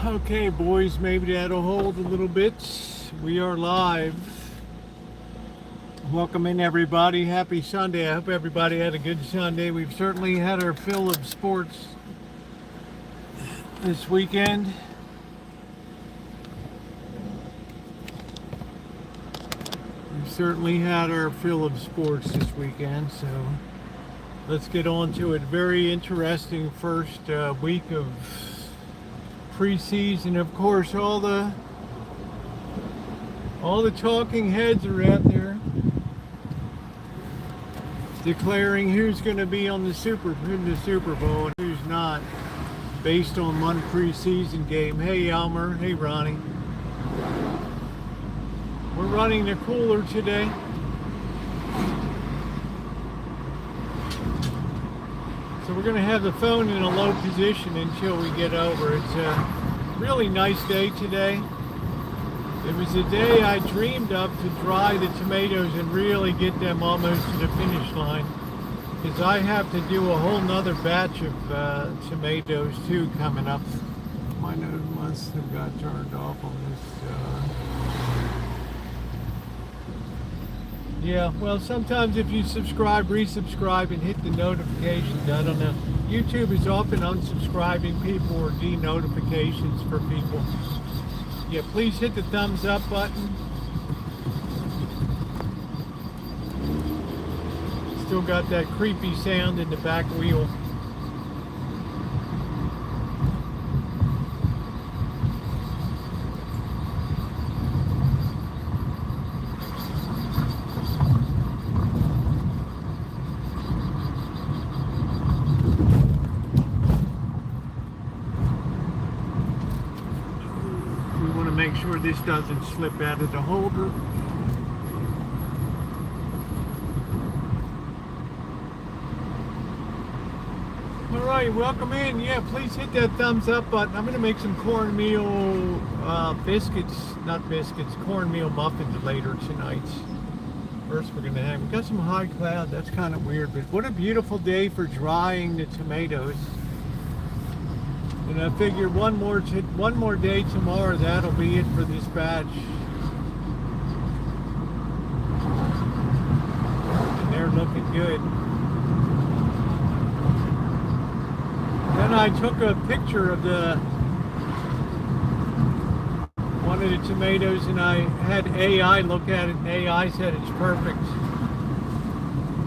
Okay, boys, maybe that'll hold a little bit. We are live. Welcome in, everybody. Happy Sunday. I hope everybody had a good Sunday. We've certainly had our fill of sports this weekend. We've certainly had our fill of sports this weekend, so let's get on to it. Very interesting first week of preseason. Of course, all the talking heads are out there declaring who's going to be in the Super Bowl and who's not, based on one preseason game. Hey Elmer, hey Ronnie. We're running the cooler today. So we're going to have the phone in a low position until we get over. It's a really nice day today. It was a day I dreamed of to dry the tomatoes and really get them almost to the finish line, because I have to do a whole nother batch of tomatoes too coming up. My nose must have got turned off on this. Yeah, well, sometimes if you subscribe, resubscribe, and hit the notifications, I don't know. YouTube is often unsubscribing people or de-notifications for people. Yeah, please hit the thumbs up button. Still got that creepy sound in the back wheel. Make sure this doesn't slip out of the holder. All right, welcome in. Yeah, please hit that thumbs up button. I'm going to make some cornmeal cornmeal muffins later tonight. First, we're going to have, we got some high cloud. That's kind of weird, but what a beautiful day for drying the tomatoes. And I figure one more day tomorrow, that'll be it for this batch. And they're looking good. Then I took a picture of one of the tomatoes, and I had AI look at it, and AI said it's perfect.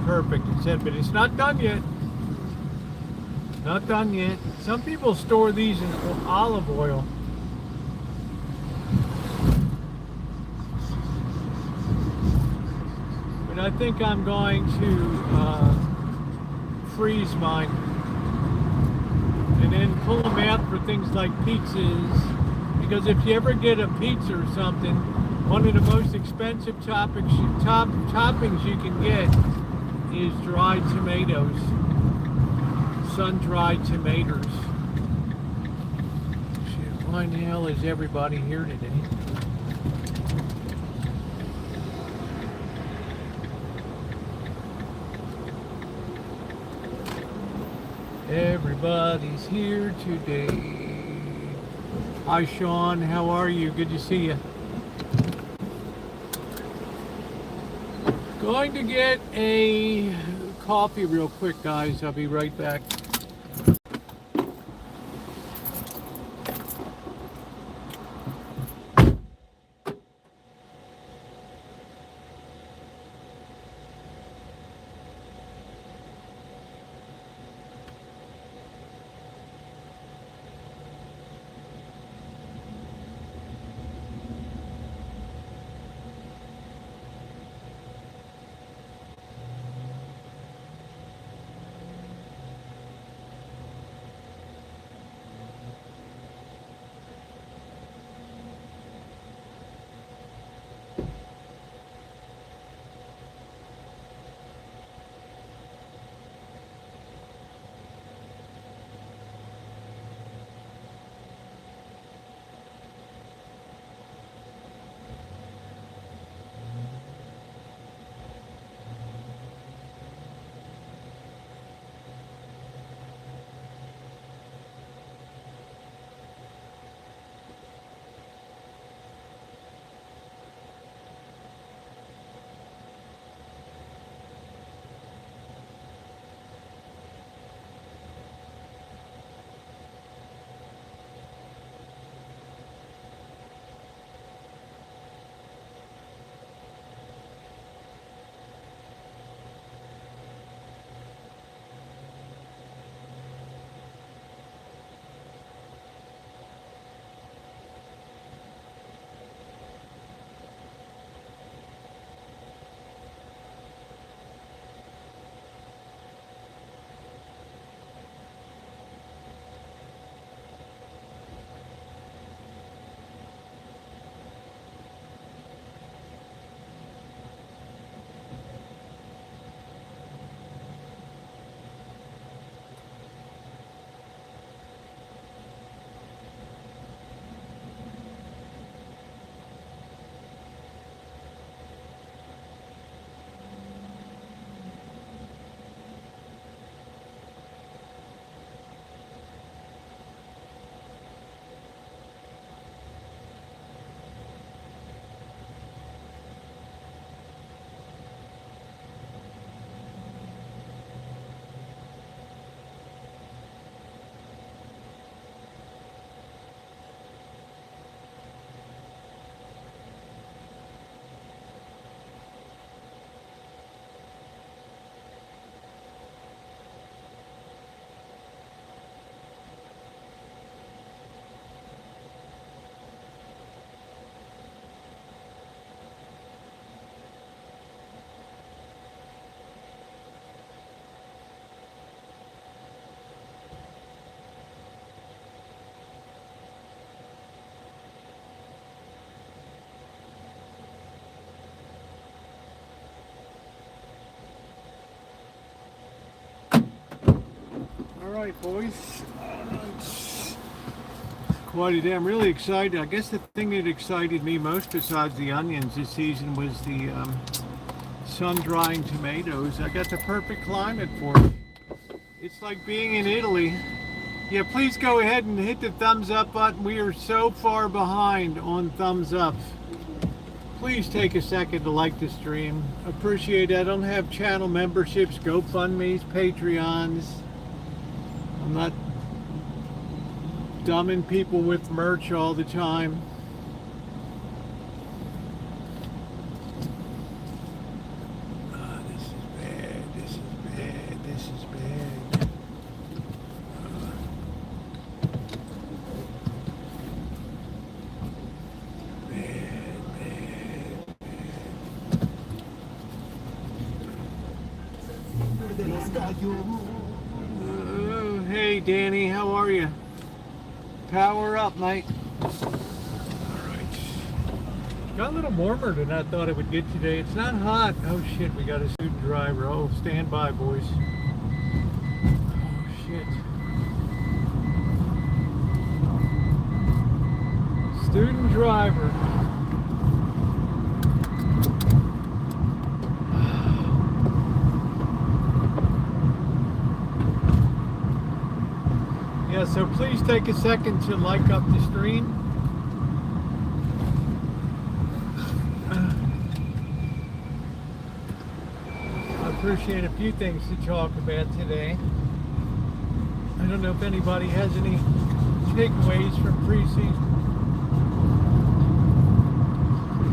Perfect. It said, but it's not done yet. Not done yet. Some people store these in olive oil. But I think I'm going to freeze mine and then pull them out for things like pizzas. Because if you ever get a pizza or something, one of the most expensive toppings you can get is dried tomatoes. Sun-dried tomatoes. Shit, why in the hell is everybody here today? Everybody's here today. Hi Sean, how are you? Good to see you. Going to get a coffee real quick, guys. I'll be right back. All right, boys. Quite a day. I'm really excited. I guess the thing that excited me most besides the onions this season was the sun-drying tomatoes. I got the perfect climate for it. It's like being in Italy. Yeah, please go ahead and hit the thumbs up button. We are so far behind on thumbs up. Please take a second to like the stream. Appreciate it. I don't have channel memberships, GoFundMes, Patreons. I'm not dumbing people with merch all the time. This is bad. This is bad. This is bad. Hey Danny, how are you? Power up, mate. Alright. Got a little warmer than I thought it would get today. It's not hot. Oh shit, we got a student driver. Oh, stand by, boys. Oh shit. Student driver. Yeah, so please take a second to like up the stream. I appreciate a few things to talk about today. I don't know if anybody has any takeaways from preseason.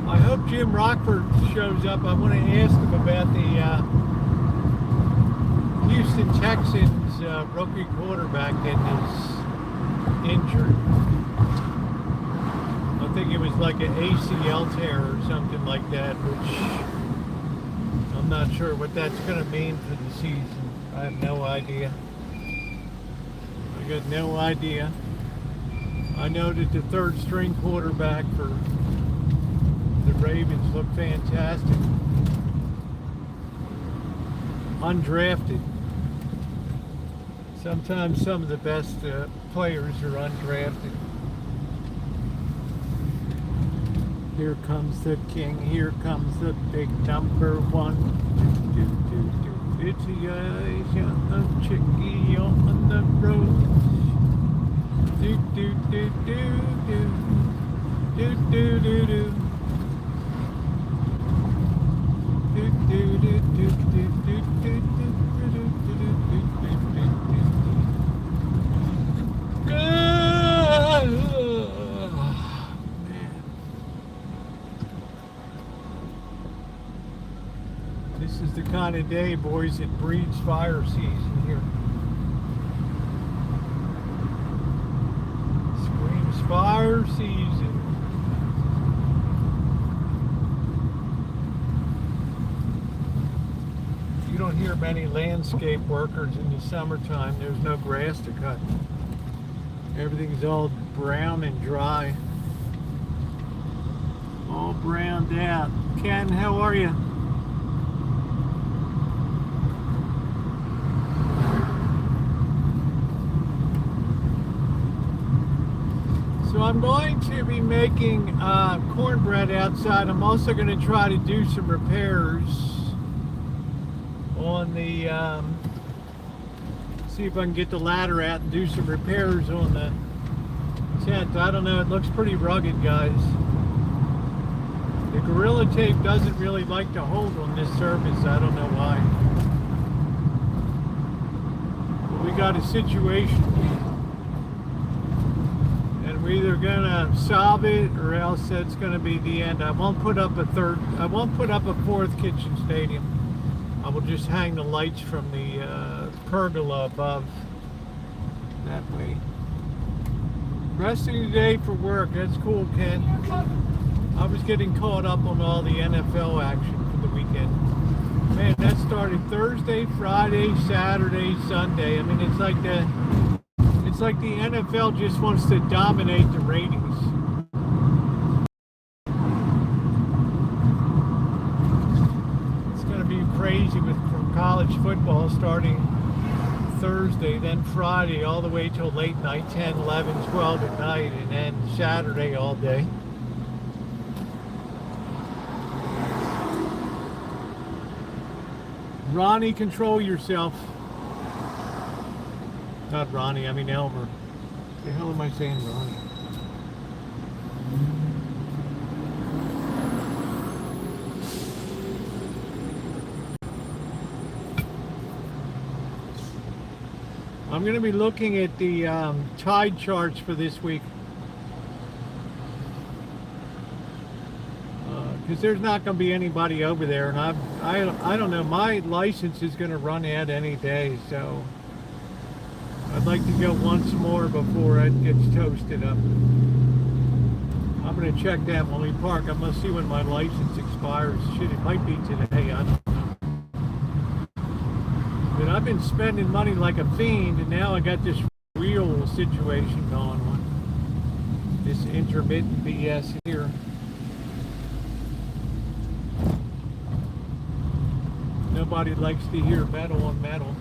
I hope Jim Rockford shows up. I want to ask him about the Houston Texans rookie quarterback that is injured. I think it was like an ACL tear or something like that, which I'm not sure what that's going to mean for the season. I have no idea. I got no idea. I know that the third string quarterback for the Ravens looked fantastic. Undrafted. Sometimes some of the best players are undrafted. Here comes the king. Here comes the big number one. It's a chickie on the road. Do do do do do do do do do. Do do do do do do do. This is the kind of day, boys, it breeds fire season here. Screams fire season. You don't hear many landscape workers in the summertime. There's no grass to cut. Everything's all brown and dry. All browned out. Ken, how are you? So I'm going to be making cornbread outside. I'm also going to try to do some repairs on the see if I can get the ladder out and do some repairs on the tent. I don't know, it looks pretty rugged, guys. The Gorilla Tape doesn't really like to hold on this surface. I don't know why. But we got a situation and we're either gonna solve it or else that's gonna be the end. I won't put up a fourth kitchen stadium. I will just hang the lights from the pergola above that way. Resting today for work. That's cool, Ken. I was getting caught up on all the NFL action for the weekend. Man, that started Thursday, Friday, Saturday, Sunday. I mean, it's like the NFL just wants to dominate the ratings. Crazy with college football starting Thursday, then Friday all the way till late night, 10, 11, 12 at night, and then Saturday all day. Ronnie, control yourself. Not Ronnie, I mean Elmer. The hell am I saying, Ronnie? I'm going to be looking at the tide charts for this week. Because there's not going to be anybody over there, and I don't know, my license is going to run out any day, so I'd like to go once more before it gets toasted up. I'm going to check that when we park. I'm going to see when my license expires. Shit, it might be today, I don't know. But I've been spending money like a fiend, and now I got this real situation going on. This intermittent BS here. Nobody likes to hear metal on metal.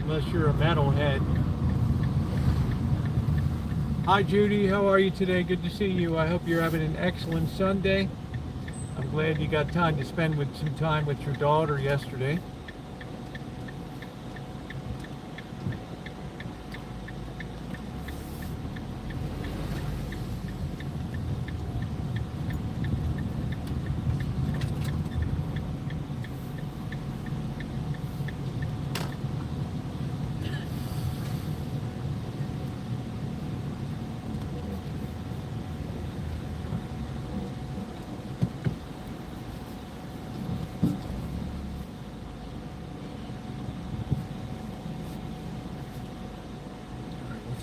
Unless you're a metalhead. Hi Judy, how are you today? Good to see you. I hope you're having an excellent Sunday. I'm glad you got time to spend some time with your daughter yesterday.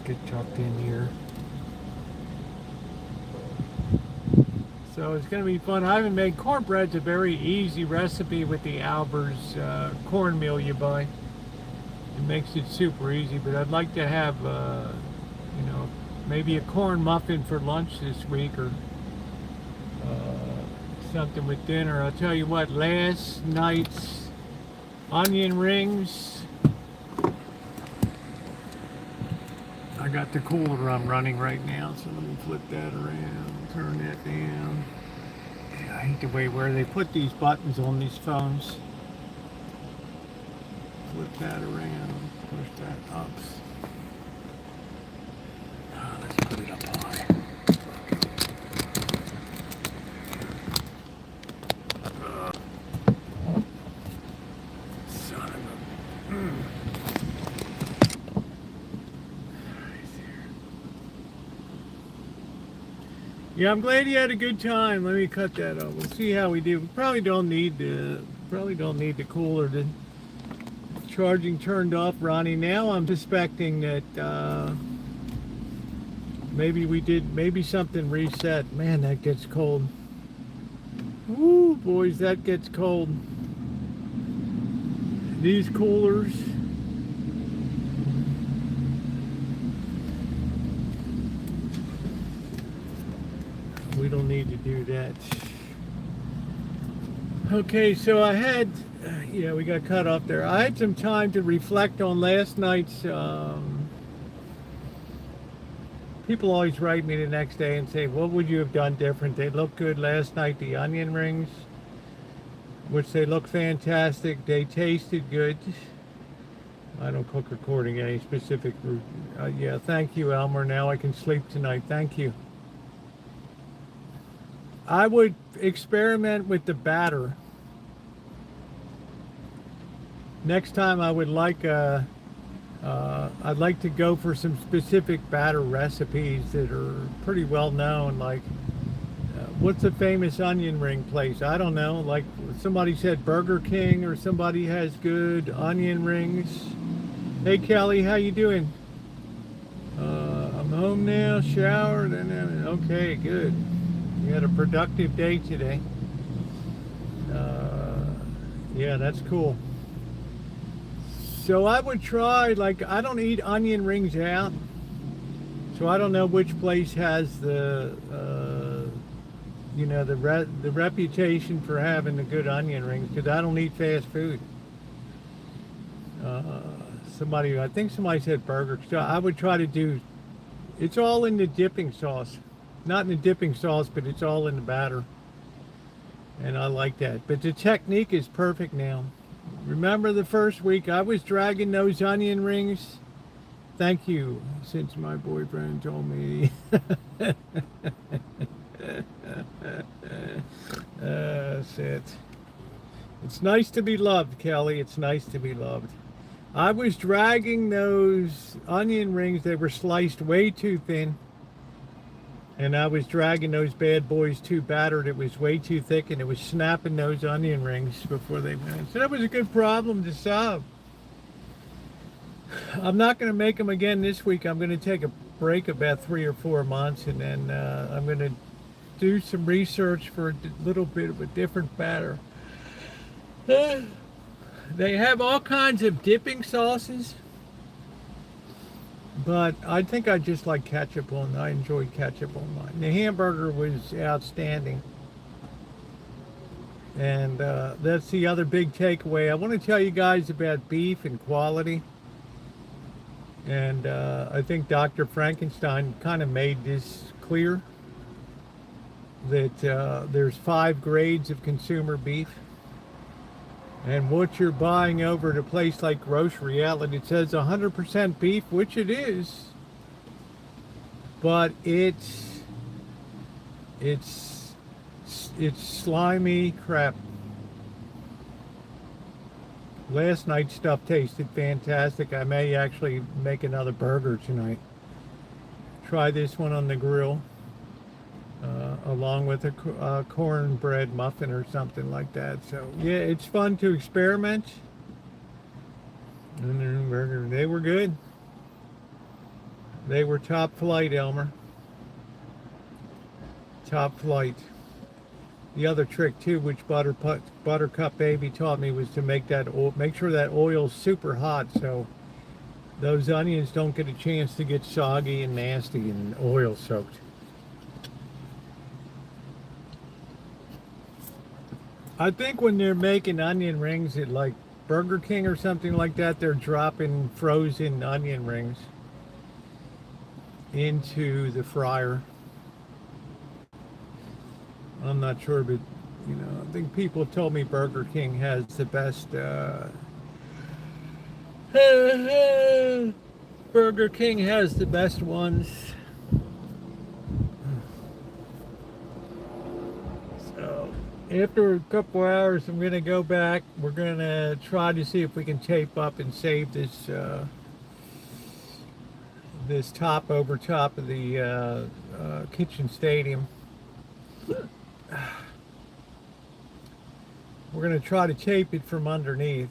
Get tucked in here. So it's going to be fun. I haven't made cornbread's a very easy recipe with the Alber's cornmeal you buy. It makes it super easy, but I'd like to have you know, maybe a corn muffin for lunch this week, or something with dinner. I'll tell you what, last night's onion rings, I got the cooler I'm running right now, so let me flip that around, turn that down. Yeah, I hate the way where they put these buttons on these phones. Flip that around, push that up. Let's put it up high. Son of a... Yeah, I'm glad you had a good time. Let me cut that off. We'll see how we do. We probably don't need the cooler. The charging turned off, Ronnie. Now I'm suspecting that maybe something reset. Man, that gets cold. Woo, boys, that gets cold. These coolers. We don't need to do that. Okay, so I had, yeah, we got cut off there. I had some time to reflect on last night's, people always write me the next day and say, what would you have done different? They look good last night, the onion rings, which they look fantastic. They tasted good. I don't cook according to any specific route. Yeah, thank you, Elmer. Now I can sleep tonight. Thank you. I would experiment with the batter. Next time I would like I'd like to go for some specific batter recipes that are pretty well known, like what's a famous onion ring place? I don't know, like somebody said Burger King, or somebody has good onion rings. Hey Kelly, how you doing? I'm home now, showered, and okay, good. We had a productive day today. Yeah, that's cool. So I would try, like, I don't eat onion rings out, so I don't know which place has the, you know, the reputation for having the good onion rings, because I don't eat fast food. Somebody, I think somebody said burger. So I would try to do, it's all in the dipping sauce. Not in the dipping sauce, but it's all in the batter. And I like that. But the technique is perfect now. Remember the first week I was dragging those onion rings? Thank you, since my boyfriend told me. That's it. It's nice to be loved, Kelly. It's nice to be loved. I was dragging those onion rings. They were sliced way too thin. And I was dragging those bad boys too battered. It was way too thick, and it was snapping those onion rings before they went. So that was a good problem to solve. I'm not going to make them again this week. I'm going to take a break about 3 or 4 months, and then I'm going to do some research for a little bit of a different batter. They have all kinds of dipping sauces, but I think I just like ketchup on. I enjoyed ketchup on mine. The hamburger was outstanding, and that's the other big takeaway. I want to tell you guys about beef and quality, and I think Dr. Frankenstein kind of made this clear that there's 5 grades of consumer beef. And what you're buying over at a place like Rosieokelly, it says 100% beef, which it is, but it's slimy crap. Last night's stuff tasted fantastic. I may actually make another burger tonight. Try this one on the grill, along with a cornbread muffin or something like that. So yeah, it's fun to experiment. And the burger, they were good. They were top flight, Elmer. Top flight. The other trick too, which Buttercup Baby taught me, was to make sure that oil's super hot, so those onions don't get a chance to get soggy and nasty and oil soaked. I think when they're making onion rings at like Burger King or something like that, they're dropping frozen onion rings into the fryer. I'm not sure, but you know, I think people told me Burger King has the best Burger King has the best ones. So after a couple hours, I'm gonna go back. We're gonna try to see if we can tape up and save this this top over top of the kitchen stadium. We're going to try to tape it from underneath.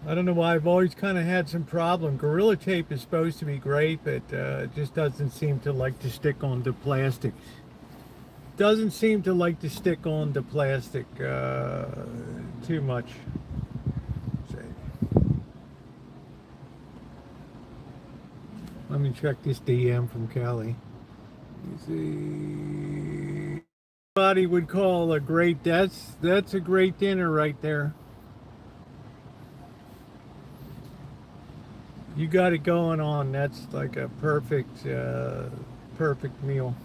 I don't know why, I've always kind of had some problem. Gorilla Tape is supposed to be great, but it just doesn't seem to like to stick on the plastic. Doesn't seem to like to stick on the plastic too much. Let me check this DM from Kelly. See, somebody would call a great, that's a great dinner right there. You got it going on. That's like a perfect perfect meal.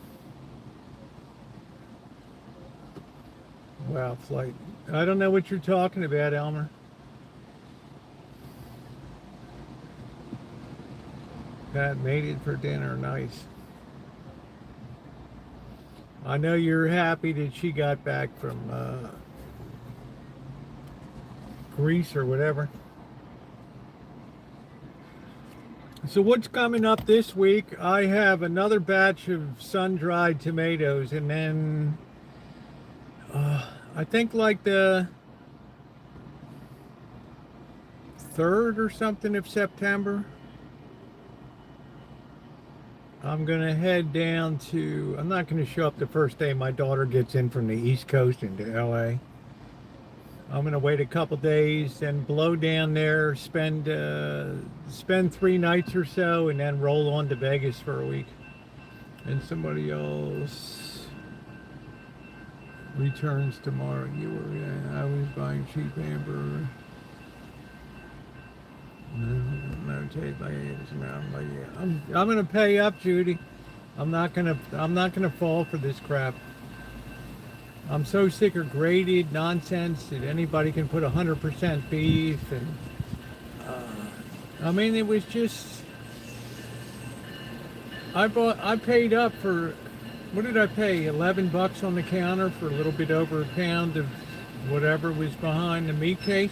Wow, flight. I don't know what you're talking about, Elmer. Pat made it for dinner. Nice. I know you're happy that she got back from Greece or whatever. So what's coming up this week? I have another batch of sun-dried tomatoes, and then I think like the 3rd or something of September, I'm gonna head down to, I'm not gonna show up the first day my daughter gets in from the East Coast into LA. I'm gonna wait a couple days, then blow down there, spend 3 nights or so, and then roll on to Vegas for a week. And somebody else returns tomorrow. You were, yeah, I was buying cheap hamburger. Meditate by age now, but yeah, I'm gonna pay up, Judy. I'm not gonna fall for this crap. I'm so sick of graded nonsense that anybody can put 100% beef, and I mean, it was just, I paid up for, what did I pay? 11 bucks on the counter for a little bit over a pound of whatever was behind the meat case.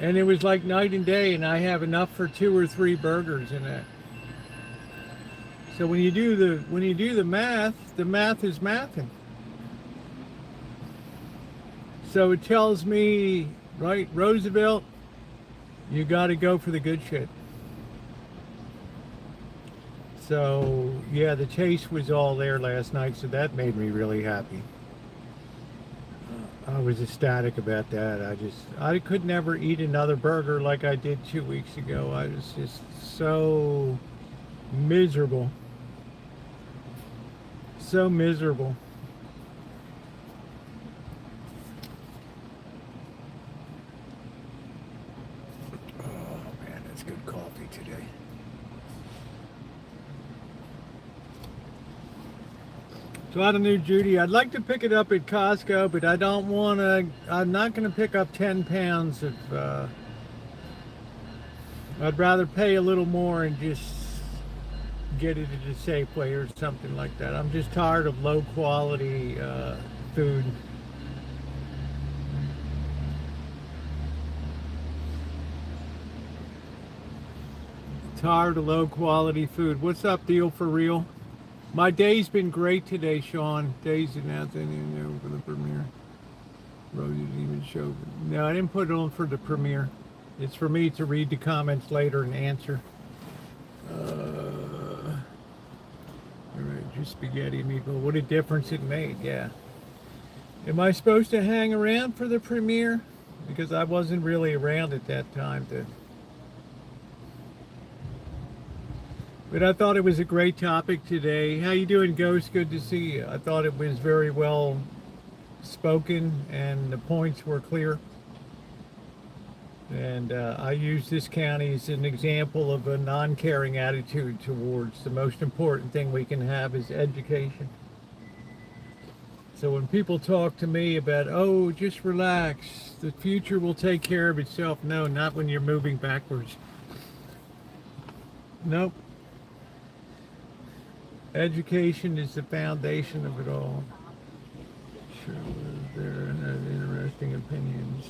And it was like night and day, and I have enough for 2 or 3 burgers in that. So when you do the math is mathing. So it tells me, right, Roosevelt, you got to go for the good shit. So yeah, the taste was all there last night, so that made me really happy. I was ecstatic about that. I could never eat another burger like I did 2 weeks ago. I was just so miserable. So miserable. Oh man, that's good coffee today. So I don't know, Judy, I'd like to pick it up at Costco, but I don't want to, I'm not going to pick up 10 pounds of, I'd rather pay a little more and just get it at a Safeway or something like that. I'm just tired of low quality food. Tired of low quality food. What's up, Deal for Real? My day's been great today, Sean. Days and nothing in there for the premiere. Rosie didn't even show. No, I didn't put it on for the premiere. It's for me to read the comments later and answer. All right, just spaghetti meatball. What a difference it made, yeah. Am I supposed to hang around for the premiere? Because I wasn't really around at that time to... But I thought it was a great topic today. How you doing, Ghost? Good to see you. I thought it was very well spoken and the points were clear. And I use this county as an example of a non-caring attitude towards the most important thing we can have is education. So when people talk to me about, oh, just relax, the future will take care of itself. No, not when you're moving backwards. Nope. Education is the foundation of it all. Sure was there and had interesting opinions.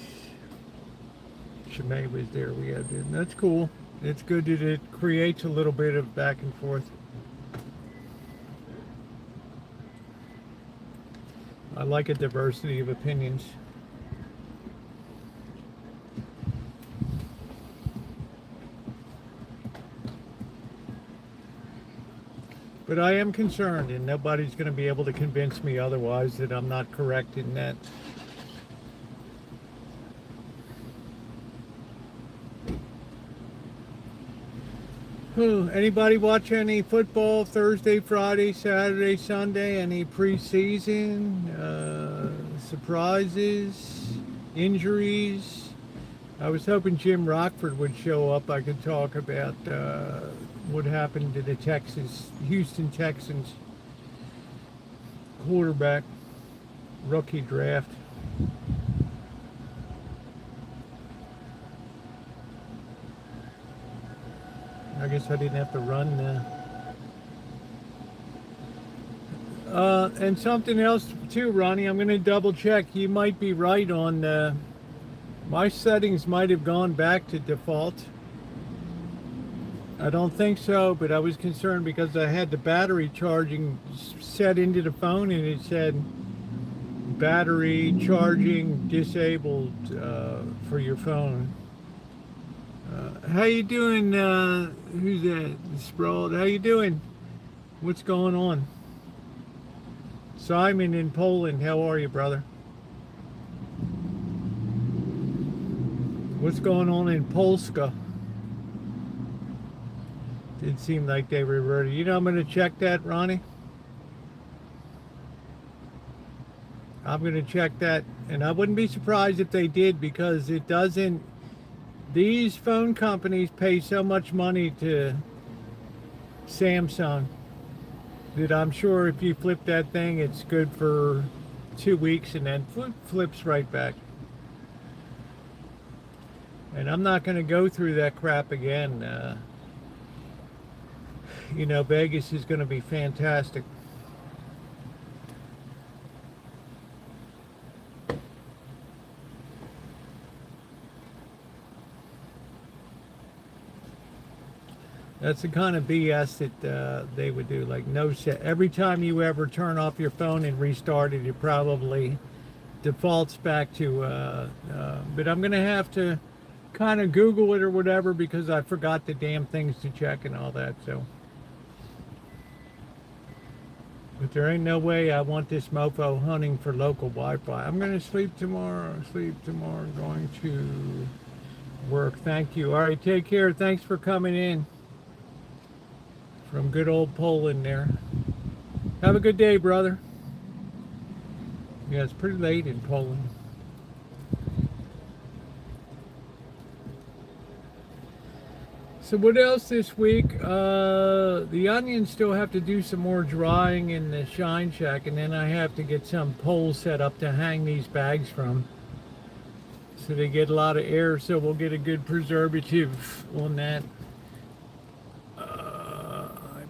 Shemay was there. We had to. That's cool. It's good that it creates a little bit of back and forth. I like a diversity of opinions. But I am concerned, and nobody's going to be able to convince me otherwise that I'm not correct in that. Anybody watch any football Thursday, Friday, Saturday, Sunday? Any preseason surprises, injuries? I was hoping Jim Rockford would show up. I could talk about what happened to the Houston Texans quarterback rookie draft. I guess I didn't have to run and something else too, Ronnie, I'm going to double check. You might be right on my settings might have gone back to default. I don't think so, but I was concerned because I had the battery charging set into the phone and it said battery charging disabled for your phone. How you doing? Who's that? Sprawled. How you doing? What's going on? Simon in Poland. How are you, brother? What's going on in Polska? It seemed like they reverted. You know, I'm going to check that, Ronnie. I'm going to check that, and I wouldn't be surprised if they did because it doesn't. These phone companies pay so much money to Samsung that I'm sure if you flip that thing, it's good for 2 weeks and then flips right back. And I'm not going to go through that crap again. You know, Vegas is going to be fantastic. That's the kind of BS that they would do. Like, no set. Every time you ever turn off your phone and restart it, it probably defaults back to. But I'm going to have to kind of Google it or whatever because I forgot the damn things to check and all that. So, but there ain't no way I want this mofo hunting for local Wi-Fi. I'm going to sleep tomorrow. Going to work. Thank you. All right, take care. Thanks for coming in. From good old Poland there. Have a good day, brother. Yeah, it's pretty late in Poland. So what else this week? The onions still have to do some more drying in the Shine Shack, and then I have to get some poles set up to hang these bags from. So they get a lot of air, so we'll get a good preservative on that.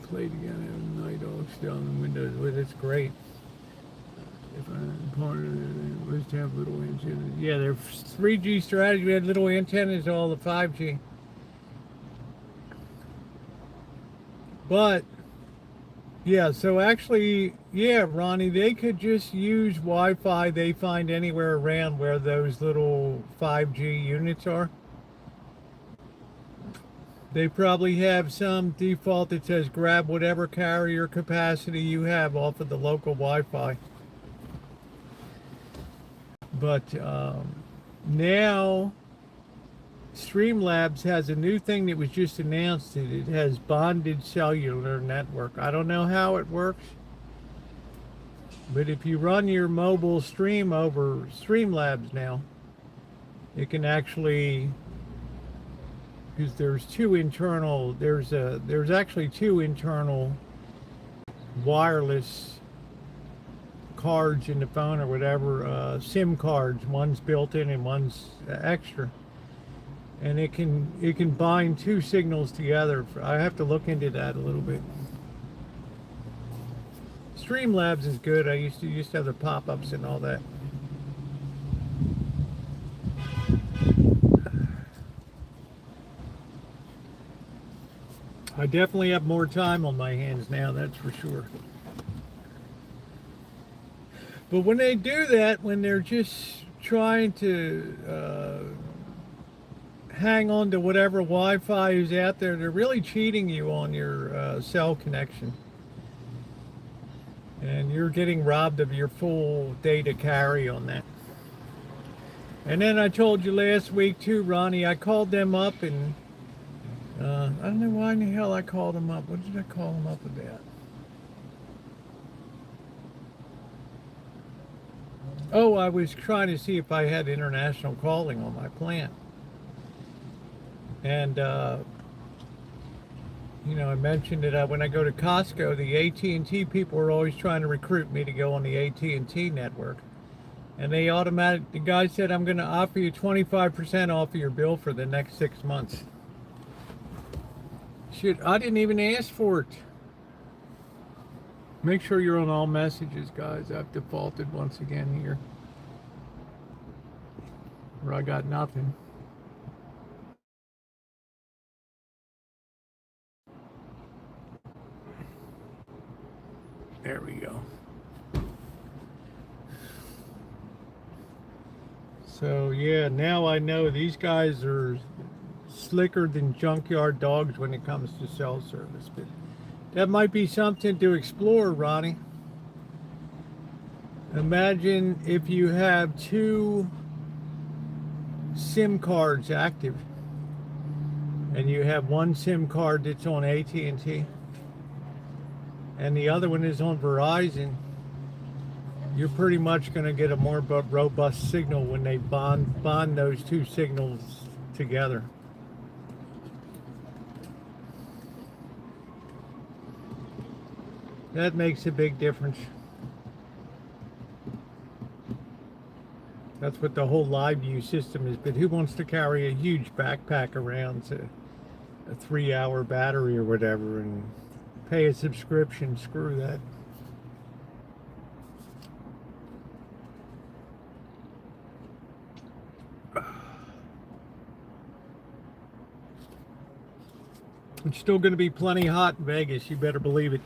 Played again, night dogs down the windows. Well, that's great. If I'm part of it, was to have little antennas. Yeah, there's 3G strategy. We had little antennas, all the 5G. But yeah, so actually, yeah, Ronnie, they could just use Wi-Fi they find anywhere around where those little 5G units are. They probably have some default that says grab whatever carrier capacity you have off of the local Wi-Fi. But now Streamlabs has a new thing that was just announced. It has bonded cellular network. I don't know how it works, but if you run your mobile stream over Streamlabs now, it can actually, because there's actually two internal wireless cards in the phone or whatever, SIM cards. One's built in and one's extra, and it can bind two signals together. I have to look into that a little bit. Streamlabs is good. I used to have the pop-ups and all that. I definitely have more time on my hands now, that's for sure. But when they do that, when they're just trying to hang on to whatever Wi-Fi is out there, they're really cheating you on your cell connection. And you're getting robbed of your full data carry on that. And then I told you last week too, Ronnie, I called them up and I don't know why in the hell I called them up. What did I call them up about? Oh, I was trying to see if I had international calling on my plan. And, you know, I mentioned that when I go to Costco, the AT&T people are always trying to recruit me to go on the AT&T network. And the guy said, I'm going to offer you 25% off of your bill for the next 6 months. Shit, I didn't even ask for it. Make sure you're on all messages, guys. I've defaulted once again here. Where I got nothing. There we go. So yeah, now I know these guys are slicker than junkyard dogs when it comes to cell service. But that might be something to explore, Ronnie. Imagine if you have two SIM cards active and you have one SIM card that's on AT&T and the other one is on Verizon. You're pretty much going to get a more robust signal when they bond those two signals together. That makes a big difference. That's what the whole live view system is. But who wants to carry a huge backpack around to a 3-hour battery or whatever and pay a subscription? Screw that. It's still going to be plenty hot in Vegas, you better believe it.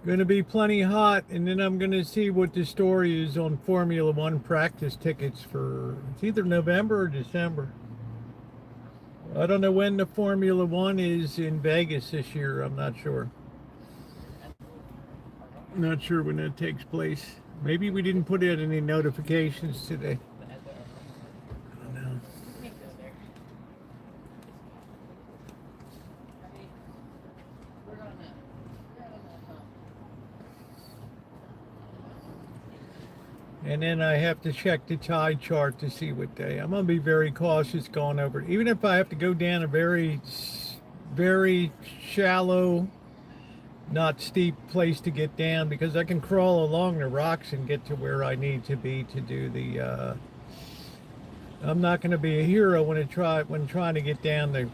Going to be plenty hot, and then I'm going to see what the story is on Formula One practice tickets for, it's either November or December. I don't know when the Formula One is in Vegas this year. I'm not sure. Not sure when that takes place. Maybe we didn't put out any notifications today. I don't know. And then I have to check the tide chart to see what day. I'm going to be very cautious going over it. Even if I have to go down a very, very shallow, not steep place to get down, because I can crawl along the rocks and get to where I need to be to do the, I'm not going to be a hero when trying to get down the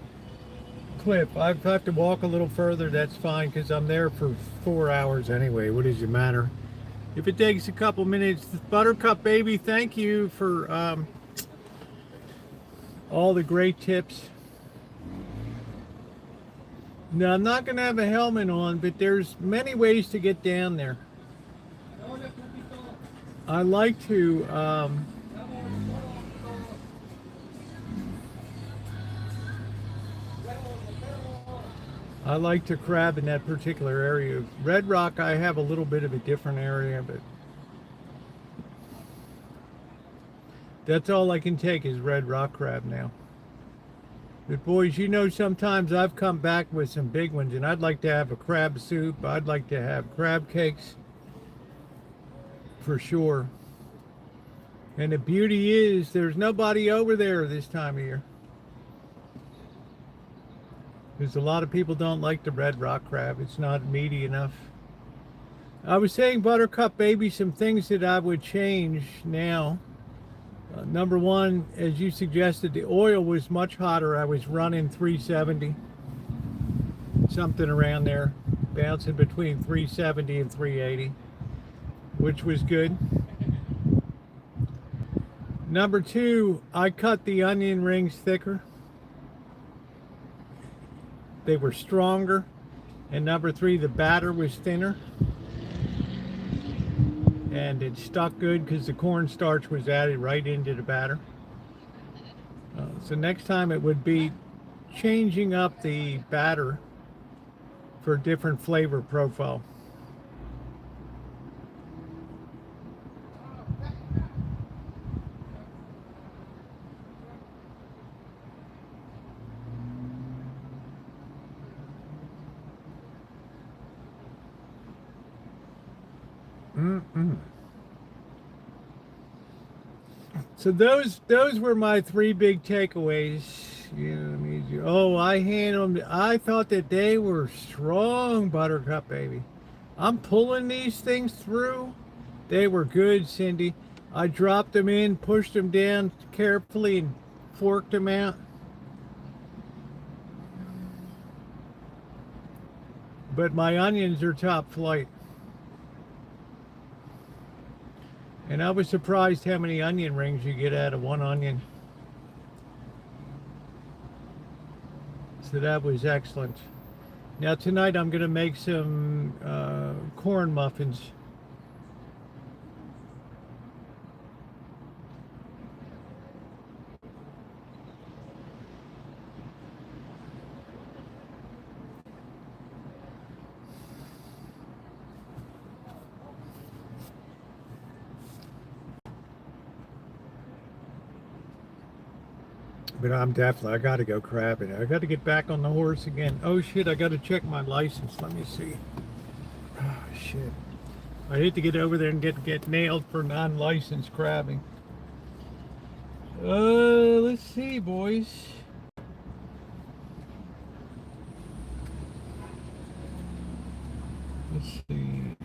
cliff. I have to walk a little further, that's fine, because I'm there for 4 hours anyway. What does it matter? If it takes a couple minutes, Buttercup Baby, thank you for all the great tips. Now, I'm not going to have a helmet on, but there's many ways to get down there. I like to crab in that particular area. Red Rock, I have a little bit of a different area, but that's all I can take is Red Rock crab now. But boys, you know, sometimes I've come back with some big ones, and I'd like to have a crab soup. I'd like to have crab cakes for sure. And the beauty is there's nobody over there this time of year, because a lot of people don't like the red rock crab. It's not meaty enough. I was saying, Buttercup Baby, some things that I would change now. Number one, as you suggested, the oil was much hotter. I was running 370, something around there, bouncing between 370 and 380, which was good. Number two, I cut the onion rings thicker. They were stronger. And number three, the batter was thinner. And it stuck good because the cornstarch was added right into the batter. So next time it would be changing up the batter for a different flavor profile. So those were my three big takeaways. Oh, I handled them. I thought that they were strong, Buttercup Baby. I'm pulling these things through. They were good, Cindy. I dropped them in, pushed them down carefully, and forked them out. But my onions are top flight. And I was surprised how many onion rings you get out of one onion. So that was excellent. Now tonight I'm going to make some corn muffins. But I got to go crabbing. I got to get back on the horse again. Oh shit, I got to check my license. Let me see. Oh shit. I hate to get over there and get nailed for non-licensed crabbing. Let's see, boys. Let's see.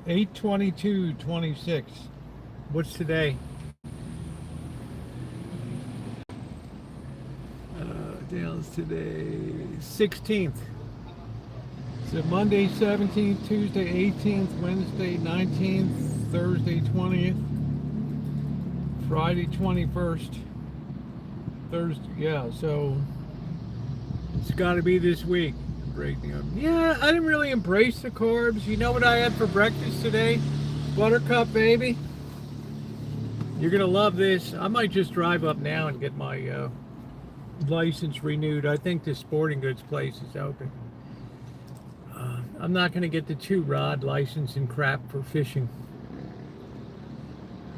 8/22/26. What's today? Dale's today 16th. So Monday 17th, Tuesday 18th, Wednesday 19th, Thursday 20th, Friday 21st, Thursday, yeah, so it's got to be this week. Yeah, I didn't really embrace the carbs. You know what I had for breakfast today? Buttercup, baby. You're going to love this. I might just drive up now and get my license renewed. I think the sporting goods place is open. I'm not going to get the 2-rod license and crap for fishing.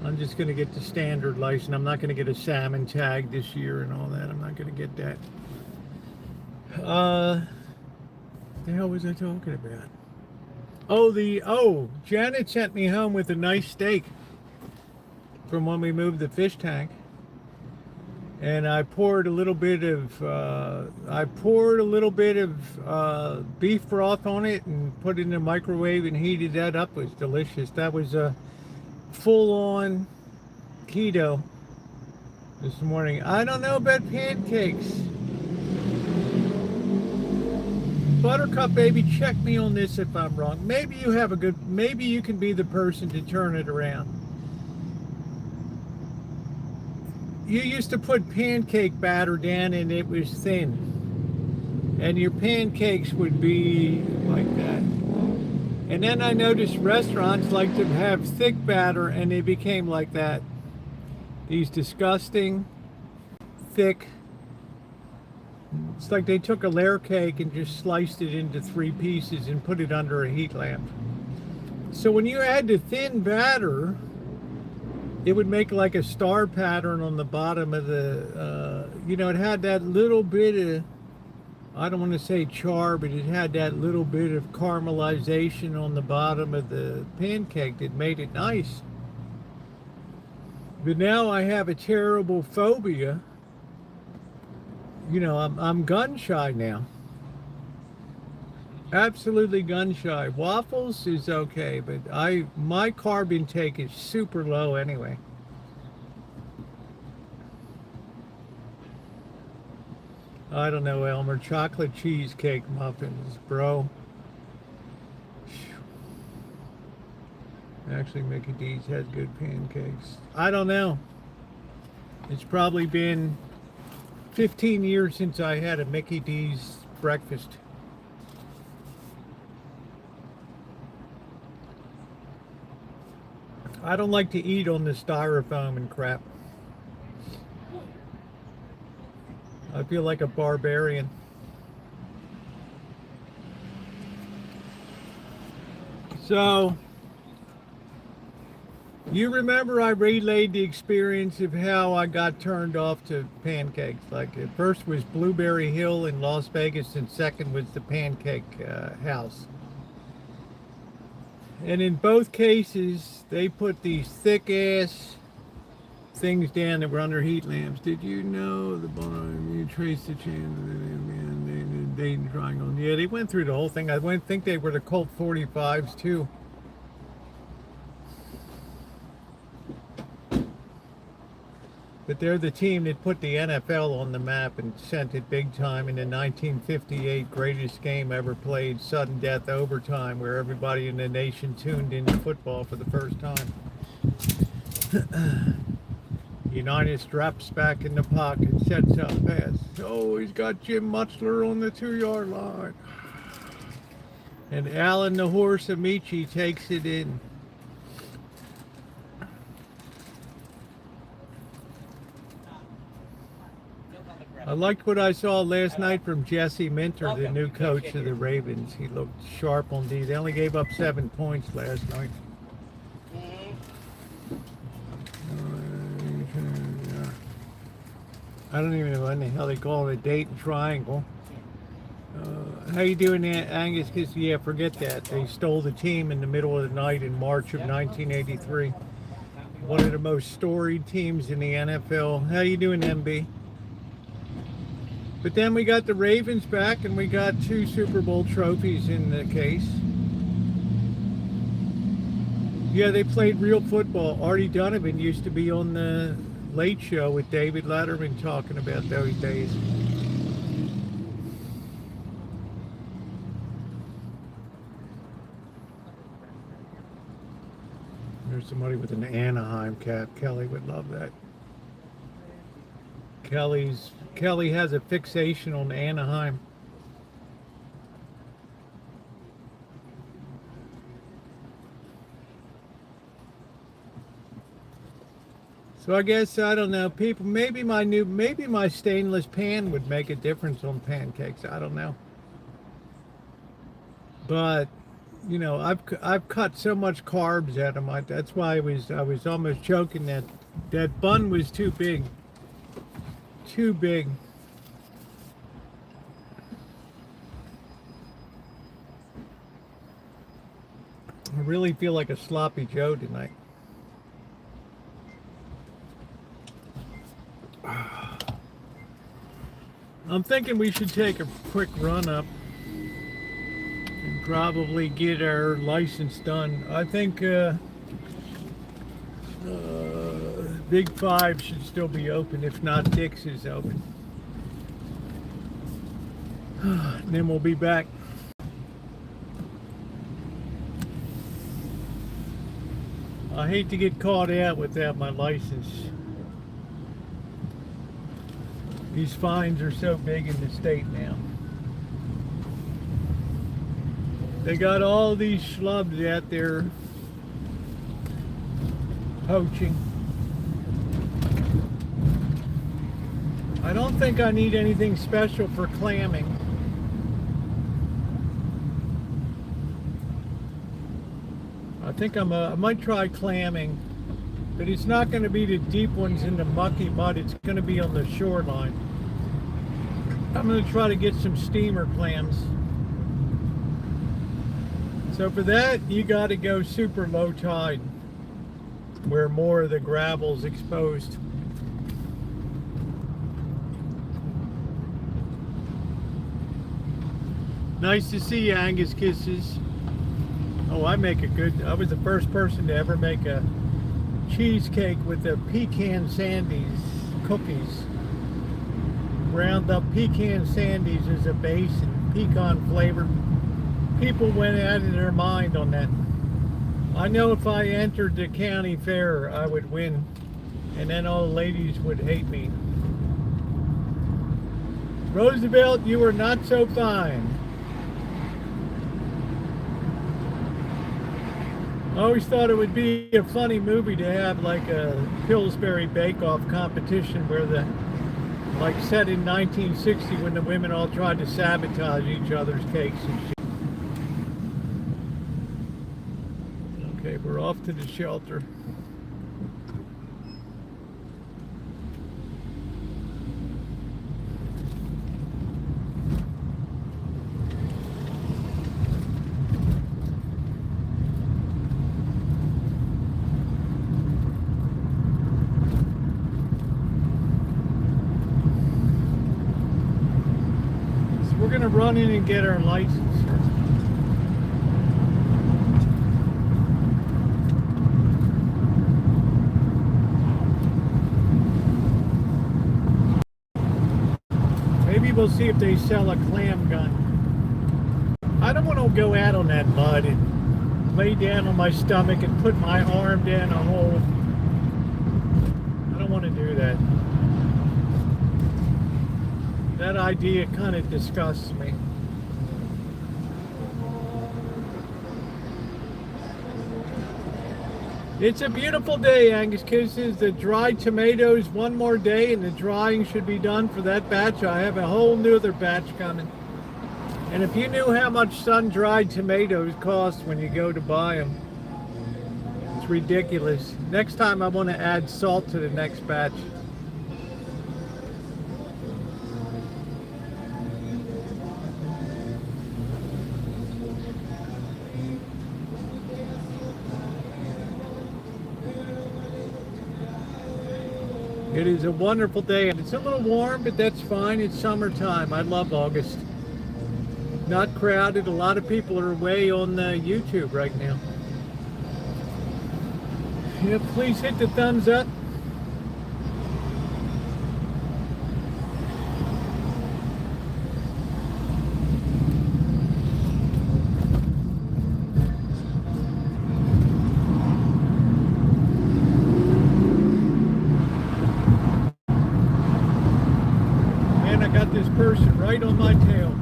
I'm just going to get the standard license. I'm not going to get a salmon tag this year and all that. I'm not going to get that. The hell was I talking about? Janet sent me home with a nice steak from when we moved the fish tank. And I poured a little bit of beef broth on it and put it in the microwave and heated that up. It was delicious. That was a full-on keto this morning. I don't know about pancakes. Buttercup, baby, check me on this if I'm wrong. Maybe you can be the person to turn it around. You used to put pancake batter down and it was thin. And your pancakes would be like that. And then I noticed restaurants like to have thick batter and they became like that. These disgusting, thick. It's like they took a layer cake and just sliced it into 3 pieces and put it under a heat lamp. So when you add the thin batter, it would make like a star pattern on the bottom of the, it had that little bit of, I don't want to say char, but it had that little bit of caramelization on the bottom of the pancake that made it nice. But now I have a terrible phobia. I'm gun shy now. Absolutely gun shy. Waffles is okay, but my carb intake is super low anyway. I don't know, Elmer. Chocolate cheesecake muffins, bro. Actually, Mickey D's has good pancakes. I don't know. It's probably been 15 years since I had a Mickey D's breakfast. I don't like to eat on the styrofoam and crap. I feel like a barbarian. So, you remember I relayed the experience of how I got turned off to pancakes. Like, at first was Blueberry Hill in Las Vegas, and second was the Pancake House. And in both cases, they put these thick-ass things down that were under heat lamps. Did you know the bottom? You trace the chain of the Dayton Triangle. Yeah, they went through the whole thing. I think they were the Colt 45s, too. But they're the team that put the NFL on the map and sent it big time in the 1958 greatest game ever played, sudden death overtime, where everybody in the nation tuned into football for the first time. Unitas drops back in the pocket, sets up pass. Oh, he's got Jim Mutzler on the 2-yard line. And Alan the Horse Amici takes it in. I liked what I saw last night from Jesse Minter, the new coach of the Ravens. He looked sharp on D. They only gave up 7 points last night. I don't even know what the hell they call it, a Dayton Triangle. How you doing, Angus? Because, yeah, forget that. They stole the team in the middle of the night in March of 1983. one of the most storied teams in the NFL. How you doing, MB? But then we got the Ravens back, and we got 2 Super Bowl trophies in the case. Yeah, they played real football. Artie Donovan used to be on the Late Show with David Letterman talking about those days. There's somebody with an Anaheim cap. Kelly would love that. Kelly has a fixation on Anaheim. So I guess, I don't know, people, maybe my stainless pan would make a difference on pancakes. I don't know. But, you know, I've cut so much carbs out of my, that's why I was almost joking that bun was too big. Too big. I really feel like a sloppy Joe tonight. I'm thinking we should take a quick run up and probably get our license done. I think Big 5 should still be open. If not, Dick's is open. And then we'll be back. I hate to get caught out without my license. These fines are so big in the state now. They got all these schlubs out there poaching. I don't think I need anything special for clamming. I think I might try clamming, but it's not going to be the deep ones in the mucky mud. It's going to be on the shoreline. I'm going to try to get some steamer clams. So for that, you got to go super low tide, where more of the gravel's exposed. Nice to see you, Angus Kisses. Oh, I was the first person to ever make a cheesecake with the pecan sandies cookies. Ground up pecan sandies as a base and pecan flavor. People went out of their mind on that. I know if I entered the county fair, I would win, and then all the ladies would hate me. Roosevelt, you are not so fine. I always thought it would be a funny movie to have like a Pillsbury Bake-Off competition where like set in 1960 when the women all tried to sabotage each other's cakes and shit. Okay, we're off to the shelter. We're going to run in and get our license. Maybe we'll see if they sell a clam gun. I don't want to go out on that mud and lay down on my stomach and put my arm down a hole. I don't want to do that. That idea kind of disgusts me. It's a beautiful day, Angus Kisses. The dried tomatoes, one more day and the drying should be done for that batch. I have a whole new other batch coming. And if you knew how much sun-dried tomatoes cost when you go to buy them, it's ridiculous. Next time I want to add salt to the next batch. It is a wonderful day. It's a little warm, but that's fine. It's summertime. I love August. Not crowded. A lot of people are away on YouTube right now. Yeah, please hit the thumbs up. And I got this person right on my tail.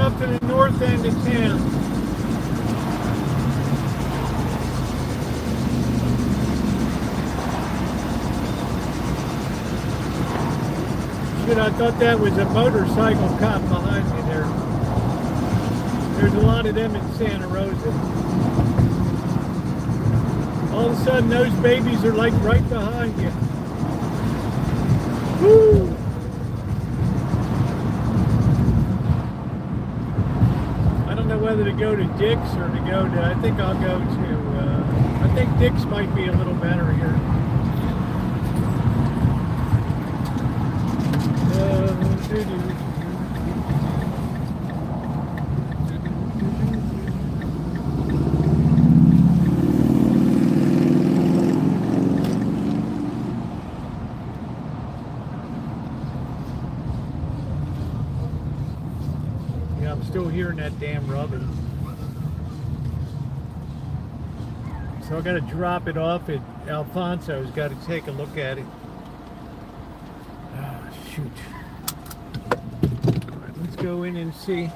To the north end of town. Shit, I thought that was a motorcycle cop behind me there. There's a lot of them in Santa Rosa. All of a sudden, those babies are like right behind you. Woo! Whether to go to Dick's or to go to, I think I'll go to, I think Dick's might be a little better here. I'm still hearing that damn rubbing. So I got to drop it off at Alfonso's. Got to take a look at it. Oh, shoot. All right, let's go in and see.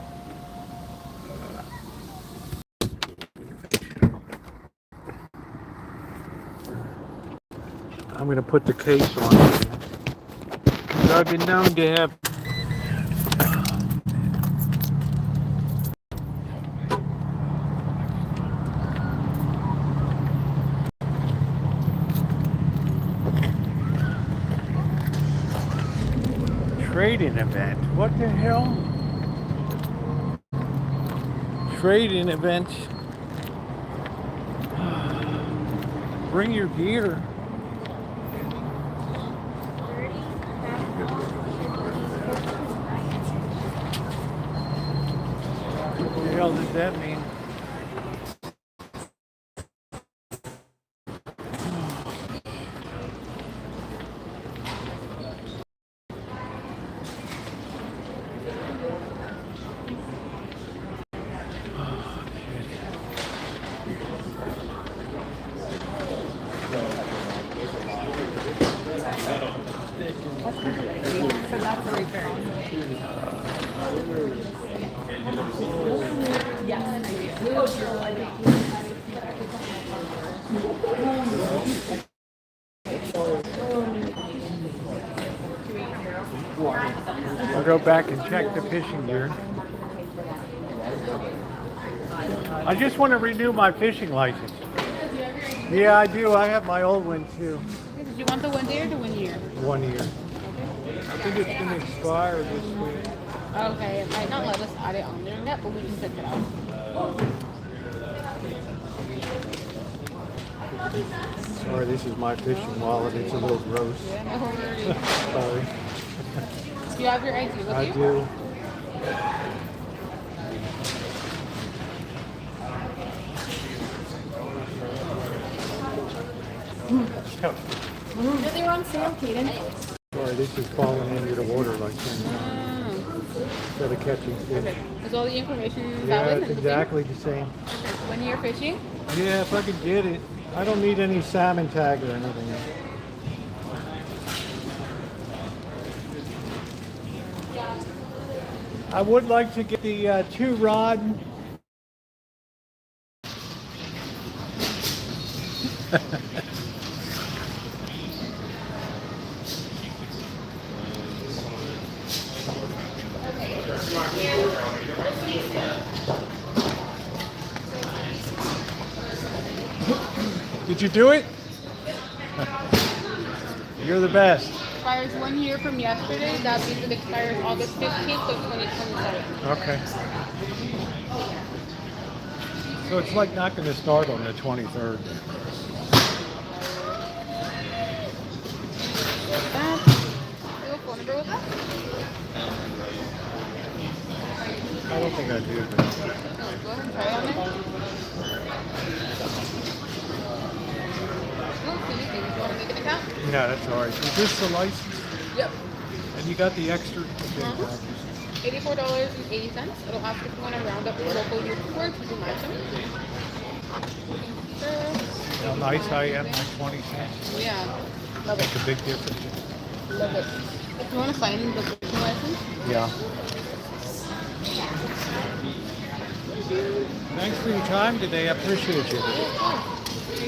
I'm going to put the case on. I've been known to have trading event. What the hell? Trading event. Bring your gear. What the hell does that mean? I'll go back and check the fishing gear. I just want to renew my fishing license. Yeah, I do. I have my old one too. Did you want the 1 day or the 1 year? 1 year. I think it's going to expire this week. Okay, it might not let us add it on there yet, but we can check it out. Sorry, this is my fishing wallet. It's a little gross. Yeah, no worries. Sorry. Do you have your ID with you? I do. They were on sale, Kaden. Sorry, this is falling into the water like that. Instead of catching fish. Okay. Is all the information Yeah, valid? it's exactly the same. Okay. 1 year fishing? Yeah, if I could get it. I don't need any salmon tag or anything. I would like to get the 2-rod. Did you do it? You're the best. Expires 1 year from yesterday. That means it expires August 15th of 2027. Okay. So it's like not going to start on the 23rd. That. You have a phone number with that? I don't think I do. But... No, go ahead and try it on there. No, can you do? You want to make an account? No, that's all right. Is this the license? Yep. And you got the extra? $84.80. It'll ask if you want to round up your local youth score to do matching. How nice I am, like 20 cents. Yeah. Love it. Makes a big difference. Love it. If you want to sign the fishing license. Yeah. Thanks for your time today. I appreciate you.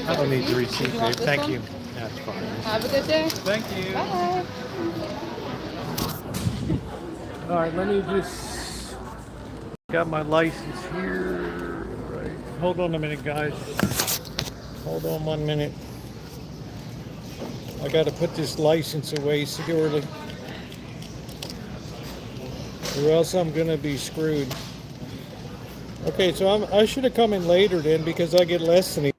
I don't need the receipt, babe. Thank you. That's fine. Have a good day. Thank you. Bye. All right, let me just got my license here. Right. Hold on a minute, guys. Hold on 1 minute. I got to put this license away securely, or else I'm gonna be screwed. Okay, so I should have come in later then because I get less than.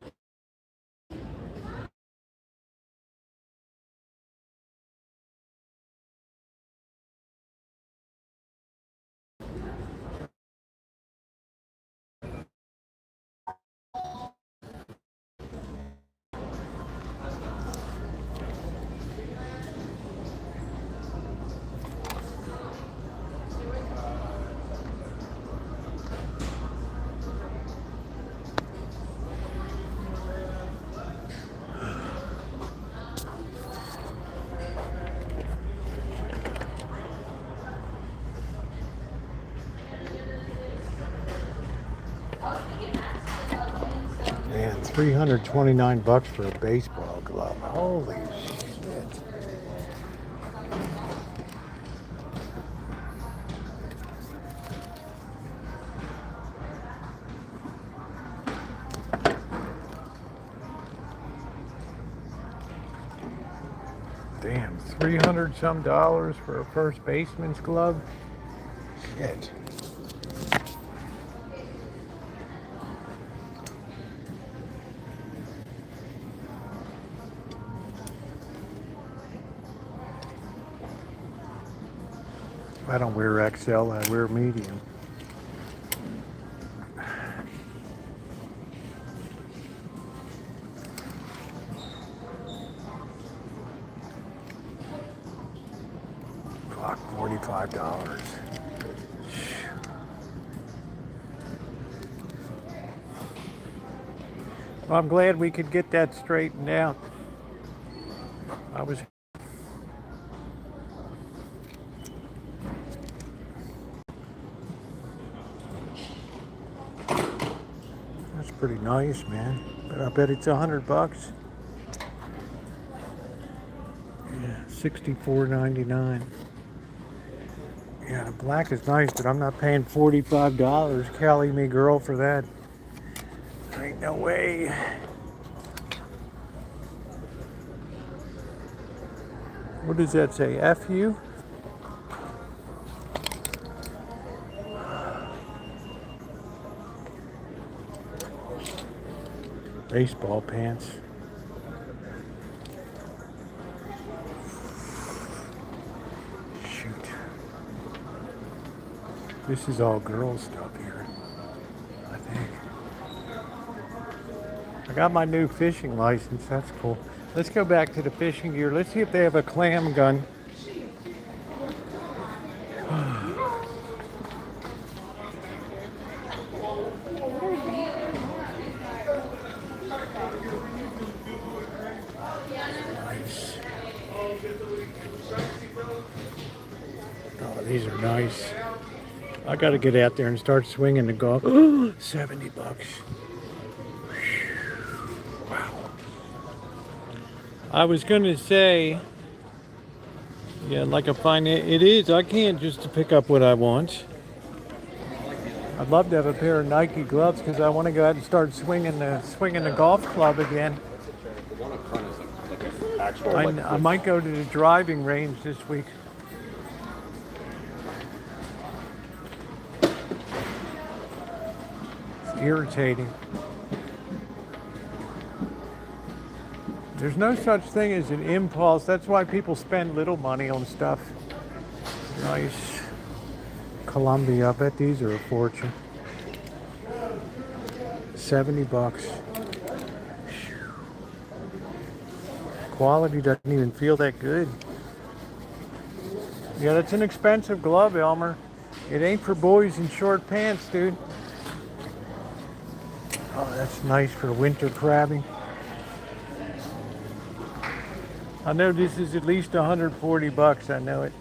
Man, $329 for a baseball glove. Holy shit. Damn, $300 some for a first baseman's glove? Shit. I don't wear XL, I wear medium. Fuck, $45. Well, I'm glad we could get that straightened out. I was pretty nice, man. But I bet it's $100. Yeah, $64.99. Yeah, the black is nice, but I'm not paying $45. Cali me girl for that. Ain't no way. What does that say? FU? Baseball pants. Shoot. This is all girls stuff here, I think. I got my new fishing license. That's cool. Let's go back to the fishing gear. Let's see if they have a clam gun. Oh, these are nice. I got to get out there and start swinging the golf. $70. Wow. I was going to say, yeah, like a fine, it is. I can't just pick up what I want. I'd love to have a pair of Nike gloves because I want to go out and start swinging the golf club again. actual. I might go to the driving range this week. It's irritating. There's no such thing as an impulse. That's why people spend little money on stuff. Nice. Columbia. I bet these are a fortune. $70. Quality doesn't even feel that good. Yeah, that's an expensive glove, Elmer. It ain't for boys in short pants, dude. Oh, that's nice for winter crabbing. I know this is at least 140 bucks, I know it.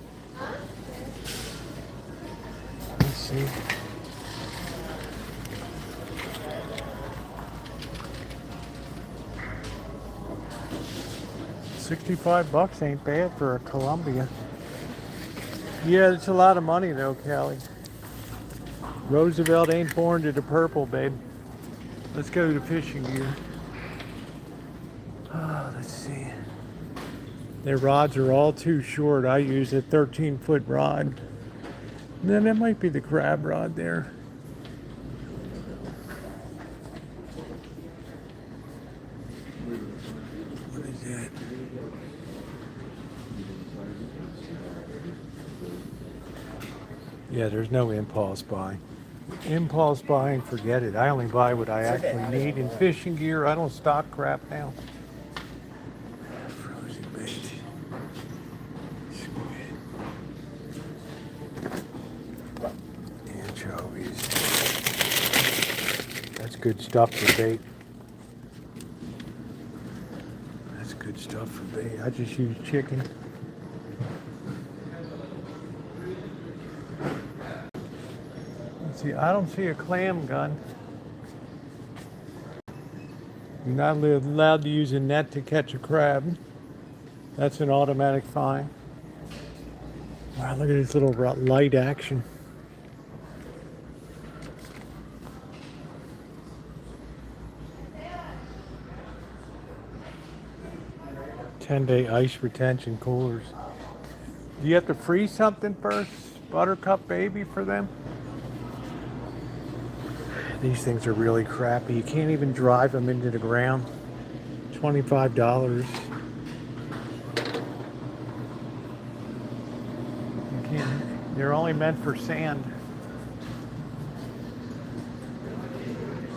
Let's see. $65 ain't bad for a Columbia. Yeah, it's a lot of money though, Callie. Roosevelt ain't born to the purple, babe. Let's go to fishing gear. Let's see. Their rods are all too short. I use a 13-foot rod. And then that might be the crab rod there. What is that? Yeah, there's no impulse buy. Impulse buying, forget it. I only buy what I actually need in fishing gear. I don't stock crap now. Frozen bait. Squid. Anchovies. That's good stuff for bait. That's good stuff for bait. I just use chicken. See, I don't see a clam gun. You're not allowed to use a net to catch a crab. That's an automatic fine. Wow, look at this little light action. "10-day ice retention coolers." Do you have to freeze something first? Buttercup baby for them? These things are really crappy. You can't even drive them into the ground. $25. You can't. They're only meant for sand.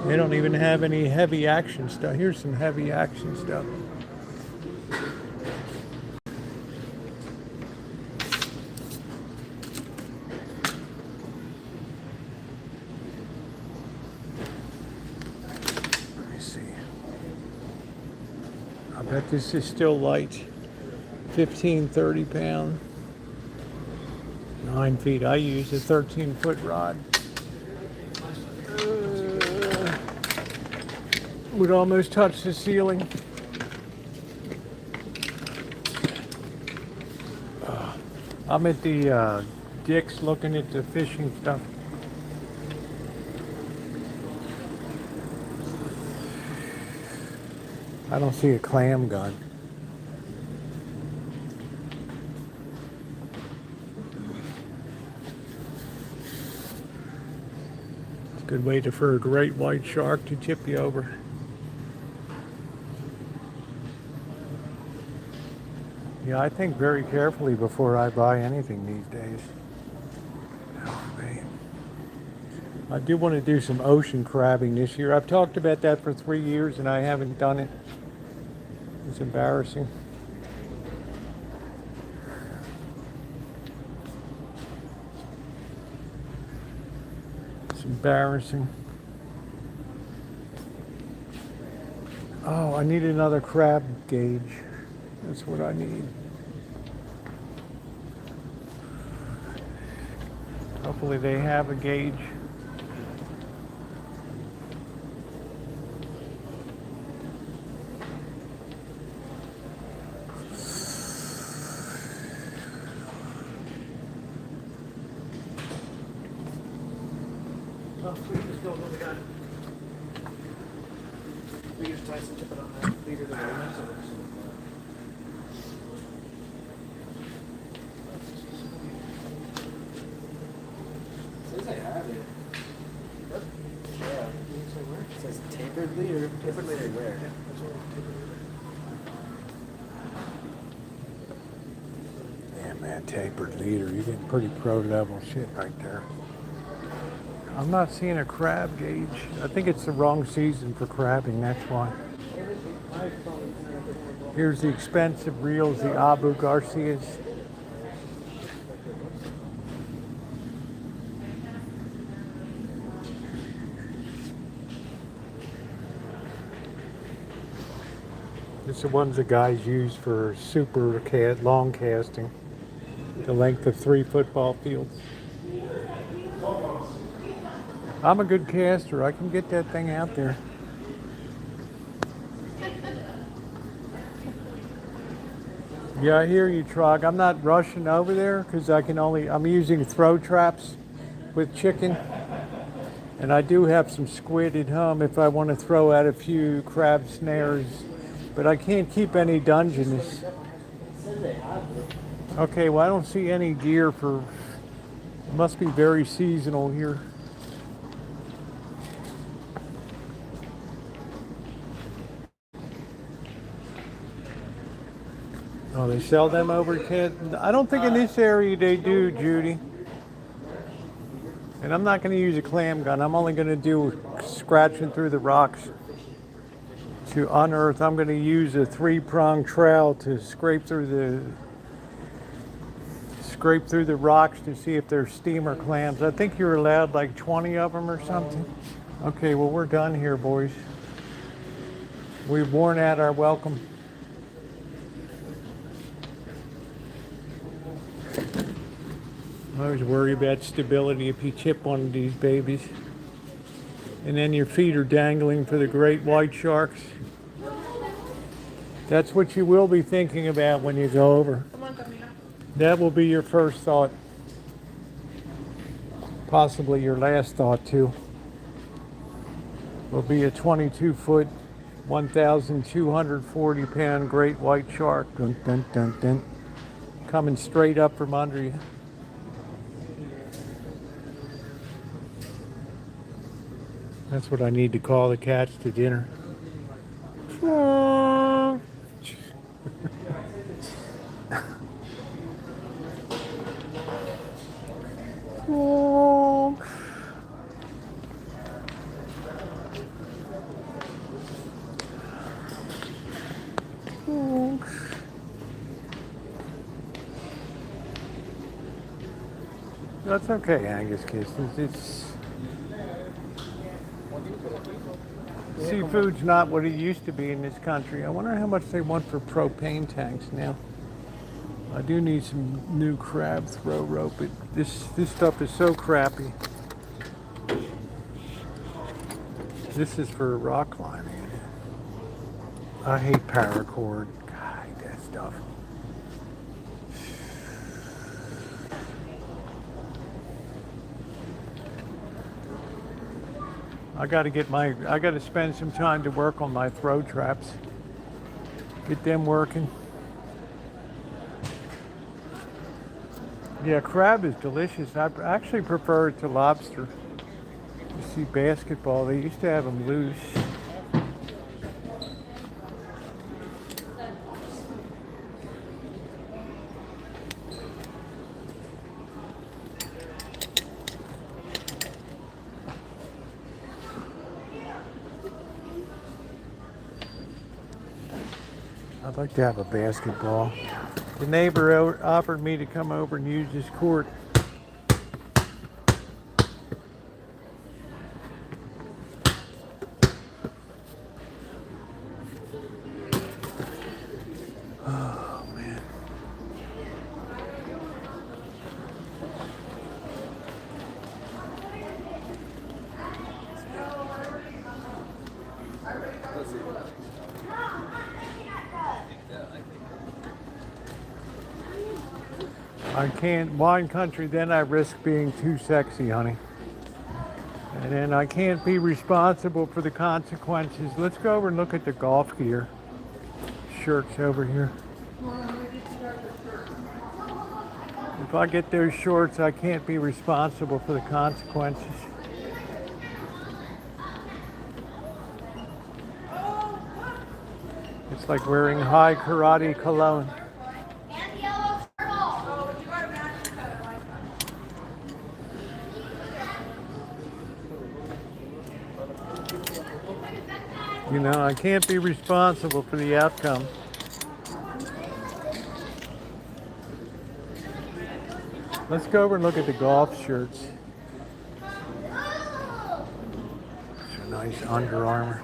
They don't even have any heavy action stuff. Here's some heavy action stuff. I bet this is still light. 15, 30 pound. 9 feet. I use a 13-foot rod. Would almost touch the ceiling. I'm at the Dick's looking at the fishing stuff. I don't see a clam gun. It's a good way for a great white shark to tip you over. Yeah, I think very carefully before I buy anything these days. Oh, man. I do want to do some ocean crabbing this year. I've talked about that for 3 years and I haven't done it. It's embarrassing. It's embarrassing. Oh, I need another crab gauge. That's what I need. Hopefully they have a gauge. Typically they wear. Yeah, man, tapered leader. You're getting pretty pro level shit right there. I'm not seeing a crab gauge. I think it's the wrong season for crabbing, that's why. Here's the expensive reels, the Abu Garcias. It's the ones the guys use for long casting, the length of 3 football fields. I'm a good caster. I can get that thing out there. Yeah, I hear you, Trog. I'm not rushing over there because I'm using throw traps with chicken. And I do have some squid at home if I want to throw out a few crab snares. But I can't keep any Dungeness. Okay, well, I don't see any gear for... It must be very seasonal here. Oh, they sell them over, Kent? I don't think in this area they do, Judy. And I'm not going to use a clam gun. I'm only going to do scratching through the rocks to unearth. I'm going to use a 3-prong trowel to scrape through the rocks to see if there's steamer clams. I think you're allowed like 20 of them or something. Okay, well, we're done here, boys. We've worn out our welcome. I always worry about stability if you chip one of these babies. And then your feet are dangling for the great white sharks. That's what you will be thinking about when you go over. That will be your first thought. Possibly your last thought too. Will be a 22-foot, 1,240-pound great white shark. Dun, dun, dun, dun. Coming straight up from under you. That's what I need to call the cats to dinner. That's okay, Angus Kisses. It's seafood's not what it used to be in this country. I wonder how much they want for propane tanks now. I do need some new crab throw rope. This stuff is so crappy. This is for rock climbing. I hate paracord. God, I hate that stuff. I got to spend some time to work on my throw traps. Get them working. Yeah, crab is delicious. I actually prefer it to lobster. You see basketball, they used to have them loose. I'd like to have a basketball. The neighbor offered me to come over and use his court. Oh, man. I can't, wine country, then I risk being too sexy, honey. And then I can't be responsible for the consequences. Let's go over and look at the golf gear. Shirts over here. If I get those shorts, I can't be responsible for the consequences. It's like wearing high karate cologne. And yellow turtle. Oh, you are magic. You know, I can't be responsible for the outcome. Let's go over and look at the golf shirts. These are nice Under Armour.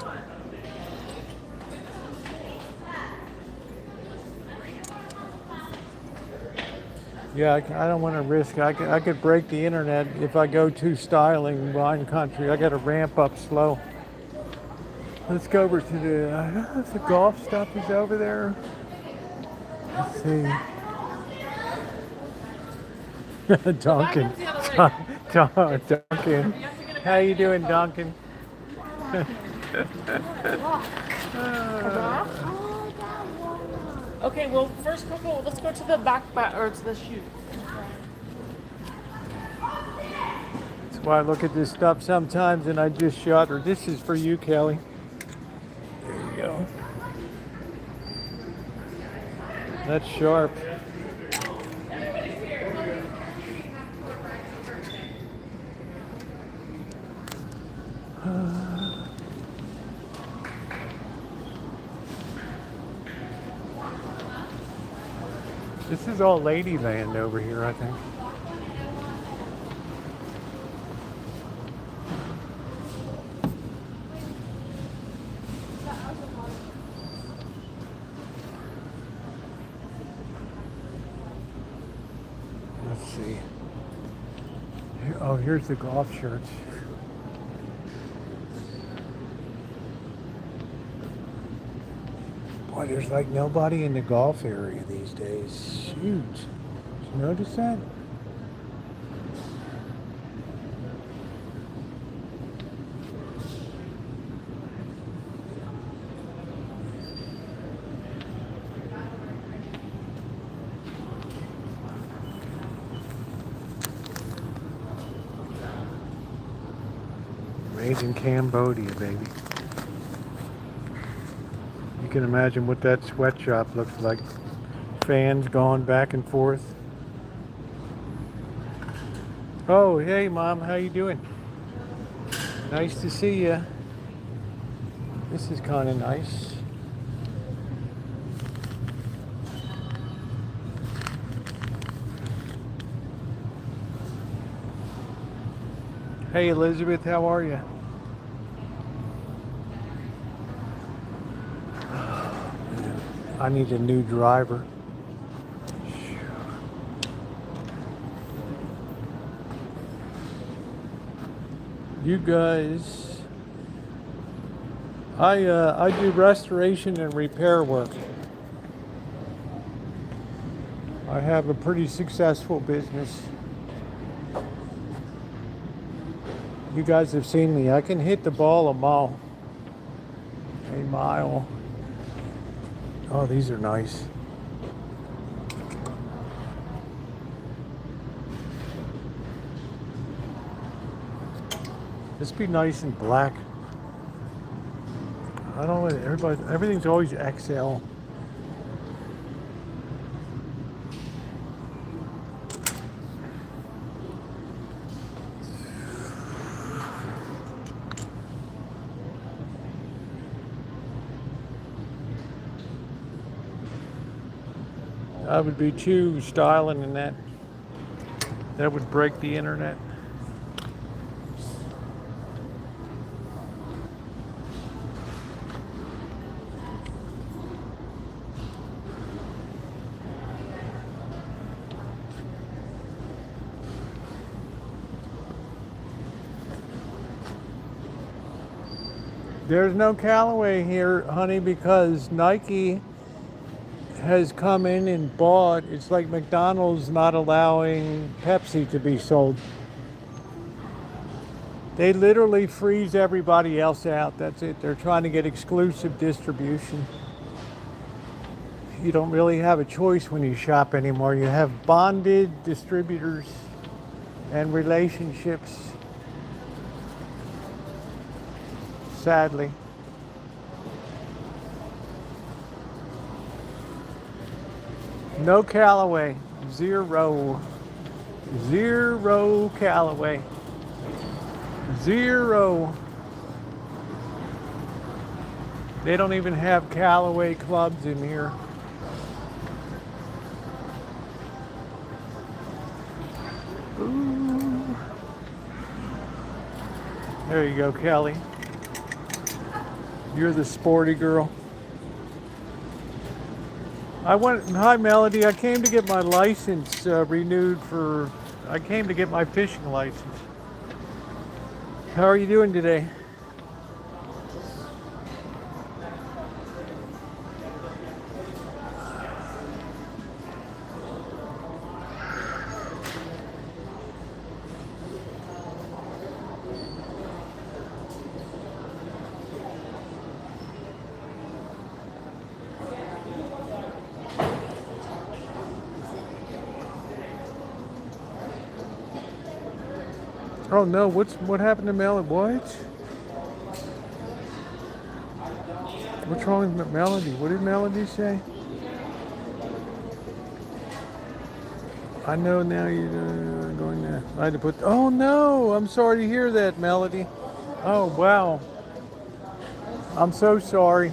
Yeah, I don't want to risk. I could break the internet if I go too styling wine country. I got to ramp up slow. Let's go over to the golf stuff is over there. Let's see. Duncan. Duncan. How you doing, Duncan? Okay, well, first let's go to the back or to the shoe. That's why I look at this stuff sometimes and I just shut her. This is for you, Kelly. There you go. That's sharp. This is all Ladyland over here, I think. Let's see. Oh, here's the golf shirts. Boy, there's like nobody in the golf area these days. Shoot. Did you notice that? Made in Cambodia, baby. You can imagine what that sweatshop looks like. Fans going back and forth. Oh, hey, Mom, how you doing? Nice to see you. This is kind of nice. Hey, Elizabeth, how are you? I need a new driver. You guys, I do restoration and repair work. I have a pretty successful business. You guys have seen me. I can hit the ball a mile. A mile. Oh, these are nice. This be nice and black. I don't know. Everything's always XL. I would be too styling in that. That would break the internet. There's no Callaway here, honey, because Nike has come in and bought. It's like McDonald's not allowing Pepsi to be sold. They literally freeze everybody else out. That's it. They're trying to get exclusive distribution. You don't really have a choice when you shop anymore. You have bonded distributors and relationships. Sadly. No Callaway. Zero. Zero Callaway. Zero. They don't even have Callaway clubs in here. Ooh. There you go, Kelly. You're the sporty girl. Hi Melody, I came to get my license renewed I came to get my fishing license. How are you doing today? Oh no, what happened to Melody? What? What's wrong with Melody? What did Melody say? I know now you're going to. I had to put. Oh no! I'm sorry to hear that, Melody. Oh wow. I'm so sorry.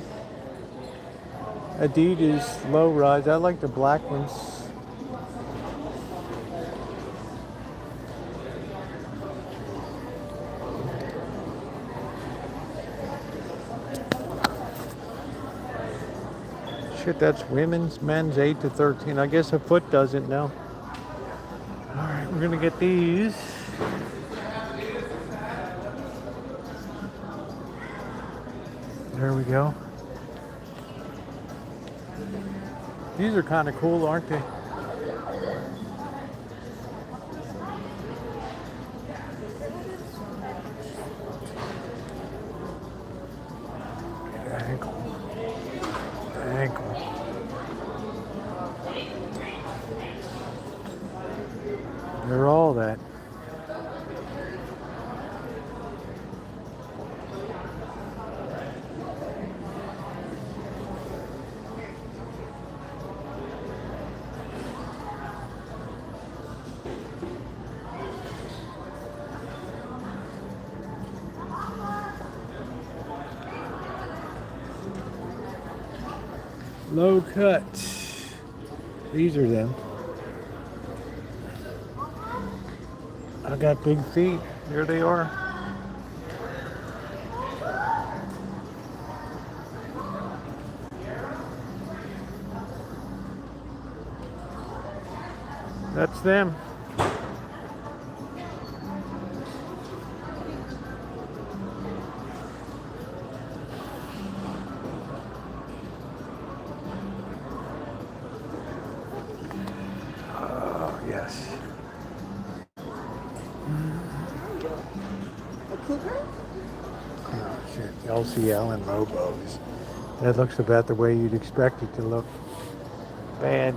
Adidas low rise. I like the black ones. Shit, that's women's, men's 8 to 13. I guess a foot doesn't know. All right, we're gonna get these. There we go. These are kind of cool, aren't they? Ankle. They're all that. Low cut. These are them. I got big feet. Here they are. That's them. Yes. A cougar? Oh shit, LCL and Lobos. That looks about the way you'd expect it to look. Bad.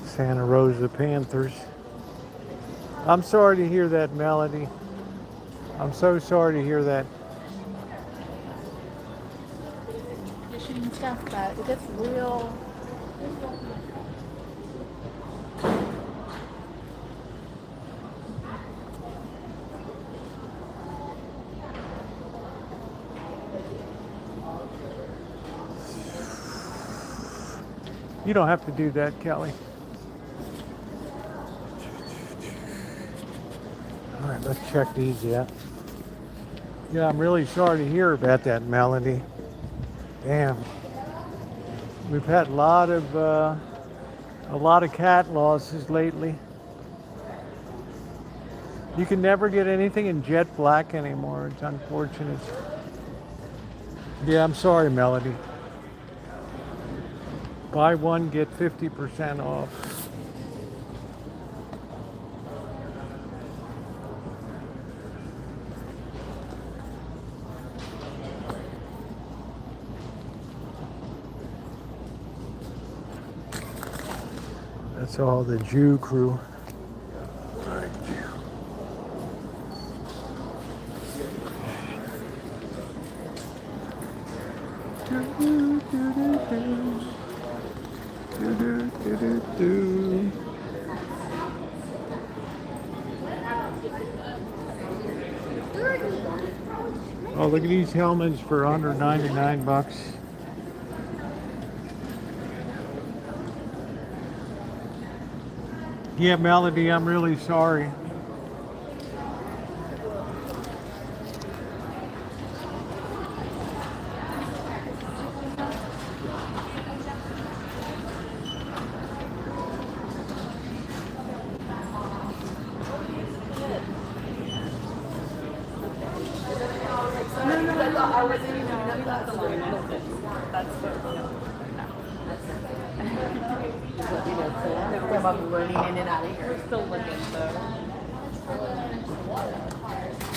Santa Rosa Panthers. I'm sorry to hear that, Melody. I'm so sorry to hear that. You shouldn't stuff that. It gets real. You don't have to do that, Kelly. All right, let's check these out. Yeah, I'm really sorry to hear about that, Melody. Damn. We've had a lot of cat losses lately. You can never get anything in jet black anymore. It's unfortunate. Yeah, I'm sorry, Melody. Buy one, get 50% off. That's all the Jew crew. All right. Do. Oh, look at these helmets for under 99 bucks. Yeah, Melody, I'm really sorry.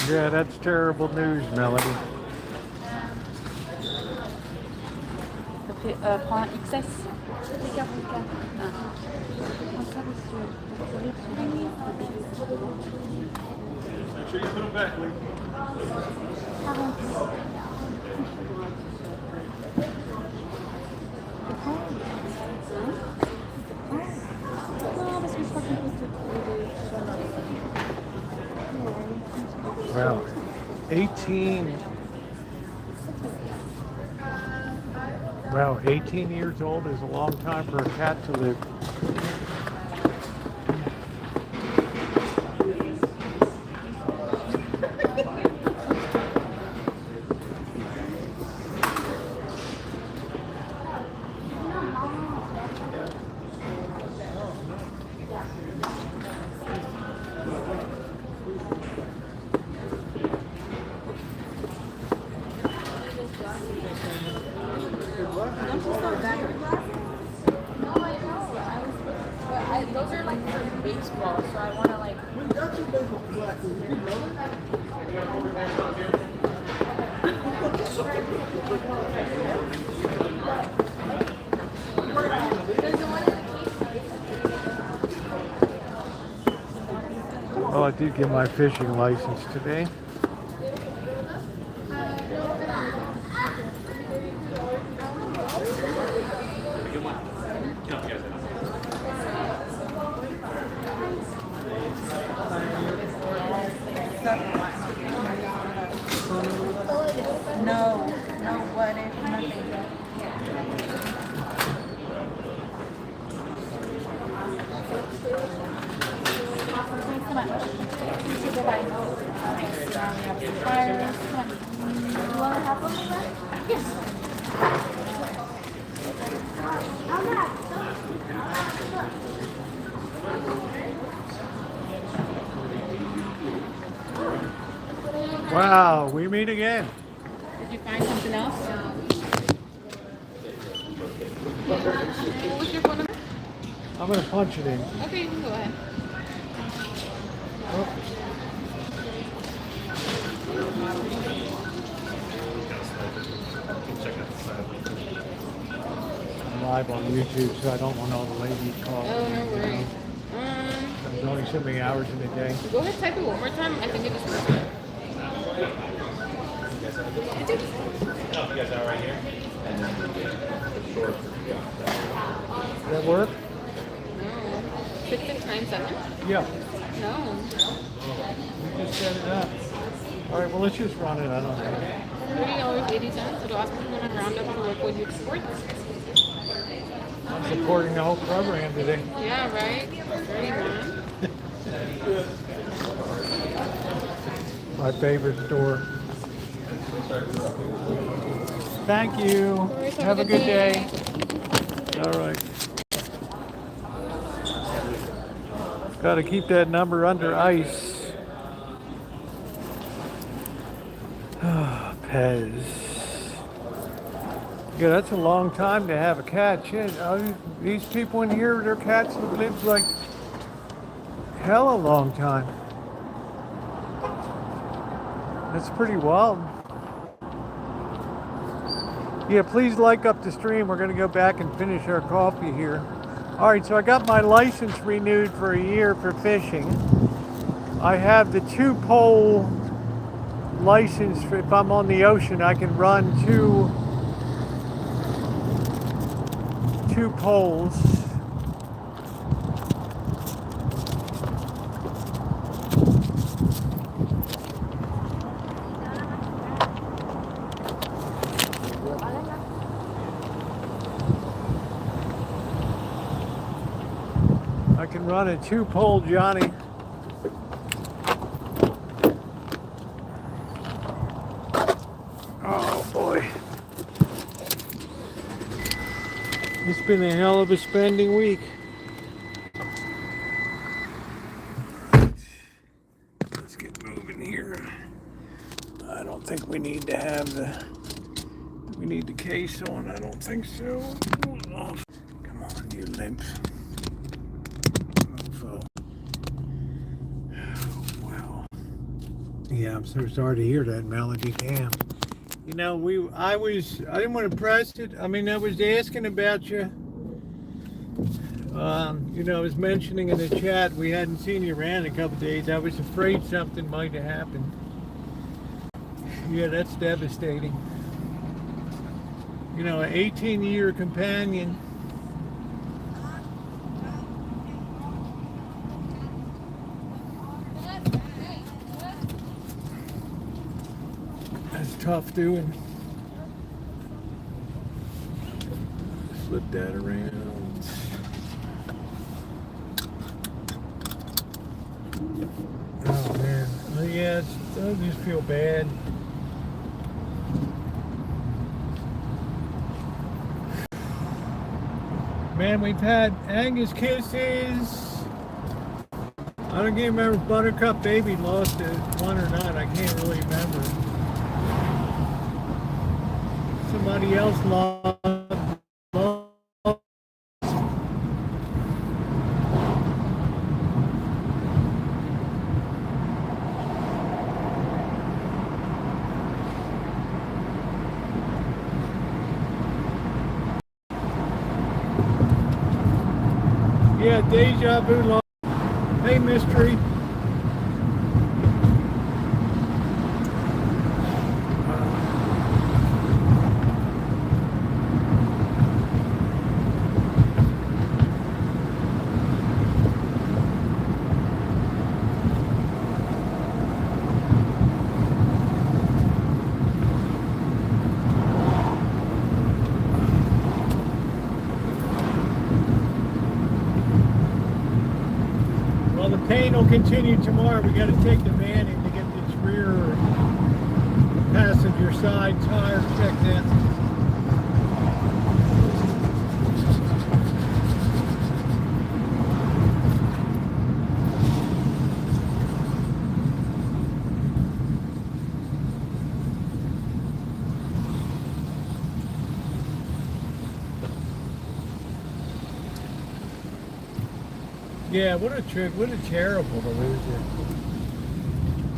Yeah, that's terrible news, Melody. Prends XS. Make sure you put them back, Lee. Wow, 18. Wow, 18 years old is a long time for a cat to live. Those are like for baseball, so I want to like. Oh, I did get my fishing license today. No, what if nothing? Come on. Goodbye. Fires. Come on. You want to have one of that? Yes. Wow, we meet again. Did you find something else? What's your phone number? I'm going to punch it in. Okay, you can go ahead. Oh. I'm live on YouTube, so I don't want all the ladies calling. Oh, no worries. There's only so many hours in a day. Go ahead, type it one more time. I think it just works. You guys are right here. And then Does that work? No. 6697? Yeah. No. We just set it up. All right, well, let's just run it. I don't know. $30.80. It'll ask if you want to round up to work with your sports. I'm supporting the whole program today. Yeah, right? Very man. My favorite store. Thank you. Alright, Have a good day. All right. Got to keep that number under ice. Pez. Yeah, that's a long time to have a cat. Shit, these people in here, their cats have lived like hell a long time. That's pretty wild. Yeah, please like up the stream. We're going to go back and finish our coffee here. All right, so I got my license renewed for a year for fishing. I have the 2-pole license for if I'm on the ocean. I can run two 2 poles. I can run a 2-pole Johnny. Oh boy. It's been a hell of a spending week. Let's get moving here. I don't think we need to have we need the case on. I don't think so. Come on, you limp. Wow. Yeah, I'm so sorry to hear that, Melody. Damn. You know, I didn't want to press it. I mean, I was asking about you. You know, I was mentioning in the chat we hadn't seen you around in a couple of days. I was afraid something might have happened. Yeah, that's devastating. You know, an 18-year companion. That's tough doing. Flip that around. Oh man, yeah, I just feel bad. Man, we've had Angus kisses. I don't even remember if Buttercup Baby lost it one or not. I can't really remember. Somebody else lost. Yeah, Deja Vu lost. Hey, Mystery. Pain will continue tomorrow. We got to take the van in to get this rear passenger side tire checked in. Yeah, what a trick, what a terrible to lose it.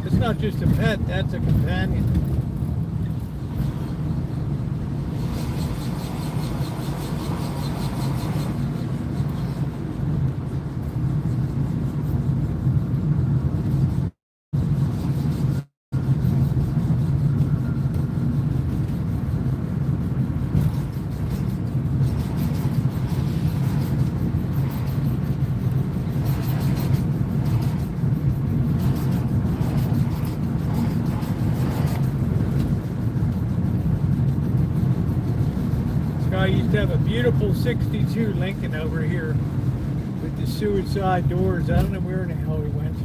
It's not just a pet, that's a companion. I used to have a beautiful 62 Lincoln over here with the suicide doors. I don't know where in the hell he went.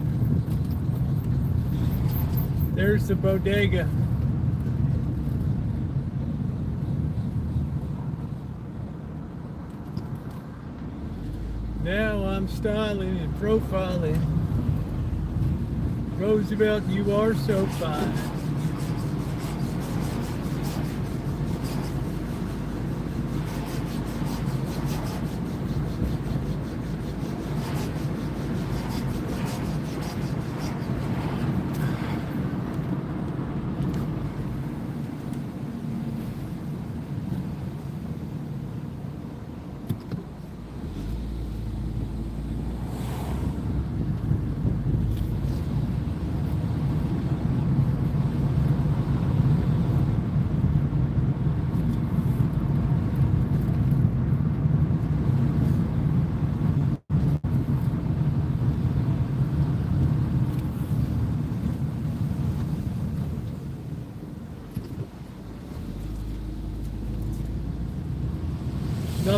There's the bodega. Now I'm styling and profiling. Roosevelt, you are so fine.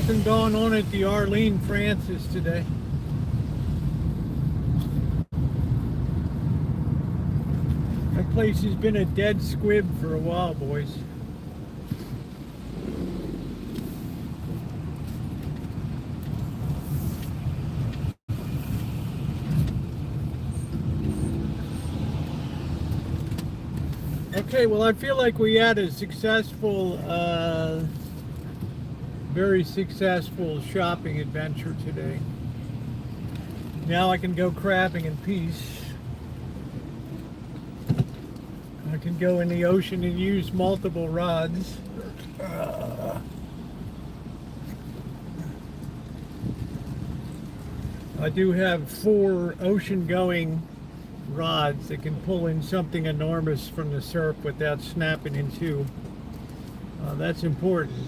nothing going on at the Arlene Francis today. That place has been a dead squib for a while, boys. Okay, well, I feel like we had a successful, very successful shopping adventure today. Now I can go crabbing in peace. I can go in the ocean and use multiple rods. I do have 4 ocean-going rods that can pull in something enormous from the surf without snapping in two. That's important.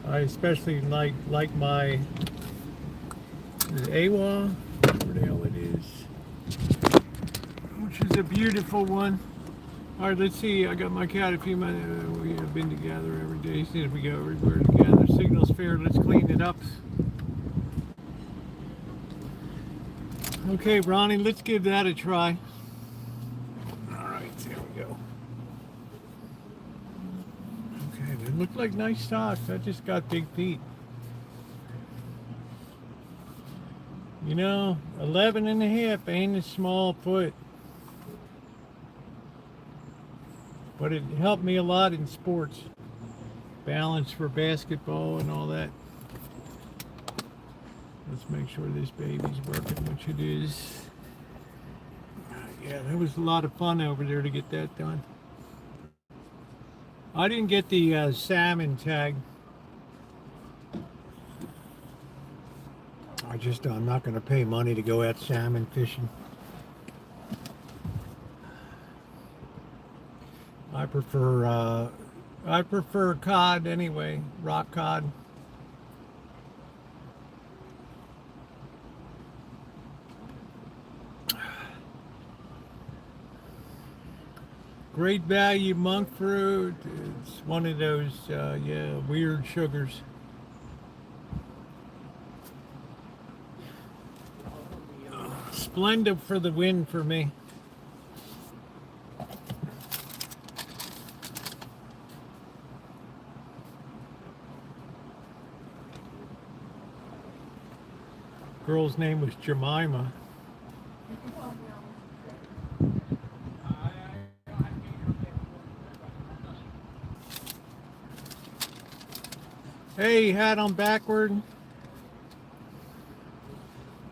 I especially like my AWA, whatever the hell it is, which is a beautiful one. All right, let's see. I got my cat a few minutes. We have been together every day since we go everywhere together. Signal's fair. Let's clean it up. Okay, Ronnie, let's give that a try. All right, there we go. Okay, they look like nice socks. I just got big feet. You know, 11 and a half ain't a small foot. But it helped me a lot in sports. Balance for basketball and all that. Let's make sure this baby's working, which it is. Yeah, that was a lot of fun over there to get that done. I didn't get the salmon tag. I'm not going to pay money to go out salmon fishing. I prefer cod anyway, rock cod. Great value monk fruit. It's one of those, weird sugars. Splendid for the win for me. Girl's name was Jemima. Hey, hat on backward.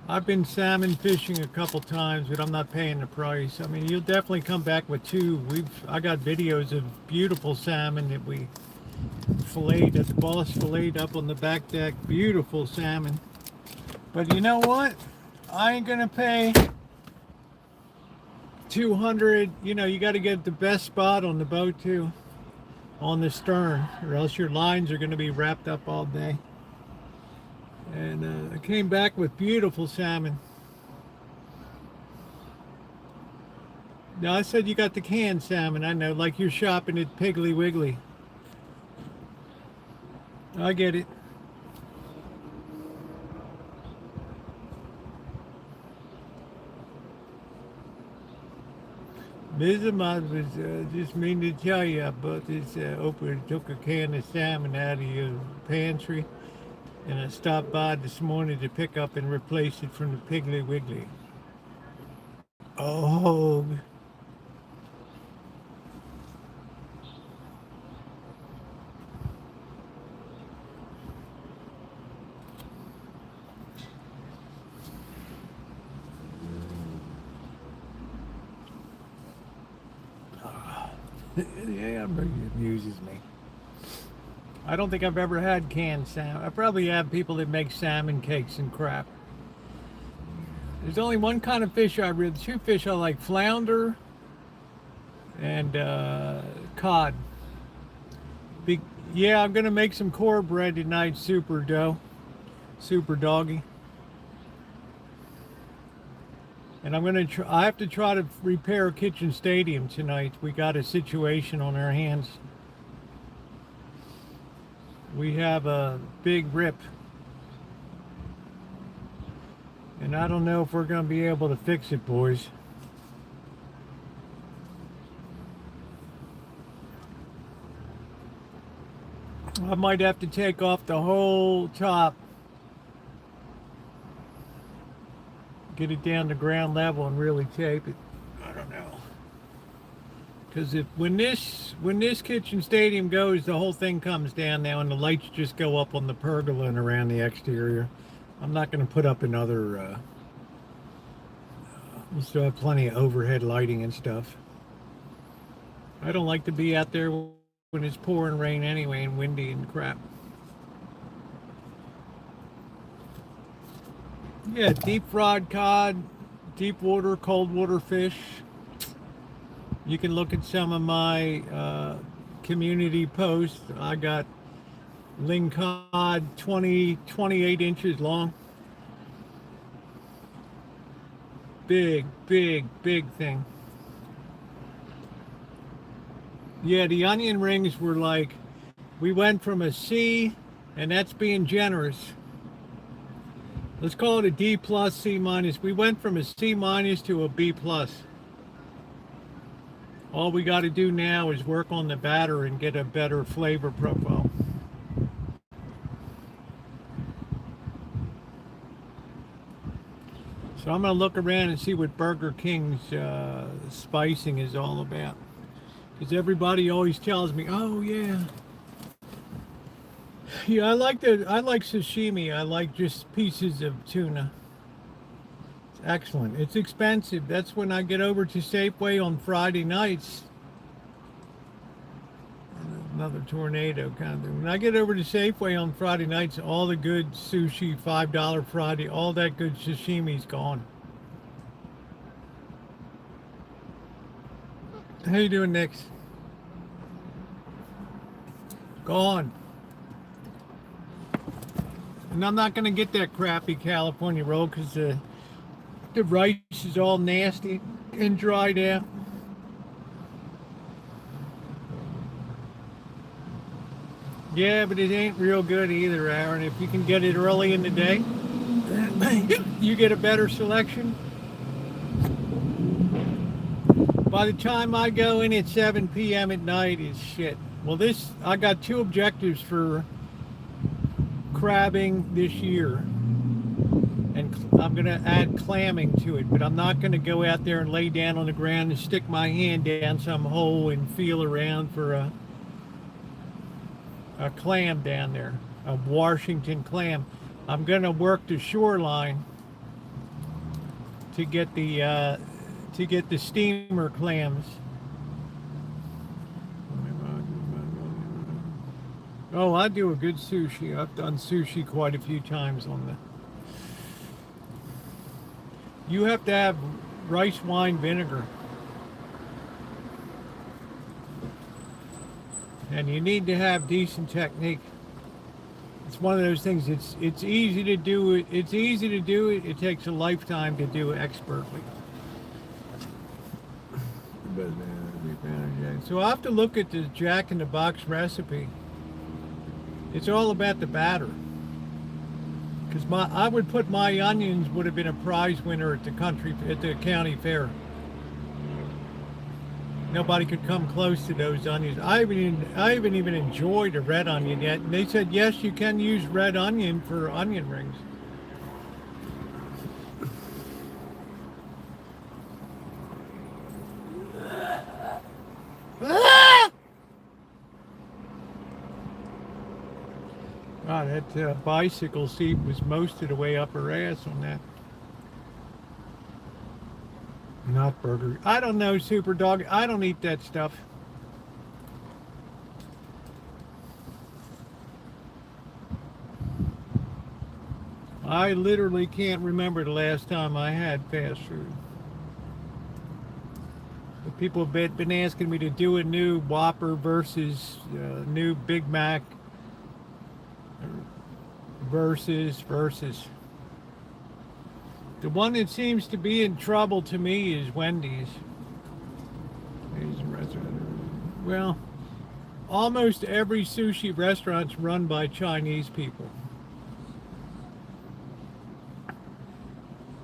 I've been salmon fishing a couple times, but I'm not paying the price. I mean, you'll definitely come back with 2. I got videos of beautiful salmon that we filleted, that the boss filleted up on the back deck. Beautiful salmon. But you know what? I ain't gonna pay 200. You know, you got to get the best spot on the boat too, on the stern, or else your lines are going to be wrapped up all day. And I came back with beautiful salmon. Now I said you got the canned salmon. I know, like you're shopping at Piggly Wiggly. I get it. Mrs. Mott was just meaning to tell you about this. Oprah took a can of salmon out of your pantry, and I stopped by this morning to pick up and replace it from the Piggly Wiggly. Oh. Yeah, it amuses me. I don't think I've ever had canned salmon. I probably have people that make salmon cakes and crap. There's only one kind of fish two fish I like: flounder and cod. Yeah, I'm gonna make some cornbread tonight. Super doggy. And I'm gonna I have to try to repair a kitchen stadium tonight. We got a situation on our hands. we have a big rip. And I don't know if we're going to be able to fix it, boys. I might have to take off the whole top, get it down to ground level and really tape it. I don't know. Because when this kitchen stadium goes, the whole thing comes down now and the lights just go up on the pergola and around the exterior. I'm not going to put up another, we'll still have plenty of overhead lighting and stuff. I don't like to be out there when it's pouring rain anyway and windy and crap. Yeah, deep fried cod, deep water, cold water fish. You can look at some of my community posts. I got ling cod 28 inches long. Big thing. Yeah, the onion rings were like, we went from a C, and that's being generous. Let's call it a D plus, C minus. We went from a C minus to a B plus. All we got to do now is work on the batter and get a better flavor profile. So I'm going to look around and see what Burger King's spicing is all about. Because everybody always tells me, oh yeah. Yeah, I like sashimi. I like just pieces of tuna. It's excellent. It's expensive. That's when I get over to Safeway on Friday nights. Another tornado kind of thing. When I get over to Safeway on Friday nights, all the good sushi, $5 Friday, all that good sashimi's gone. How you doing, Nix? Gone. And I'm not going to get that crappy California roll because the rice is all nasty and dried out. Yeah, but it ain't real good either, Aaron. If you can get it early in the day, you get a better selection. By the time I go in at 7 p.m. at night, it's shit. Well, I got 2 objectives for crabbing this year. And I'm going to add clamming to it, but I'm not going to go out there and lay down on the ground and stick my hand down some hole and feel around for a clam down there, a Washington clam. I'm going to work the shoreline to get the steamer clams. Oh, I do a good sushi. I've done sushi quite a few times on the. You have to have rice wine vinegar. And you need to have decent technique. It's one of those things. It's easy to do it. It's easy to do it. It takes a lifetime to do it expertly. So I have to look at the Jack in the Box recipe. It's all about the batter. Because I would put my onions would have been a prize winner at the county fair. Nobody could come close to those onions. I haven't even enjoyed a red onion yet. And they said, yes, you can use red onion for onion rings. God, that bicycle seat was most of the way up her ass on that. Not burger. I don't know, Super Dog. I don't eat that stuff. I literally can't remember the last time I had fast food. But people have been asking me to do a new Whopper versus new Big Mac versus. The one that seems to be in trouble to me is Wendy's. Well, almost every sushi restaurant's run by Chinese people.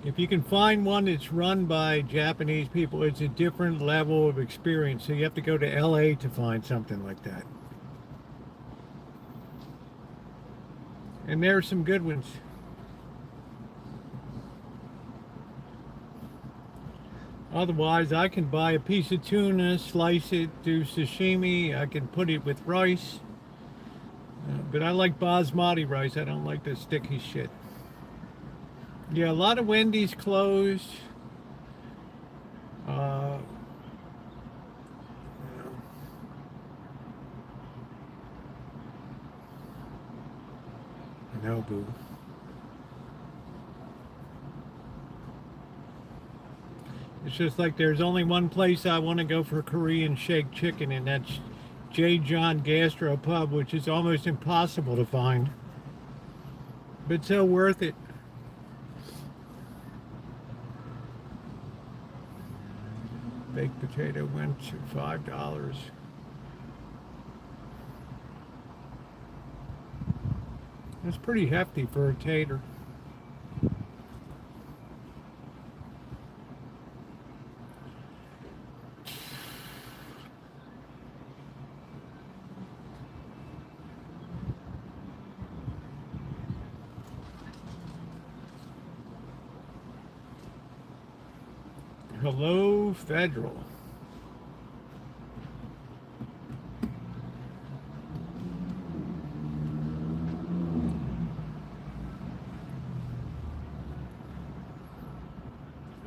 If you can find one that's run by Japanese people, it's a different level of experience. So you have to go to LA to find something like that. And there are some good ones. Otherwise, I can buy a piece of tuna, slice it, do sashimi. I can put it with rice. But I like basmati rice. I don't like the sticky shit. Yeah, a lot of Wendy's closed. I know, boo. It's just like there's only one place I want to go for Korean shake chicken, and that's J. John Gastro Pub, which is almost impossible to find. But so worth it. Baked potato went to $5. That's pretty hefty for a tater. Hello, Federal.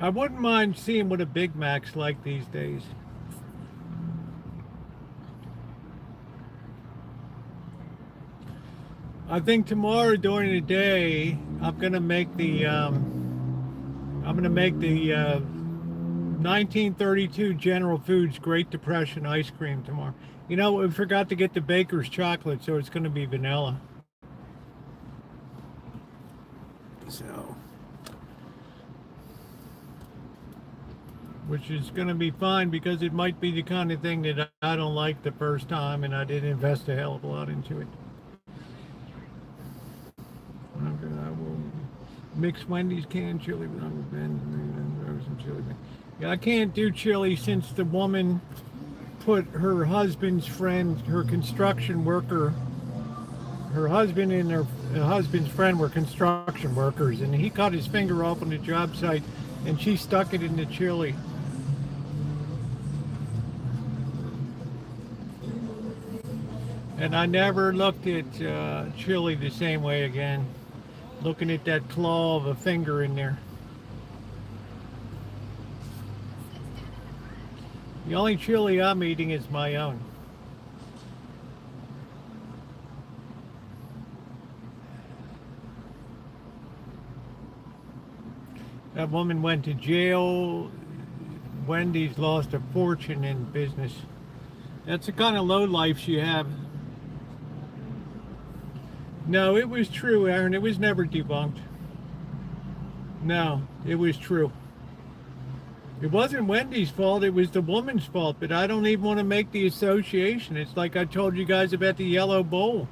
I wouldn't mind seeing what a Big Mac's like these days. I think tomorrow during the day, I'm gonna make the 1932 General Foods Great Depression ice cream tomorrow. You know, we forgot to get the baker's chocolate, so it's going to be vanilla. So, which is going to be fine because it might be the kind of thing that I don't like the first time, and I did invest a hell of a lot into it. I will mix Wendy's canned chili with Uncle Ben and frozen chili. Yeah, I can't do chili since the woman put her husband's friend, her construction worker, her husband and her husband's friend were construction workers, and he cut his finger off on the job site, and she stuck it in the chili. And I never looked at chili the same way again, looking at that claw of a finger in there. The only chili I'm eating is my own. That woman went to jail. Wendy's lost a fortune in business. That's the kind of low life you have. No, it was true, Aaron. It was never debunked. No, it was true. It wasn't Wendy's fault, it was the woman's fault, but I don't even want to make the association. It's like I told you guys about the yellow bowl.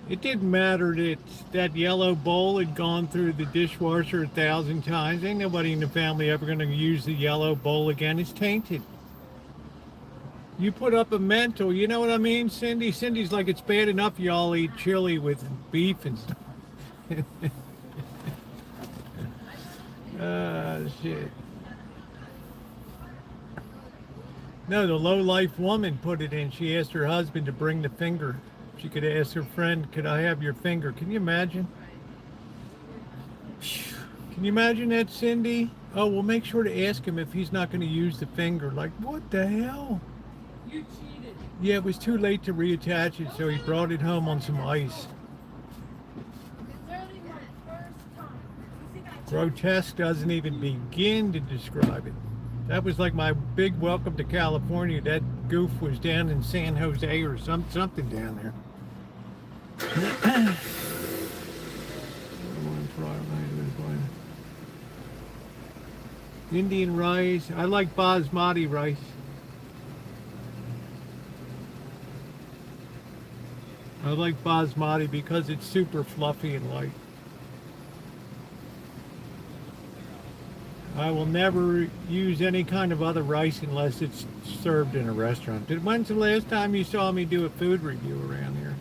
It didn't matter that that yellow bowl had gone through the dishwasher 1,000 times. Ain't nobody in the family ever going to use the yellow bowl again. It's tainted. You put up a mental, you know what I mean, Cindy? Cindy's like, it's bad enough y'all eat chili with beef and stuff. Shit. No, the low-life woman put it in. She asked her husband to bring the finger. She could ask her friend, could I have your finger? Can you imagine? Can you imagine that, Cindy? Oh, well, make sure to ask him if he's not going to use the finger. Like, what the hell? You cheated. Yeah, it was too late to reattach it, so he brought it home on some ice. Grotesque doesn't even begin to describe it. That was like my big welcome to California. That goof was down in San Jose or something down there. Indian rice. I like basmati rice. I like basmati because it's super fluffy and light. I will never use any kind of other rice unless it's served in a restaurant. When's the last time you saw me do a food review around here?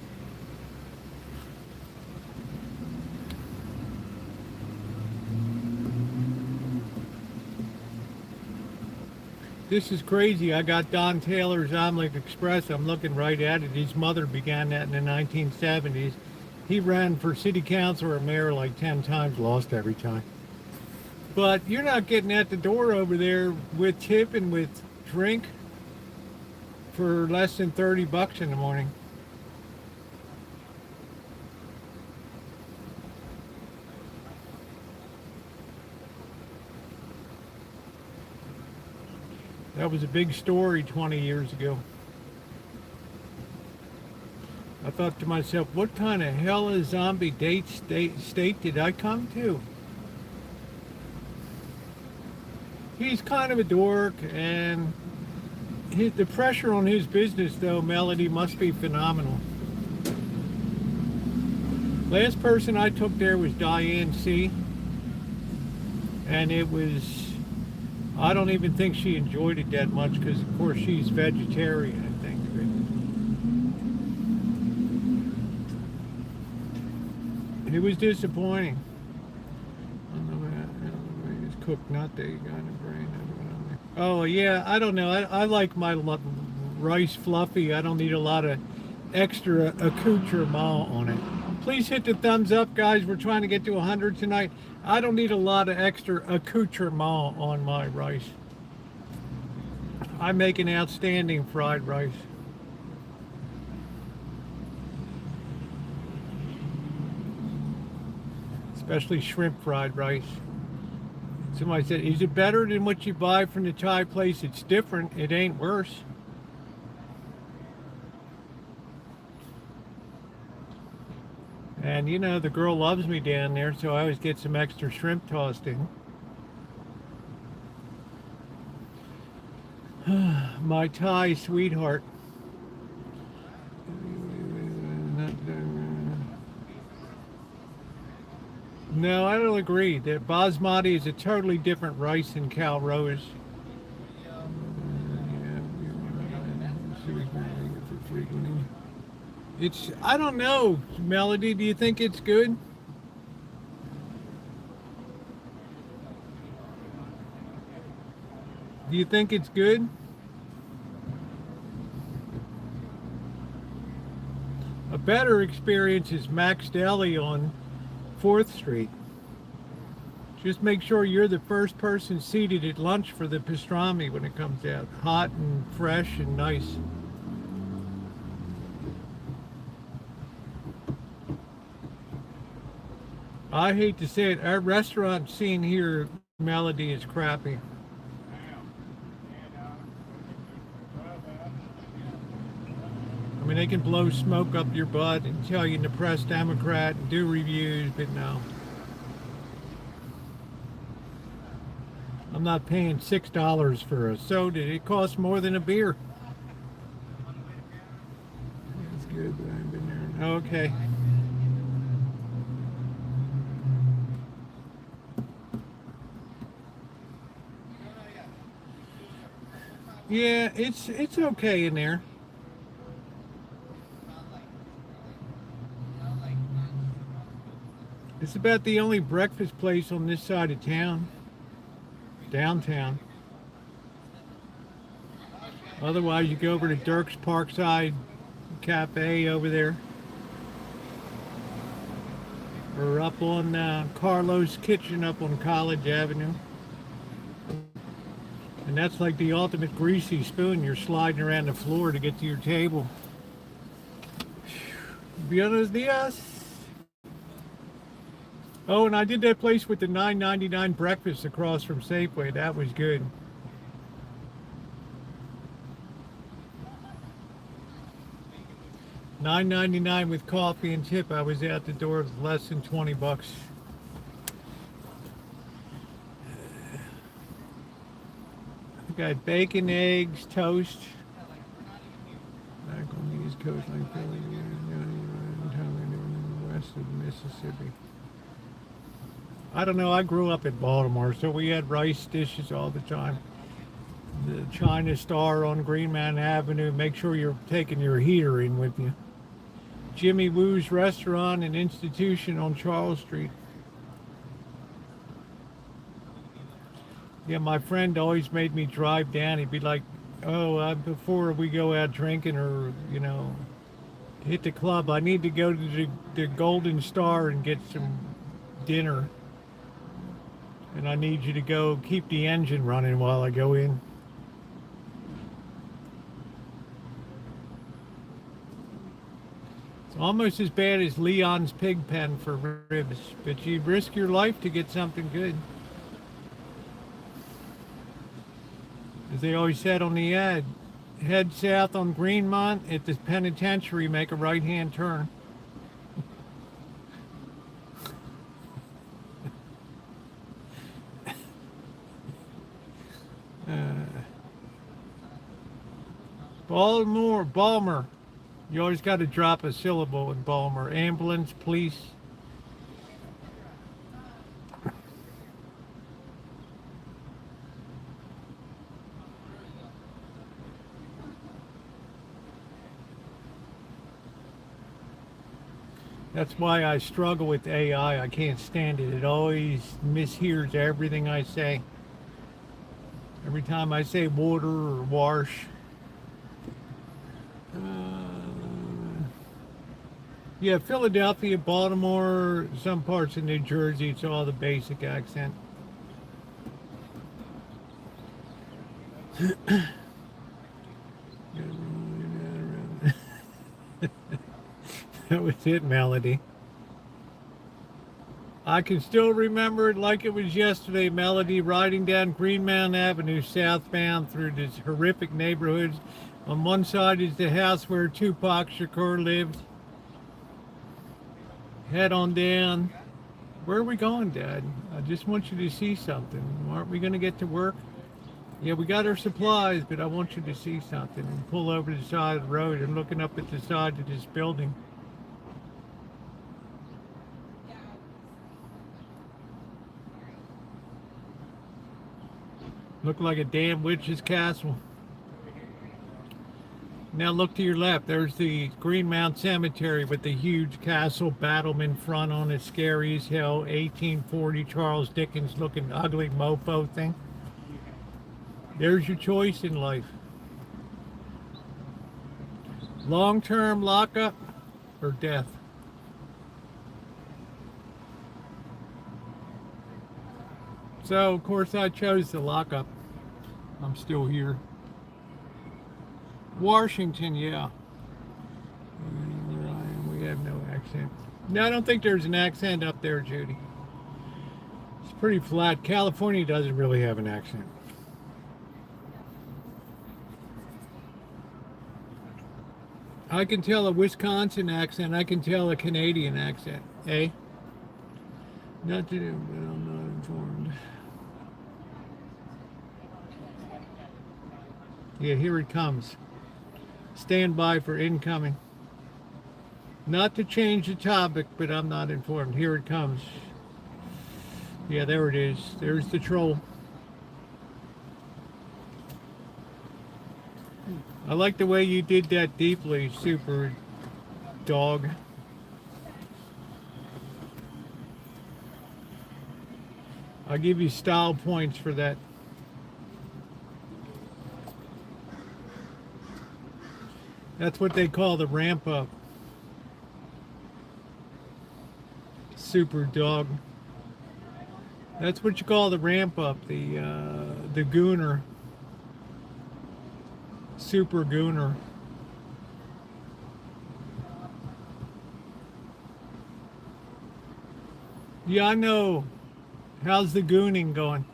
This is crazy. I got Don Taylor's Omelet Express. I'm looking right at it. His mother began that in the 1970s. He ran for city council or mayor like 10 times, lost every time. But you're not getting at the door over there with tip and with drink for less than 30 bucks in the morning. That was a big story 20 years ago. I thought to myself, what kind of hell is zombie state did I come to? He's kind of a dork, and the pressure on his business, though, Melody, must be phenomenal. Last person I took there was Diane C. And it was, I don't even think she enjoyed it that much because, of course, she's vegetarian, I think. It was disappointing. It's cooked, not the kind of brain. Oh, yeah, I don't know. I like my rice fluffy. I don't need a lot of extra accoutrement on it. Please hit the thumbs up, guys. We're trying to get to 100 tonight. I don't need a lot of extra accoutrement on my rice. I make an outstanding fried rice. Especially shrimp fried rice. Somebody said, is it better than what you buy from the Thai place? It's different. It ain't worse. And you know, the girl loves me down there, so I always get some extra shrimp tossed in. My Thai sweetheart. No, I don't agree. That basmati is a totally different rice than Cal Rose. It's, I don't know, Melody, do you think it's good? Do you think it's good? A better experience is Max Deli on 4th Street. Just make sure you're the first person seated at lunch for the pastrami when it comes out. Hot and fresh and nice. I hate to say it, our restaurant scene here, Melody, is crappy. I mean, they can blow smoke up your butt and tell you to press Democrat and do reviews, but no. I'm not paying $6 for a soda. It costs more than a beer. That's good, but I've been there. Okay. Yeah, it's okay in there. It's about the only breakfast place on this side of town, downtown. Otherwise, you go over to Dirk's Parkside Cafe over there, or up on Carlos Kitchen up on College Avenue. And that's like the ultimate greasy spoon. You're sliding around the floor to get to your table. Buenos dias. Oh, and I did that place with the $9.99 breakfast across from Safeway. That was good. $9.99 with coffee and tip. I was out the door with less than 20 bucks. I got bacon, eggs, toast. Back on these coast like west of Mississippi. I don't know. I grew up in Baltimore, so we had rice dishes all the time. The China Star on Green Mountain Avenue. Make sure you're taking your heater in with you. Jimmy Woo's Restaurant and Institution on Charles Street. Yeah, my friend always made me drive down. He'd be like, oh, before we go out drinking or, hit the club, I need to go to the Golden Star and get some dinner. And I need you to go keep the engine running while I go in. It's almost as bad as Leon's pig pen for ribs, but you risk your life to get something good. As they always said on the ad, head south on Greenmont at the penitentiary, make a right-hand turn. Balmer. You always got to drop a syllable in Balmer. Ambulance, police. That's why I struggle with AI. I can't stand it. It always mishears everything I say. Every time I say water or wash. Yeah, Philadelphia, Baltimore, some parts of New Jersey, it's all the basic accent. That was it, Melody. I can still remember it like it was yesterday, Melody, riding down Green Mountain Avenue southbound through these horrific neighborhoods. On one side is the house where Tupac Shakur lived. Head on down. Where are we going, Dad? I just want you to see something. Aren't we going to get to work? Yeah, we got our supplies, but I want you to see something. And pull over to the side of the road. I'm looking up at the side of this building. Looked like a damn witch's castle. Now look to your left. There's the Green Mountain Cemetery with the huge castle battlement front on it. Scary as hell. 1840 Charles Dickens looking ugly mofo thing. There's your choice in life. Long-term lockup or death. So, of course, I chose the lockup. I'm still here. Washington, yeah. We have no accent. No, I don't think there's an accent up there, Judy. It's pretty flat. California doesn't really have an accent. I can tell a Wisconsin accent. I can tell a Canadian accent. Eh? Not to do, but I'm not informed. Yeah, here it comes. Stand by for incoming. Not to change the topic, but I'm not informed. Here it comes. Yeah, there it is. There's the troll. I like the way you did that deeply, super dog. I'll give you style points for that. That's what they call the ramp up. Super dog. That's what you call the ramp up, the gooner. Super gooner. Yeah, I know. How's the gooning going?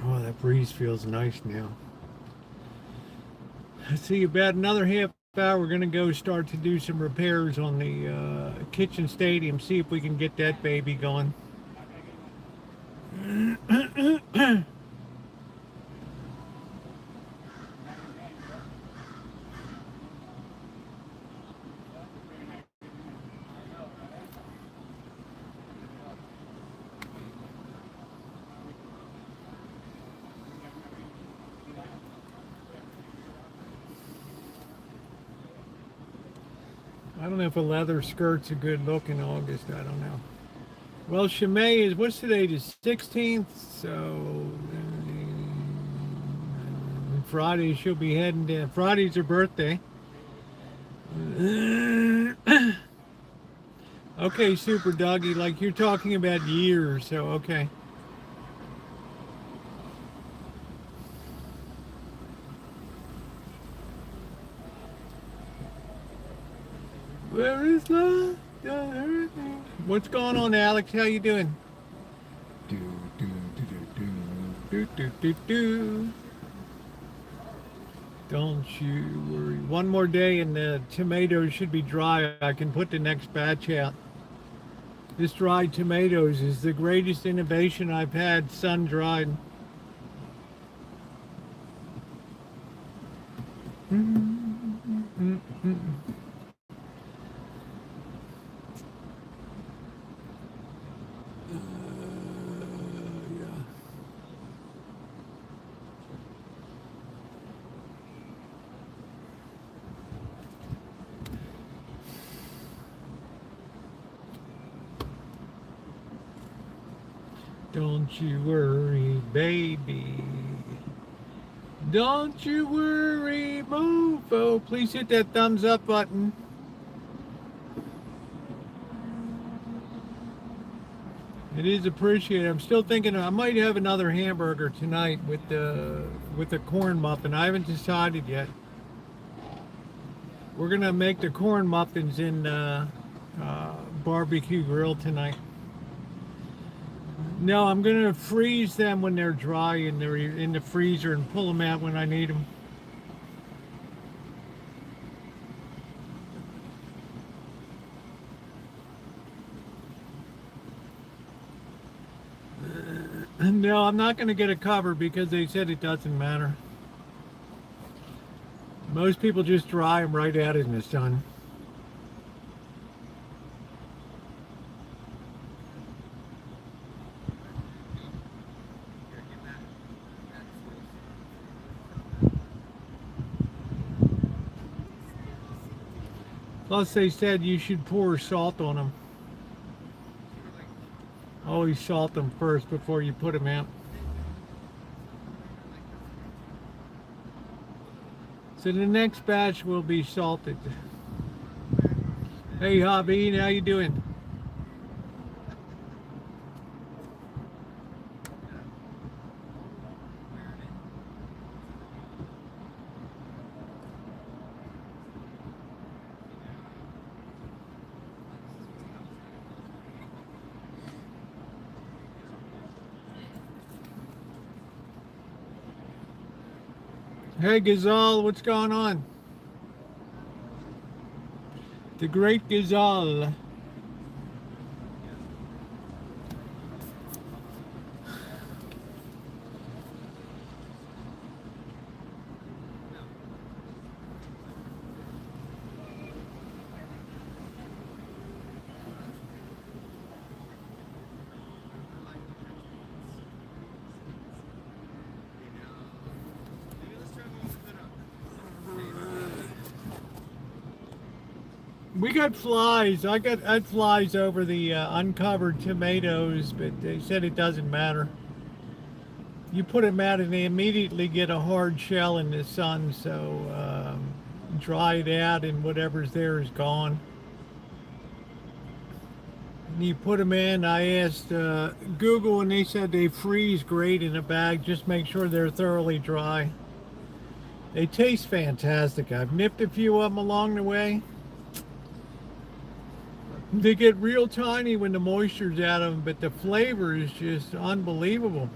Oh, that breeze feels nice now. I see about another half hour, we're gonna go start to do some repairs on the kitchen stadium. See if we can get that baby going. I don't know if a leather skirt's a good look in August. I don't know. Well, Shimei is, what's today? The 16th. So Friday she'll be heading to, Friday's her birthday. Okay, Super Doggy, like you're talking about years, so okay. Where is love? What's going on, Alex? How you doing? Do, do, do, do, do, do, do, do. Don't you worry. One more day and the tomatoes should be dry. I can put the next batch out. This dried tomatoes is the greatest innovation I've had, sun-dried. Don't you worry, baby. Don't you worry, mofo. Please hit that thumbs up button. It is appreciated. I'm still thinking I might have another hamburger tonight with the corn muffin. I haven't decided yet. We're gonna make the corn muffins in barbecue grill tonight. No, I'm gonna freeze them when they're dry and they're in the freezer and pull them out when I need them. No, I'm not gonna get a cover because they said it doesn't matter. Most people just dry them right out in the sun. Plus they said you should pour salt on them. Always salt them first before you put them out. So the next batch will be salted. Hey Hobby, how you doing? Hey Gazal, what's going on? The great Gazal. We got flies. I had flies over the uncovered tomatoes, but they said it doesn't matter. You put them out and they immediately get a hard shell in the sun, so dry it out and whatever's there is gone. And you put them in. I asked Google and they said they freeze great in a bag. Just make sure they're thoroughly dry. They taste fantastic. I've nipped a few of them along the way. They get real tiny when the moisture's out of them, but the flavor is just unbelievable.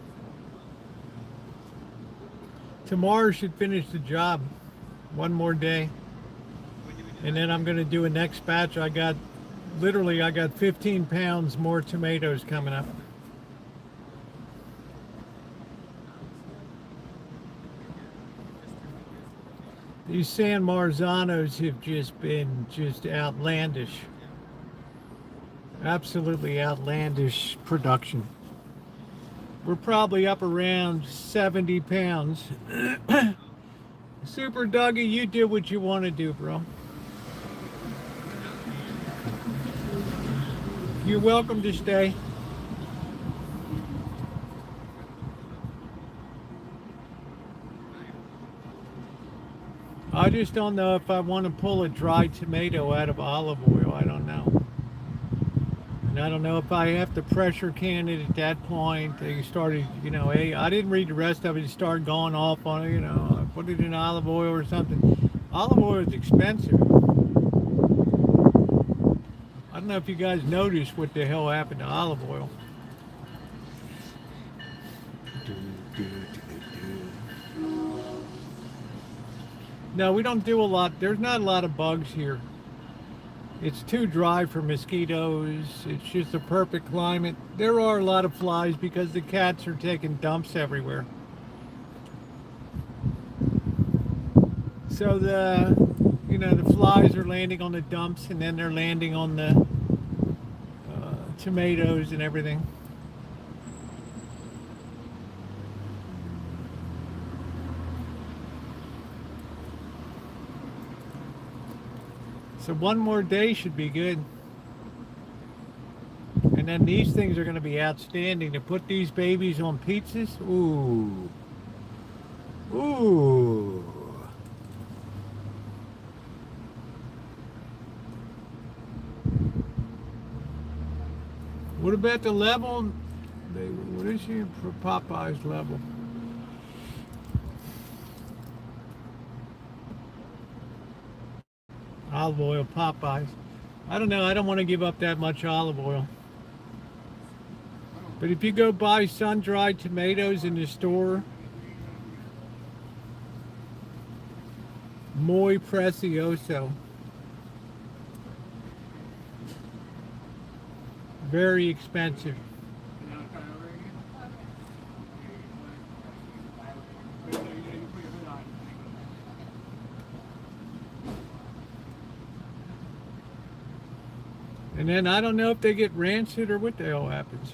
Tomorrow should finish the job. One more day. And then I'm going to do a next batch. I got 15 pounds more tomatoes coming up. These San Marzanos have just been outlandish. Absolutely outlandish production. We're probably up around 70 pounds. Super Dougie, you do what you want to do, bro. You're welcome to stay. I just don't know if I want to pull a dried tomato out of olive oil. I don't know. And I don't know if I have to pressure can it at that point. They started, I didn't read the rest of it. It started going off on it, I put it in olive oil or something. Olive oil is expensive. I don't know if you guys noticed what the hell happened to olive oil. No, we don't do a lot. There's not a lot of bugs here. It's too dry for mosquitoes. It's just a perfect climate. There are a lot of flies because the cats are taking dumps everywhere. So the flies are landing on the dumps, and then they're landing on the tomatoes and everything. So one more day should be good. And then these things are going to be outstanding. To put these babies on pizzas, ooh. Ooh. What about the level? What is your Popeye's level? Olive oil, Popeyes. I don't know. I don't want to give up that much olive oil. But if you go buy sun-dried tomatoes in the store, muy precioso. Very expensive. And then I don't know if they get rancid or what the hell happens.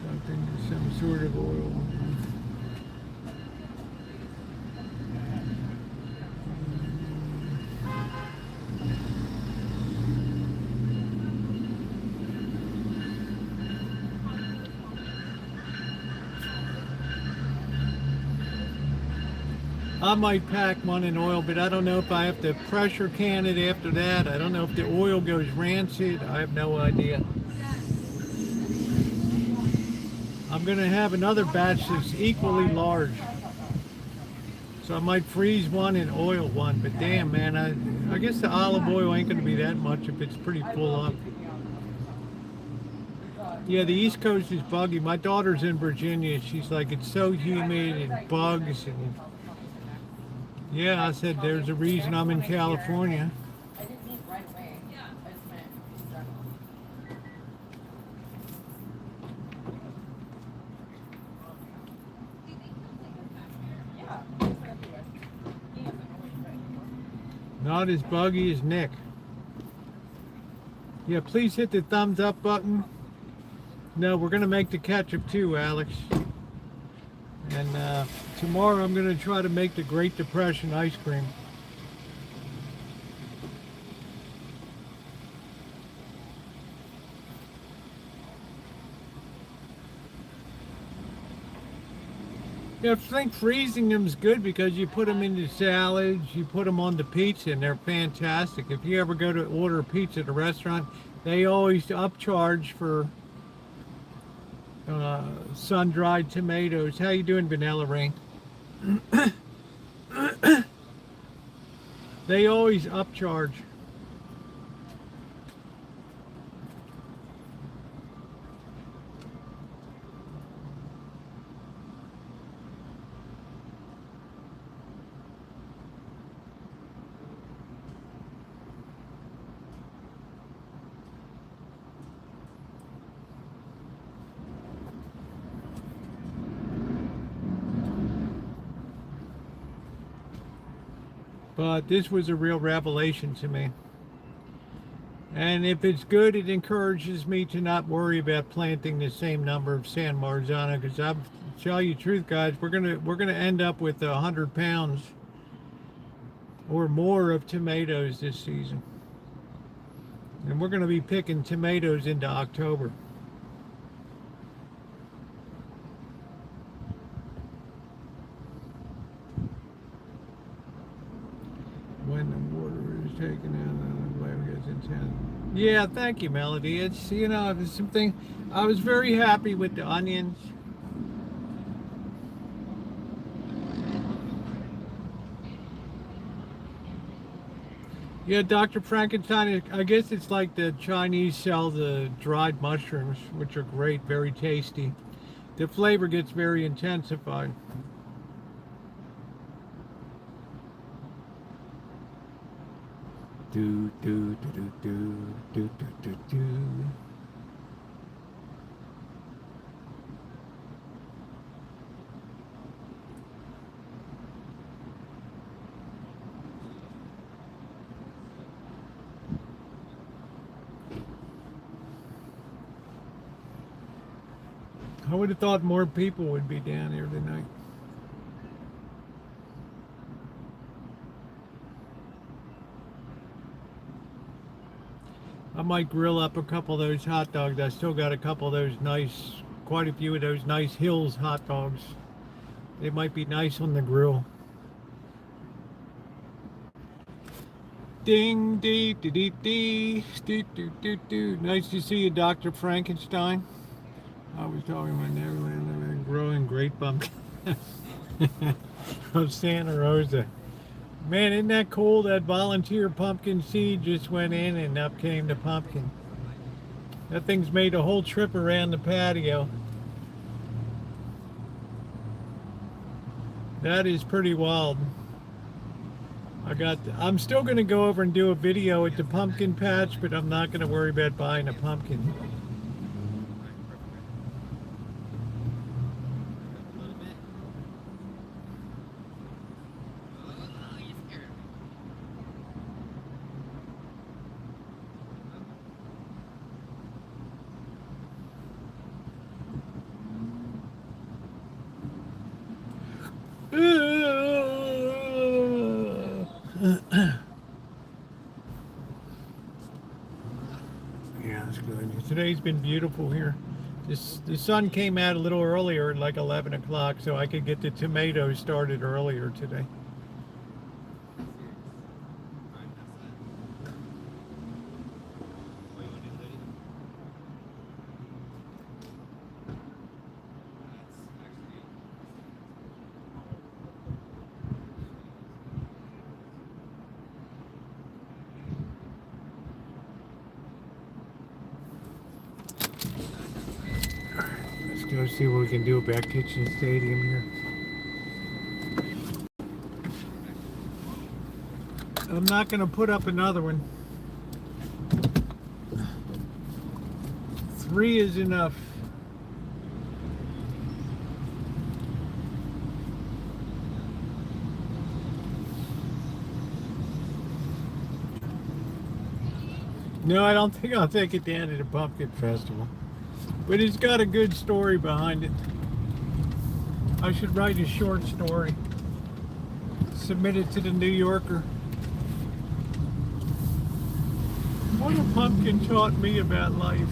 Something, some sort of oil. I might pack one in oil, but I don't know if I have to pressure can it after that. I don't know if the oil goes rancid. I have no idea. I'm going to have another batch that's equally large. So I might freeze one and oil one. But damn, man, I guess the olive oil ain't going to be that much if it's pretty full up. Yeah, the East Coast is buggy. My daughter's in Virginia. She's like, it's so humid and bugs and... Yeah, I said there's a reason I'm in California. Not as buggy as Nick. Yeah, please hit the thumbs up button. No, we're going to make the ketchup too, Alex. And tomorrow I'm going to try to make the Great Depression ice cream. Yeah, I think freezing them is good because you put them into salads, you put them on the pizza, and they're fantastic. If you ever go to order a pizza at a restaurant, they always upcharge for sun-dried tomatoes. How you doing, Vanilla Rain? They always upcharge. but this was a real revelation to me. And if it's good, it encourages me to not worry about planting the same number of San Marzano, because I'll tell you the truth, guys, we're gonna end up with 100 pounds or more of tomatoes this season. And we're gonna be picking tomatoes into October. When the water is taken out, the flavor gets intense. Yeah, thank you, Melody. It's, you know, it's something. I was very happy with the onions. Yeah, Dr. Frankenstein, I guess it's like the Chinese sell the dried mushrooms, which are great, very tasty. The flavor gets very intensified. Do do do do do do do do. I would have thought more people would be down here tonight. I might grill up a couple of those hot dogs. I still got a couple of those nice, quite a few of those nice Hills hot dogs. They might be nice on the grill. Ding, dee, dee, dee, dee, doo, doo, doo, doo. Nice to see you, Dr. Frankenstein. I was talking about Neverland growing great pumpkin of Santa Rosa. Man, isn't that cool? That volunteer pumpkin seed just went in and up came the pumpkin. That thing's made a whole trip around the patio. That is pretty wild. I'm still going to go over and do a video at the pumpkin patch, but I'm not going to worry about buying a pumpkin. Yeah, that's good. Today's been beautiful here. The sun came out a little earlier at like 11 o'clock, so I could get the tomatoes started earlier today. Go see what we can do about Kitchen Stadium here. I'm not going to put up another one. 3 is enough. No, I don't think I'll take it down to the Pumpkin Festival. But it's got a good story behind it. I should write a short story. Submit it to the New Yorker. What a pumpkin taught me about life.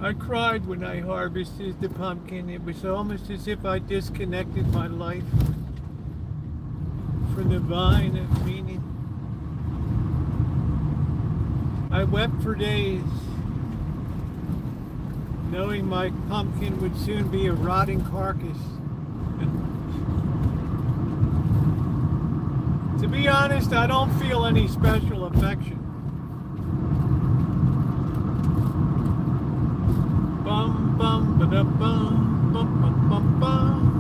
I cried when I harvested the pumpkin. It was almost as if I disconnected my life from the vine of meaning. I wept for days, knowing my pumpkin would soon be a rotting carcass. To be honest, I don't feel any special affection. Bum bum ba da bum bum bum bum bum.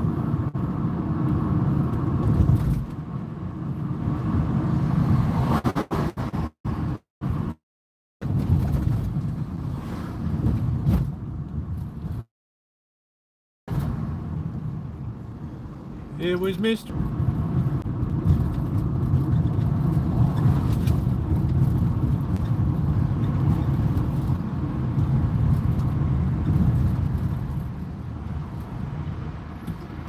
It was Mr.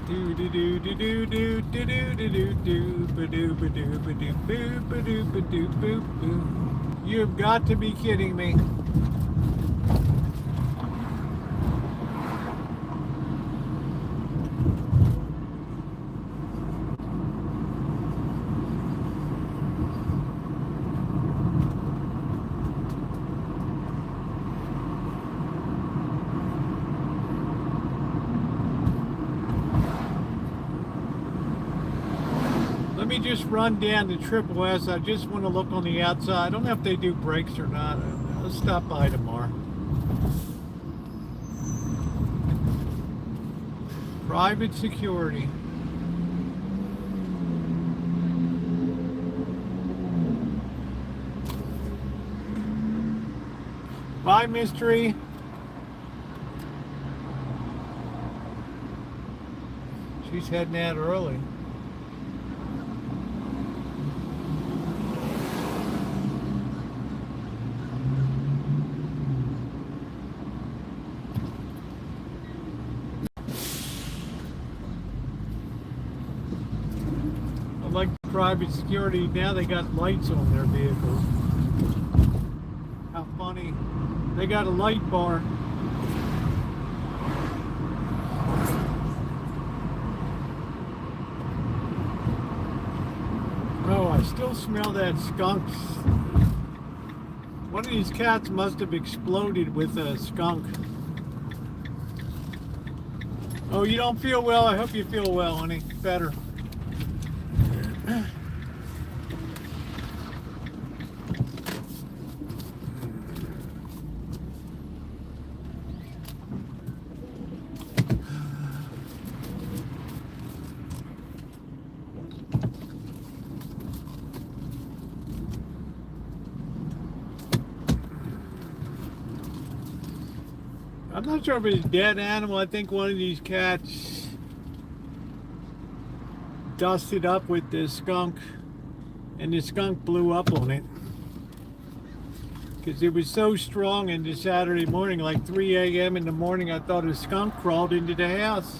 Do do do do do do do do do do do ba do ba do ba do boo ba do ba do boo boo. You've got to be kidding me. Let me just run down to Triple S. I just want to look on the outside. I don't know if they do brakes or not. I'll stop by tomorrow. Private security. Bye, mystery. She's heading out early. Like private security, now they got lights on their vehicles. How funny. They got a light bar. Oh, I still smell that skunk. One of these cats must have exploded with a skunk. Oh, you don't feel well? I hope you feel well, honey. Better. I'm not sure if it's a dead animal. I think one of these cats dusted up with this skunk, and the skunk blew up on it. Because it was so strong in the Saturday morning, like 3 a.m. in the morning, I thought a skunk crawled into the house.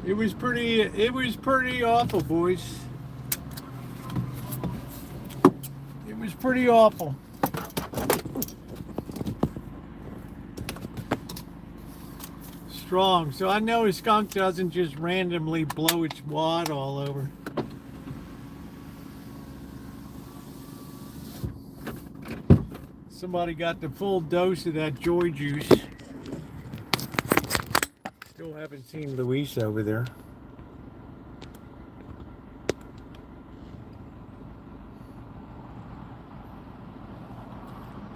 It was pretty awful, boys. It was pretty awful. Strong. So I know a skunk doesn't just randomly blow its wad all over. Somebody got the full dose of that joy juice. Still haven't seen Luis over there.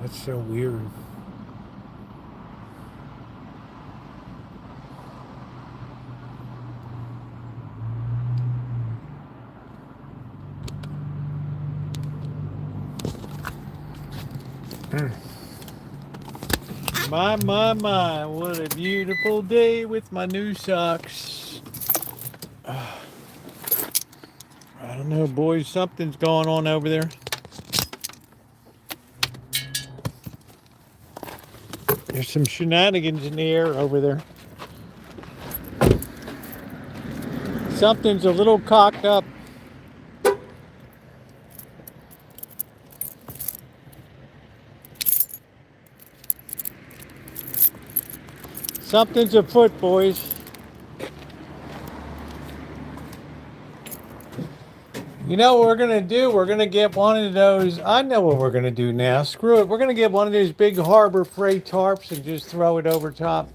That's so weird. My, what a beautiful day with my new socks. I don't know, boys, something's going on over there. There's some shenanigans in the air over there. Something's a little cocked up. Something's afoot, boys. You know what we're going to do? We're going to get one of those. I know what we're going to do now. Screw it. We're going to get one of those big Harbor Freight tarps and just throw it over top.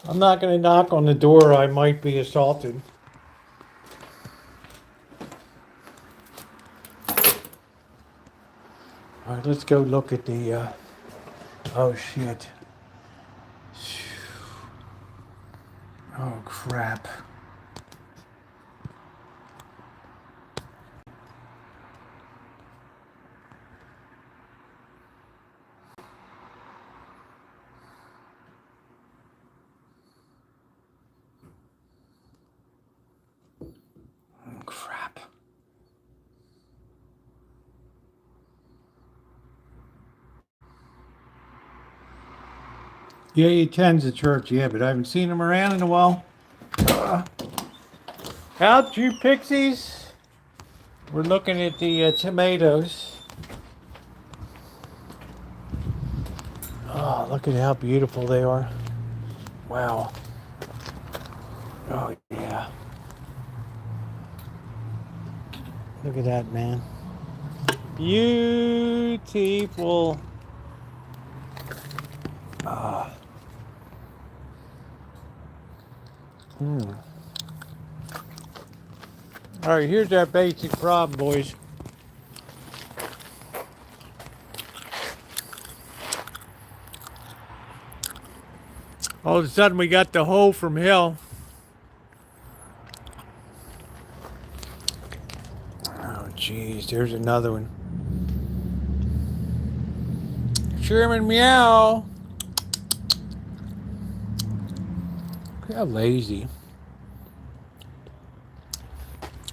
I'm not going to knock on the door. I might be assaulted. All right, let's go look at the, oh shit. Oh crap. Yeah, he attends the church, yeah, but I haven't seen him around in a while. Out, you pixies! We're looking at the tomatoes. Oh, look at how beautiful they are. Wow. Oh, yeah. Look at that, man. Beautiful. Ah. All right, here's our basic problem, boys. All of a sudden, we got the hole from hell. Oh, jeez, there's another one. Sherman, meow. How lazy.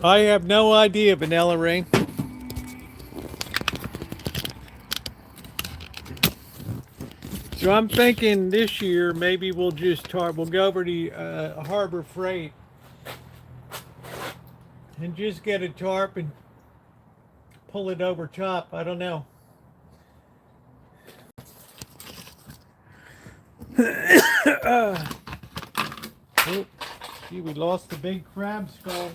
I have no idea, Vanilla Ring. So I'm thinking this year maybe we'll just we'll go over to Harbor Freight and just get a tarp and pull it over top. I don't know. Oh, gee, we lost the big crab skull.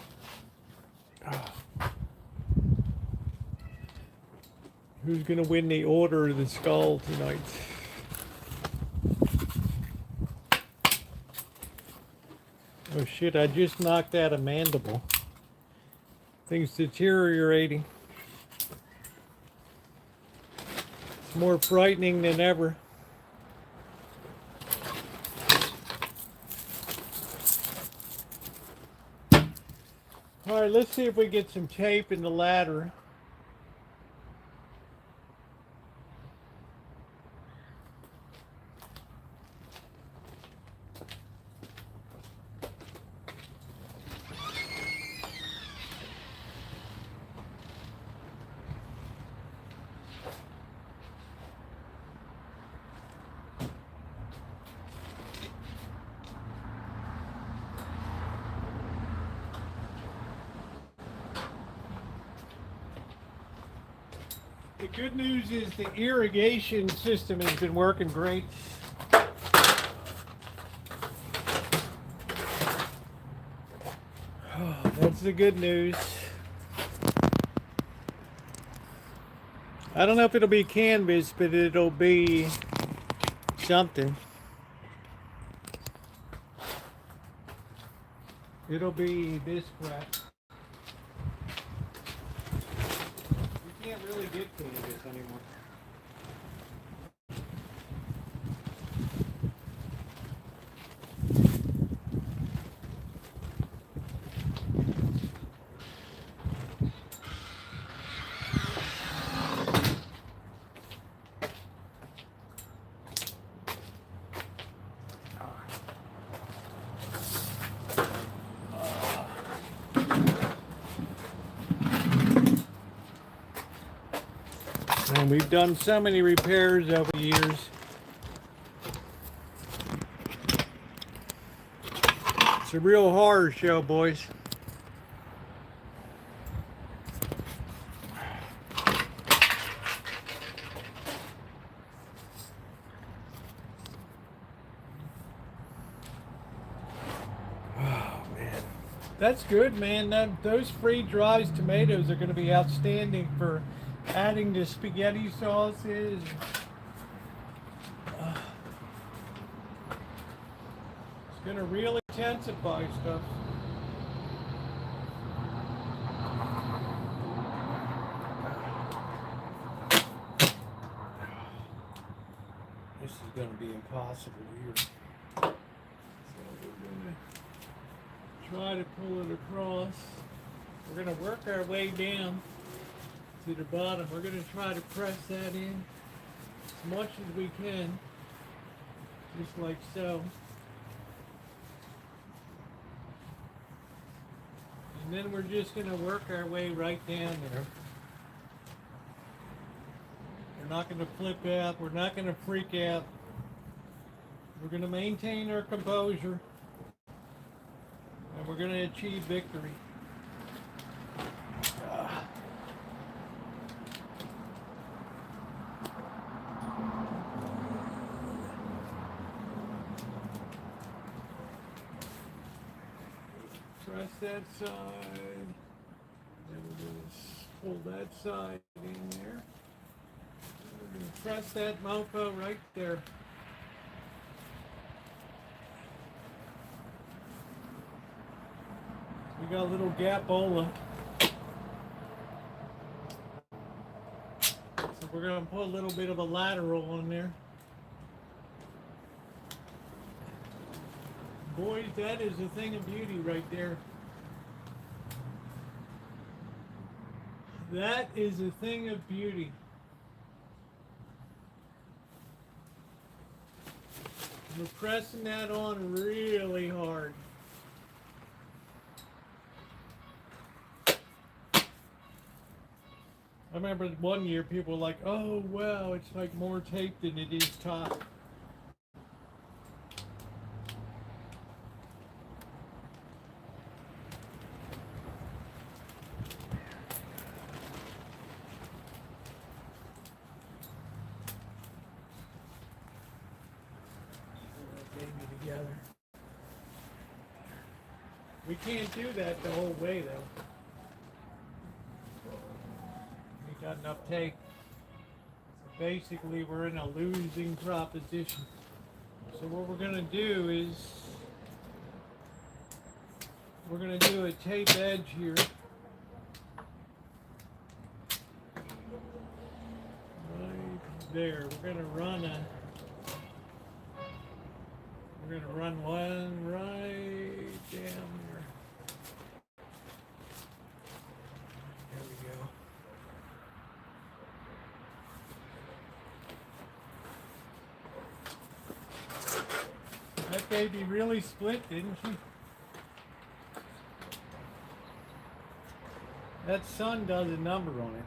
Who's gonna win the Order of the Skull tonight? Oh shit, I just knocked out a mandible. Thing's deteriorating. It's more frightening than ever. Alright, let's see if we get some tape in the ladder. The good news is the irrigation system has been working great. Oh, that's the good news. I don't know if it'll be canvas, but it'll be something. It'll be this crap. Can't really get canvas anymore. And we've done so many repairs over the years. It's a real horror show, boys. Oh, man. That's good, man. Those freeze-dried tomatoes are going to be outstanding for adding to spaghetti sauces. It's going to really intensify stuff. This is going to be impossible here. So we're going to try to pull it across. We're going to work our way down to the bottom. We're going to try to press that in as much as we can, just like so. And then we're just going to work our way right down there. We're not going to flip out. We're not going to freak out. We're going to maintain our composure, and we're going to achieve victory. Press that side. Then we're going to pull that side in there. We're going to press that mofo right there. We got a little gapola. So we're going to put a little bit of a lateral on there. Boys, that is a thing of beauty right there. That is a thing of beauty. We're pressing that on really hard. I remember one year people were like, oh wow, it's like more tape than it is top. Together. We can't do that the whole way though. We got enough tape. So basically we're in a losing proposition. So what we're going to do is we're going to do a tape edge here. Right there. We're going to run a We're going to run one right down there. There we go. That baby really split, didn't she? That sun does a number on it.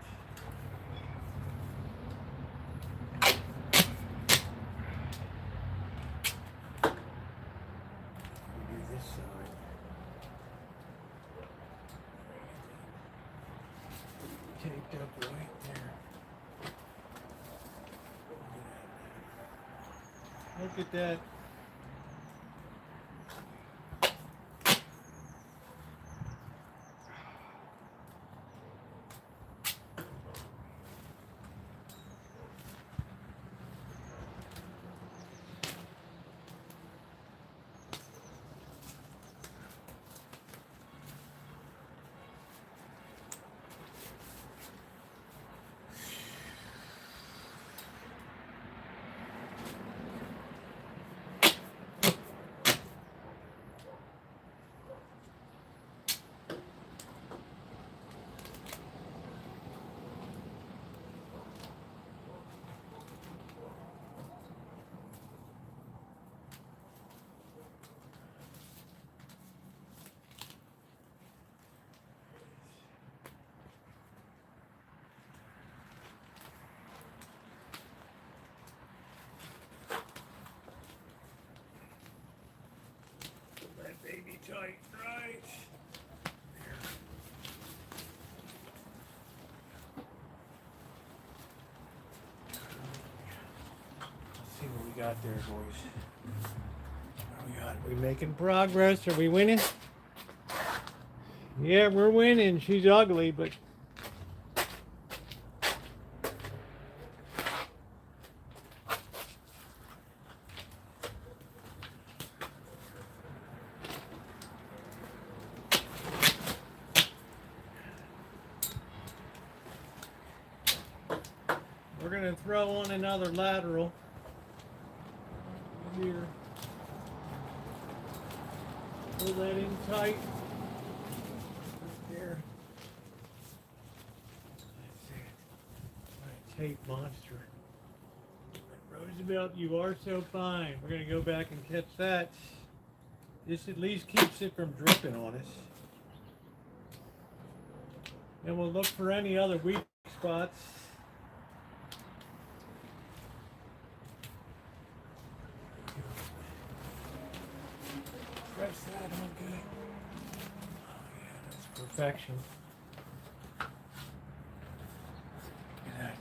Taped up right there. Look at that. Baby tight, right? There. Let's see what we got there, boys. What we got? We making progress? Are we winning? Yeah, we're winning. She's ugly, but we're going to throw on another lateral here. Pull that in tight. Right there. That's it. My tape monster. Roosevelt, you are so fine. We're going to go back and catch that. This at least keeps it from dripping on us. And we'll look for any other weak spots. press that on good. Oh yeah, that's perfection. Look at that.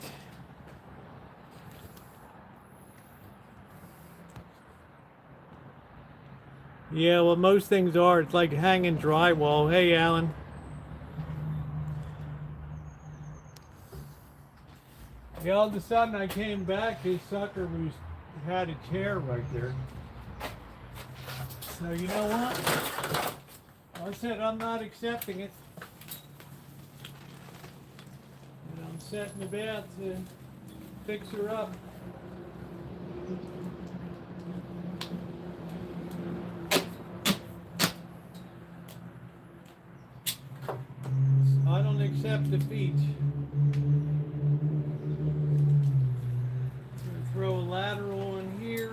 Yeah, well, most things are. It's like hanging drywall. Hey, Alan. Yeah, all of a sudden I came back, this sucker had a chair right there. So you know what? I said I'm not accepting it. And I'm setting about to fix her up. I don't accept defeat. Throw a lateral in here.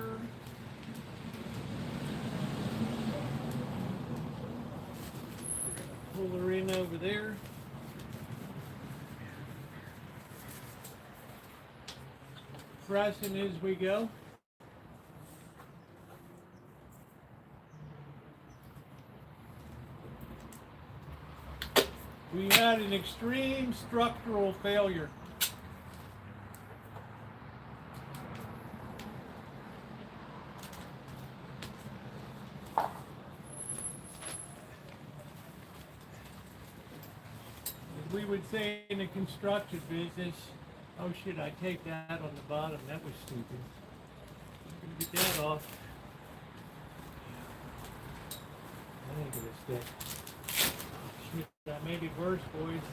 Pull her in over there. Pressing as we go. We had an extreme structural failure. As we would say in the construction business, oh shit, I take that on the bottom, that was stupid. I'm gonna get that off. That ain't gonna stick. Shit, that made it worse, boys.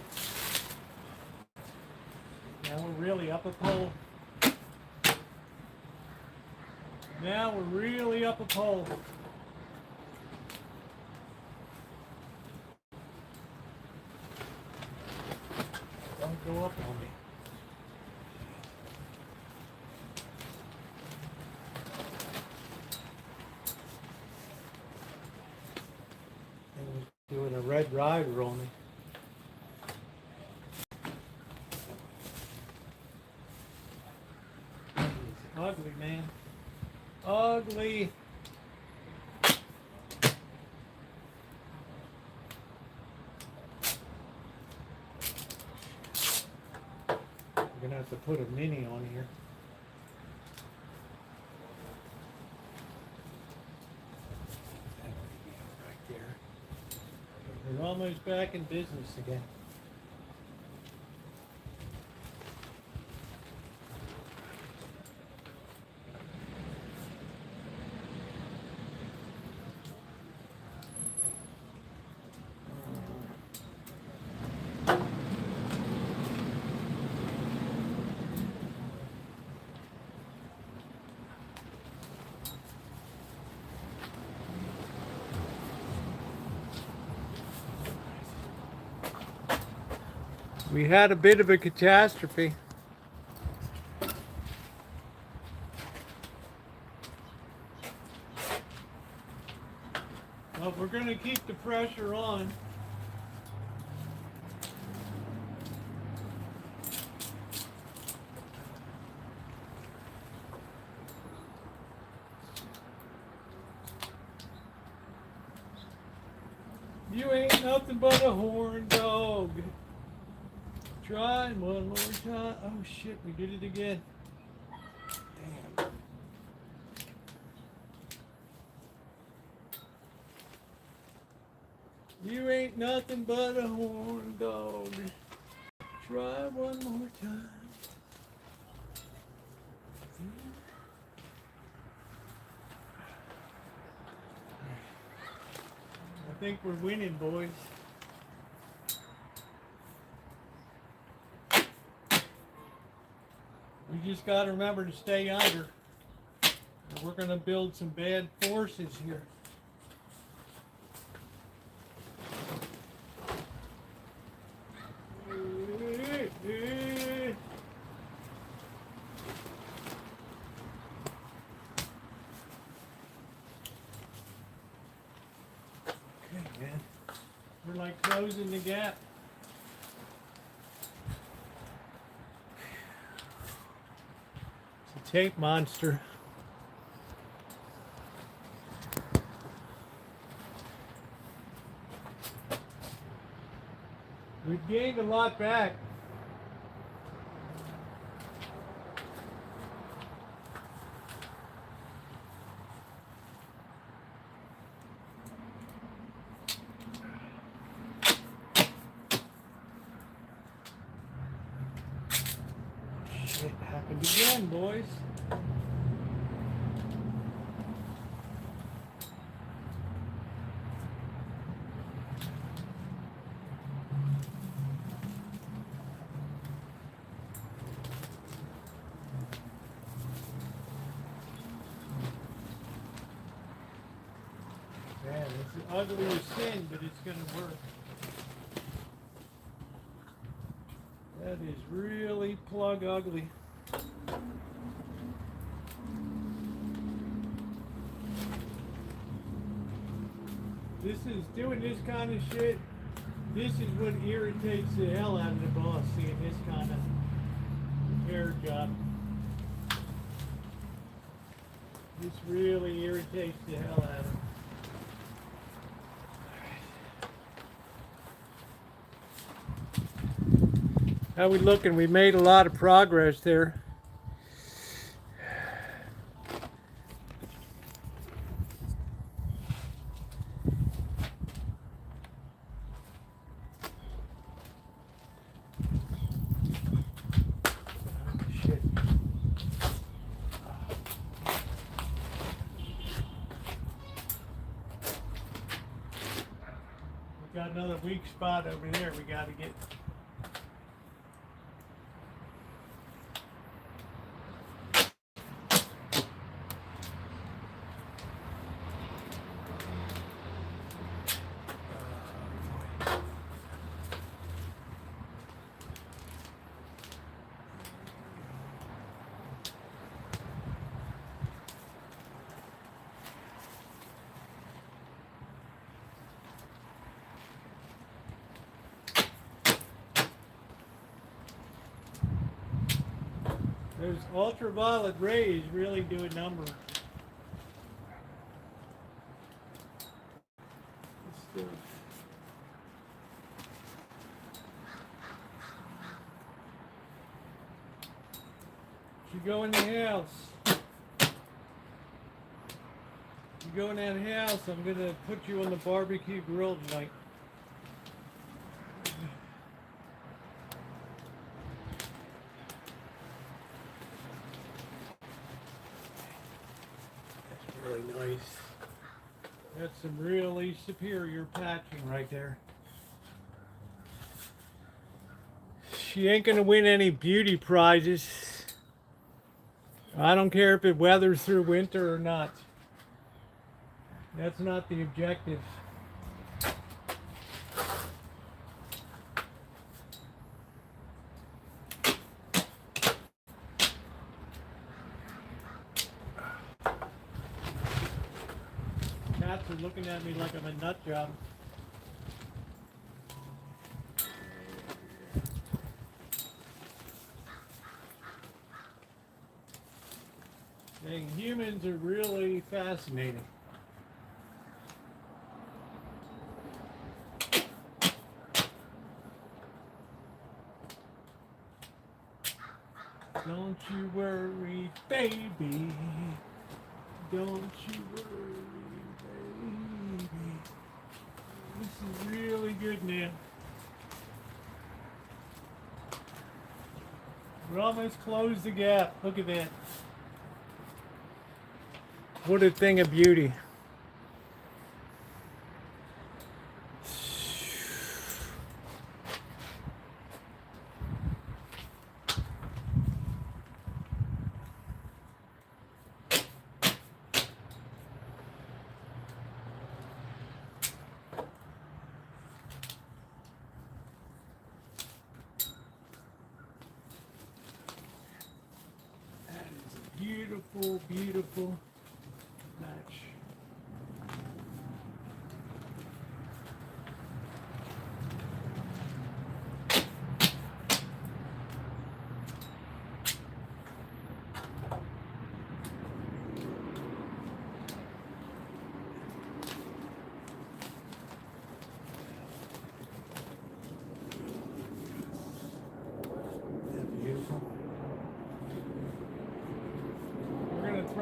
Now we're really up a pole. Now we're really up a pole. Don't go up on me. Doing a red rider on me. It's ugly, man. Ugly. We're gonna have to put a mini on here. Right there. We're almost back in business again. We had a bit of a catastrophe. Well, we're going to keep the pressure on. You ain't nothing but a horn dog. Try one more time. Oh shit, we did it again. Damn. You ain't nothing but a horn dog. Try one more time. I think we're winning, boys. We just got to remember to stay under. We're going to build some bad forces here. Okay, man. We're like closing the gap. Tape monster. We've gained a lot back. Shit happened again, boys. Man, it's an uglier sin, but it's gonna work. That is really plug ugly. This is doing this kind of shit. This is what irritates the hell out of the boss, seeing this kind of repair job. This really irritates the hell out of him. How we looking? We made a lot of progress there. Shit. We got another weak spot over there we got to get. Those ultraviolet rays really do a number. You go in the house. You go in that house, I'm gonna put you on the barbecue grill tonight. Really nice. That's some really superior patching right there. She ain't gonna win any beauty prizes. I don't care if it weathers through winter or not. That's not the objective. Cats are looking at me like I'm a nut job. Dang, humans are really fascinating. Don't you worry, baby. Don't you worry, baby. This is really good now. We're almost closed the gap. Look at that. What a thing of beauty. That is a beautiful, beautiful match.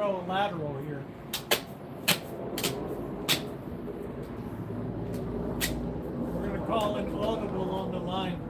throw a lateral here. We're going to call it audible on the line.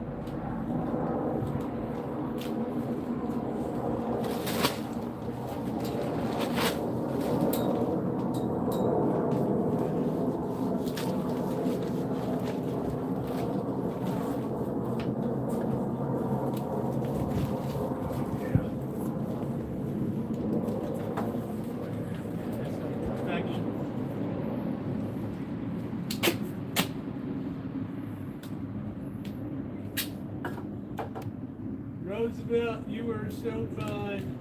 Roosevelt, you were so fun.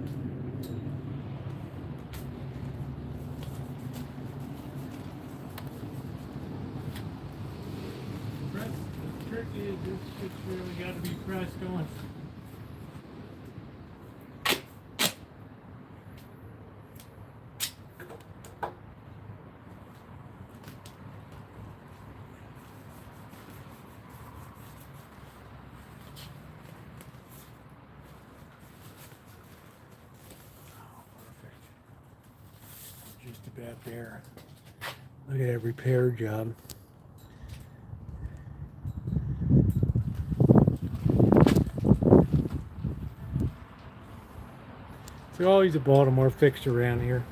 The trick is this shit's really got to be pressed on. Just about there. Look at that repair job. There's always a Baltimore fix around here.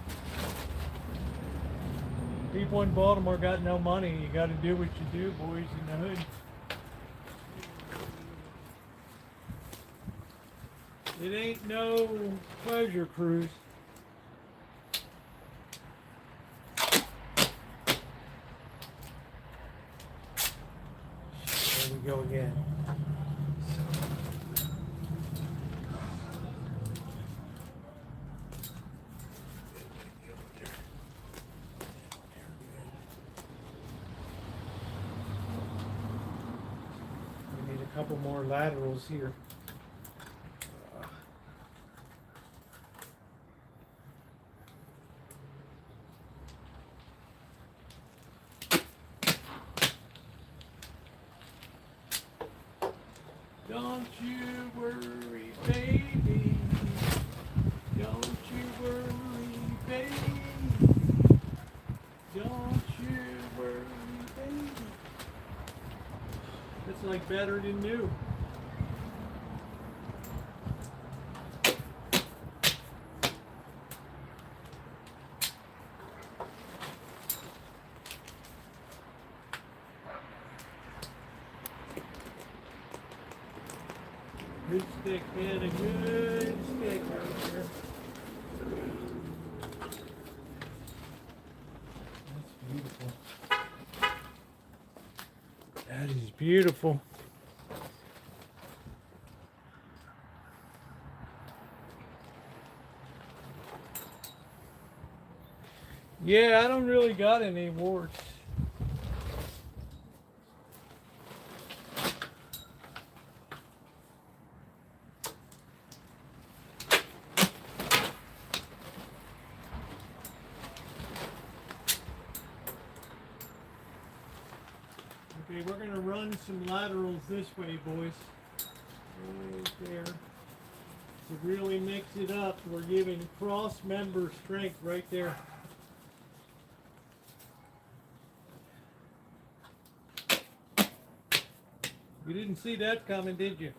People in Baltimore got no money. You got to do what you do, boys in the hood. It ain't no pleasure cruise. There we go again. We need a couple more laterals here. Don't you worry, baby. Don't you worry, baby. Don't you worry, baby. It's like better than new. Good stick, man, a good stick right there. That's beautiful. That is beautiful. Yeah, I don't really got any warts. Okay, we're going to run some laterals this way, boys. Right there. To really mix it up, we're giving cross member strength right there. You didn't see that coming, did you?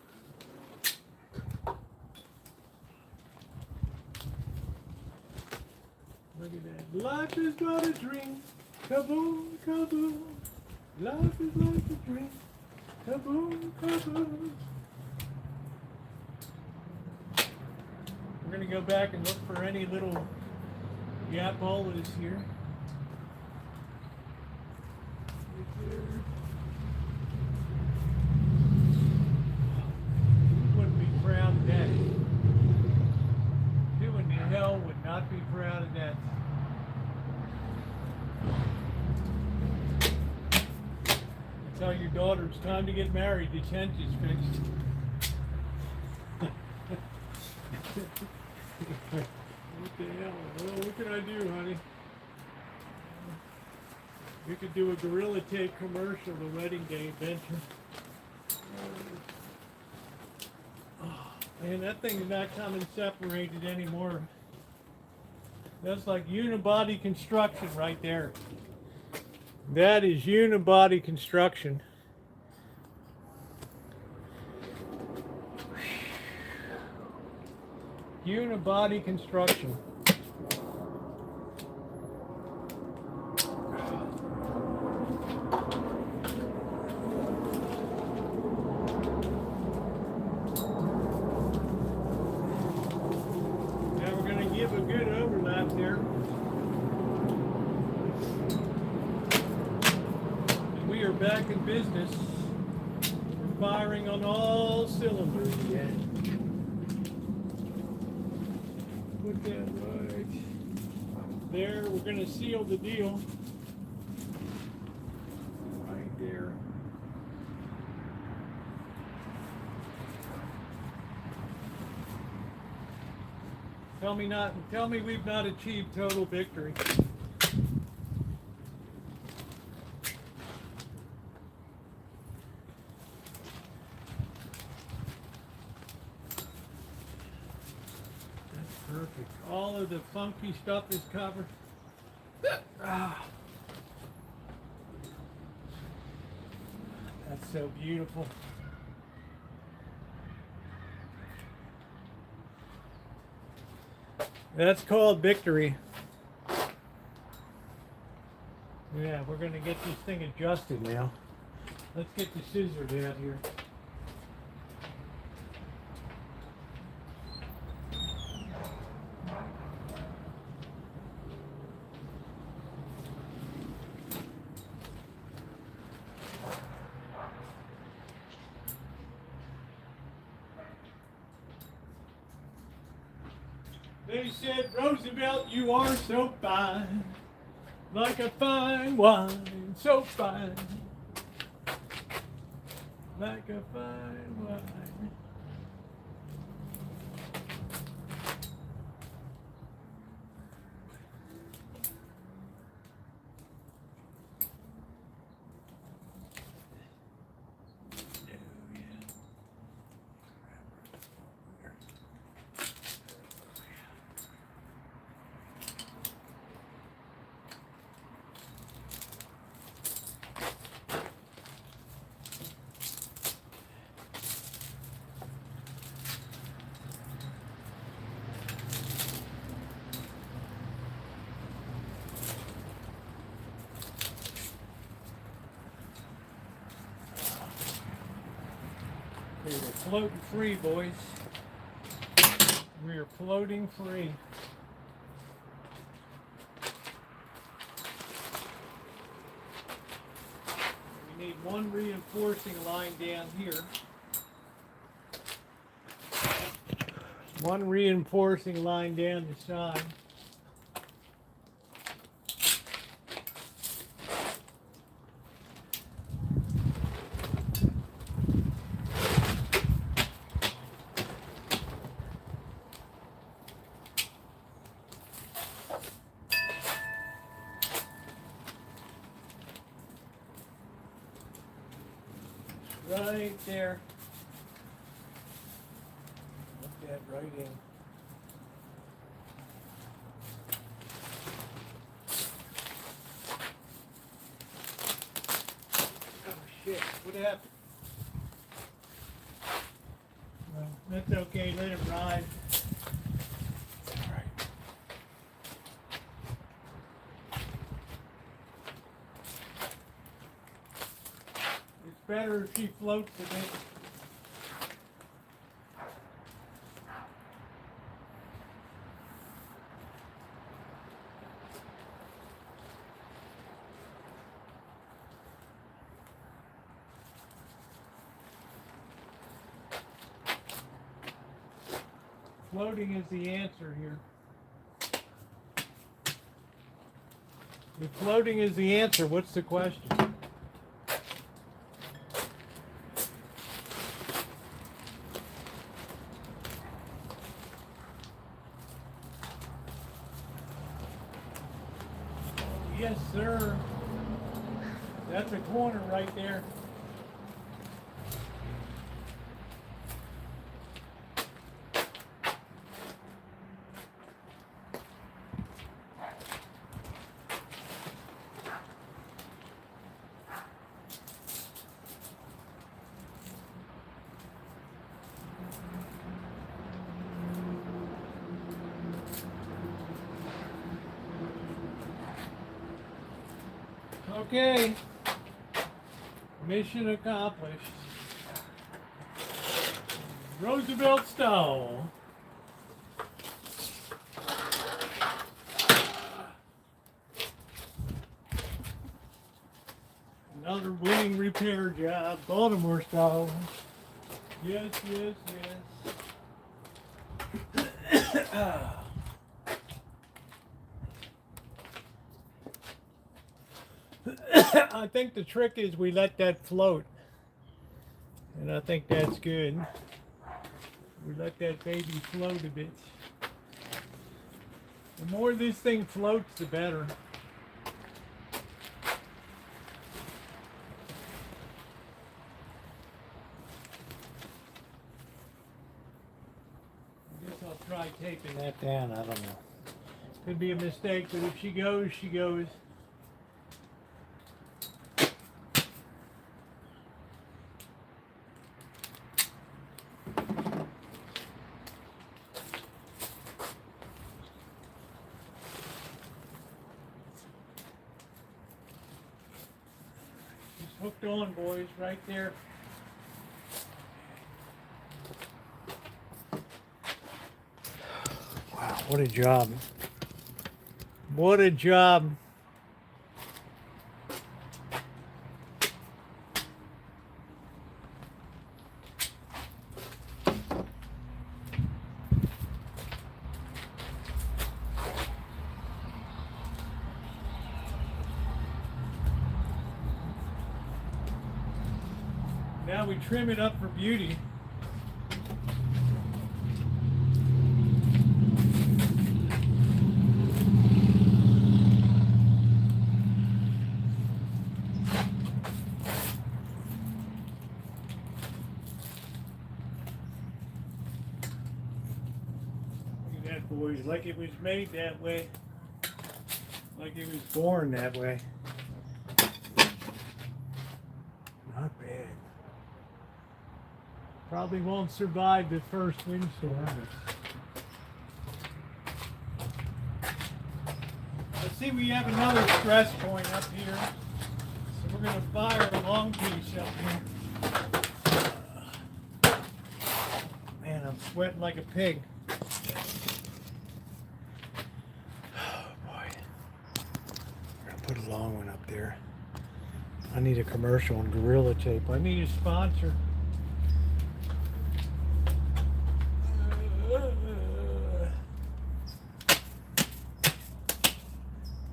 Look at that. Life is but a dream. Kaboom, kaboom. Life is like a dream. Kaboom, kaboom. We're going to go back and look for any little gap holes here. Right there. You wouldn't be proud of that. Who in the hell would not be proud of that? Tell your daughter it's time to get married. The tent is fixed. What the hell? Well, what can I do, honey? You could do a Gorilla Tape commercial, the wedding day adventure. Oh, man, that thing's not coming separated anymore. That's like unibody construction right there. That is unibody construction. Unibody construction. Now we're going to give a good overlap there. And we are back in business. We're firing on all cylinders again. Put that right there. We're going to seal the deal. Right there. Tell me we've not achieved total victory. Perfect. All of the funky stuff is covered. Ah. That's so beautiful. That's called victory. Yeah, we're going to get this thing adjusted now. Let's get the scissors out here. They said, Roosevelt, you are so fine, like a fine wine, so fine, like a fine wine. We're floating free, boys. We're floating free. We need one reinforcing line down here. One reinforcing line down the side. Right there. Put that right in. Oh shit, what happened? Well, that's okay, let it ride. Alright. It's better if she floats a bit. Floating is the answer here. If floating is the answer, what's the question? Yes, sir. That's a corner right there. Okay. Mission accomplished. Roosevelt style. Another winning repair job, Baltimore style. Yes, yes, yes. I think the trick is we let that float. And I think that's good. We let that baby float a bit. The more this thing floats, the better. I guess I'll try taping that down. I don't know. Could be a mistake, but if she goes, she goes. Hooked on, boys, right there. Wow, what a job. What a job. Now we trim it up for beauty. Look at that, boys, like it was made that way. Like it was born that way. Not bad. Probably won't survive the first windstorm. Let's see, we have another stress point up here. So we're going to fire a long piece up here. Man, I'm sweating like a pig. Oh boy. I'm going to put a long one up there. I need a commercial on Gorilla Tape. I need a sponsor.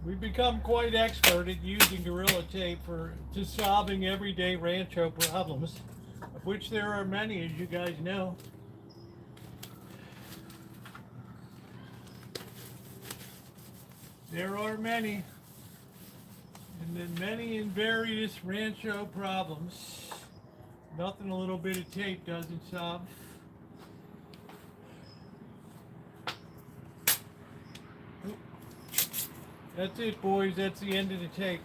We've become quite expert at using Gorilla Tape to solving everyday Rancho problems, of which there are many, as you guys know. There are many, and then many and various Rancho problems. Nothing a little bit of tape doesn't solve. That's it, boys. That's the end of the tape.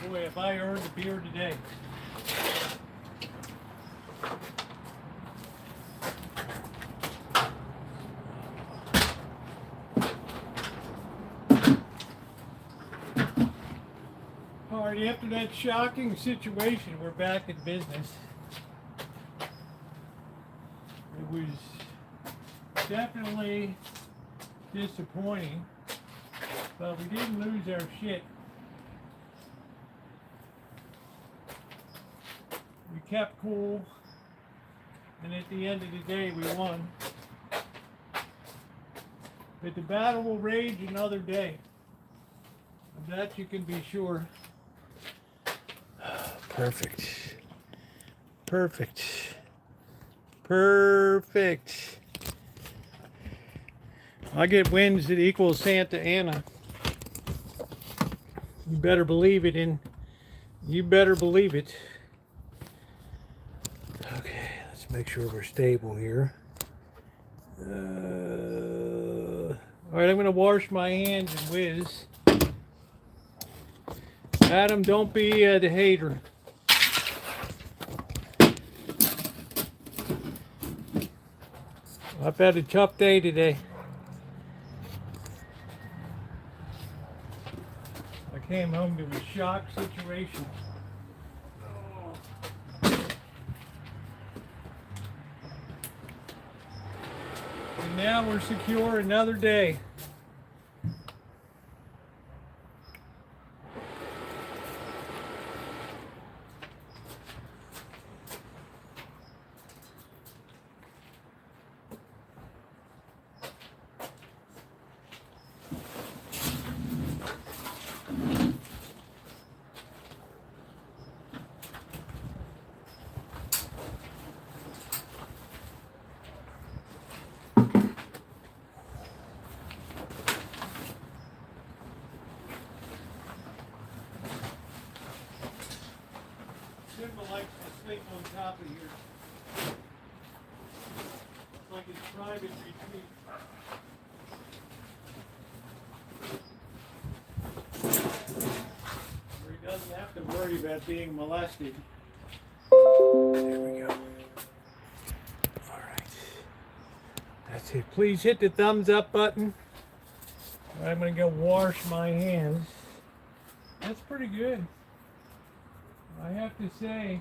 Boy, have I earned a beer today. All right, after that shocking situation, we're back in business. It was definitely disappointing, but we didn't lose our shit. We kept cool, and at the end of the day, we won. But the battle will rage another day. Of that you can be sure. Perfect. Perfect. Perfect. I get wins that equal Santa Ana. You better believe it, and you better believe it. Okay, let's make sure we're stable here. All right, I'm going to wash my hands and whiz. Adam, don't be the hater. I've had a tough day today. came home to a shock situation. And now we're secure another day. Simba likes to sleep on top of here. It's like his private retreat. Where he doesn't have to worry about being molested. There we go. Alright. That's it. Please hit the thumbs up button. I'm going to go wash my hands. That's pretty good. I have to say,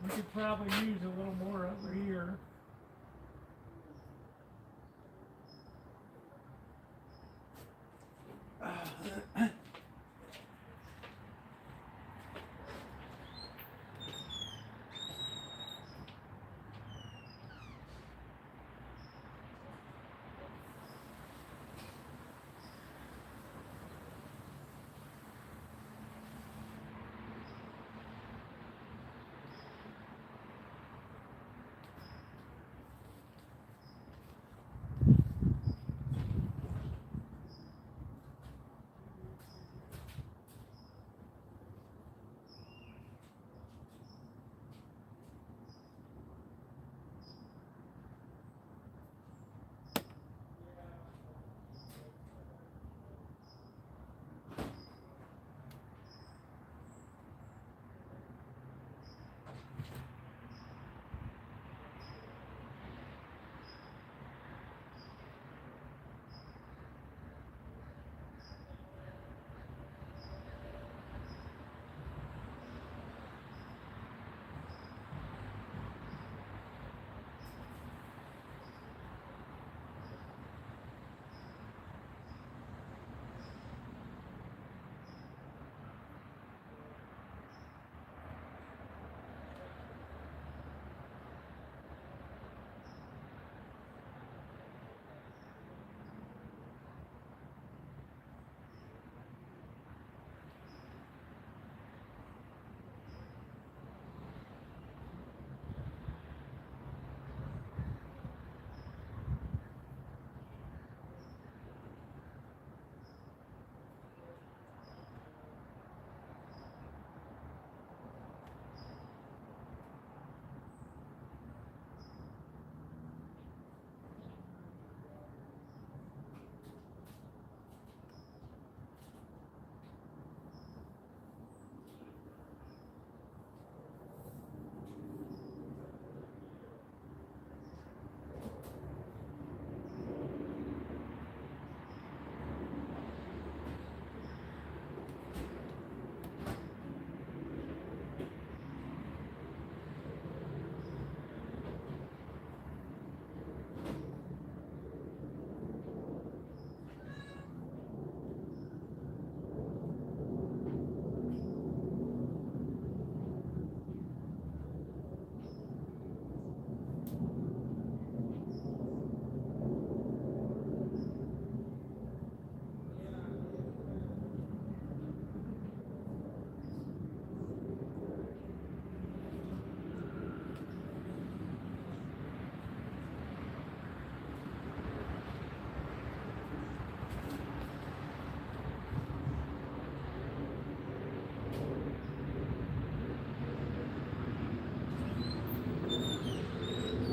we could probably use a little more over here.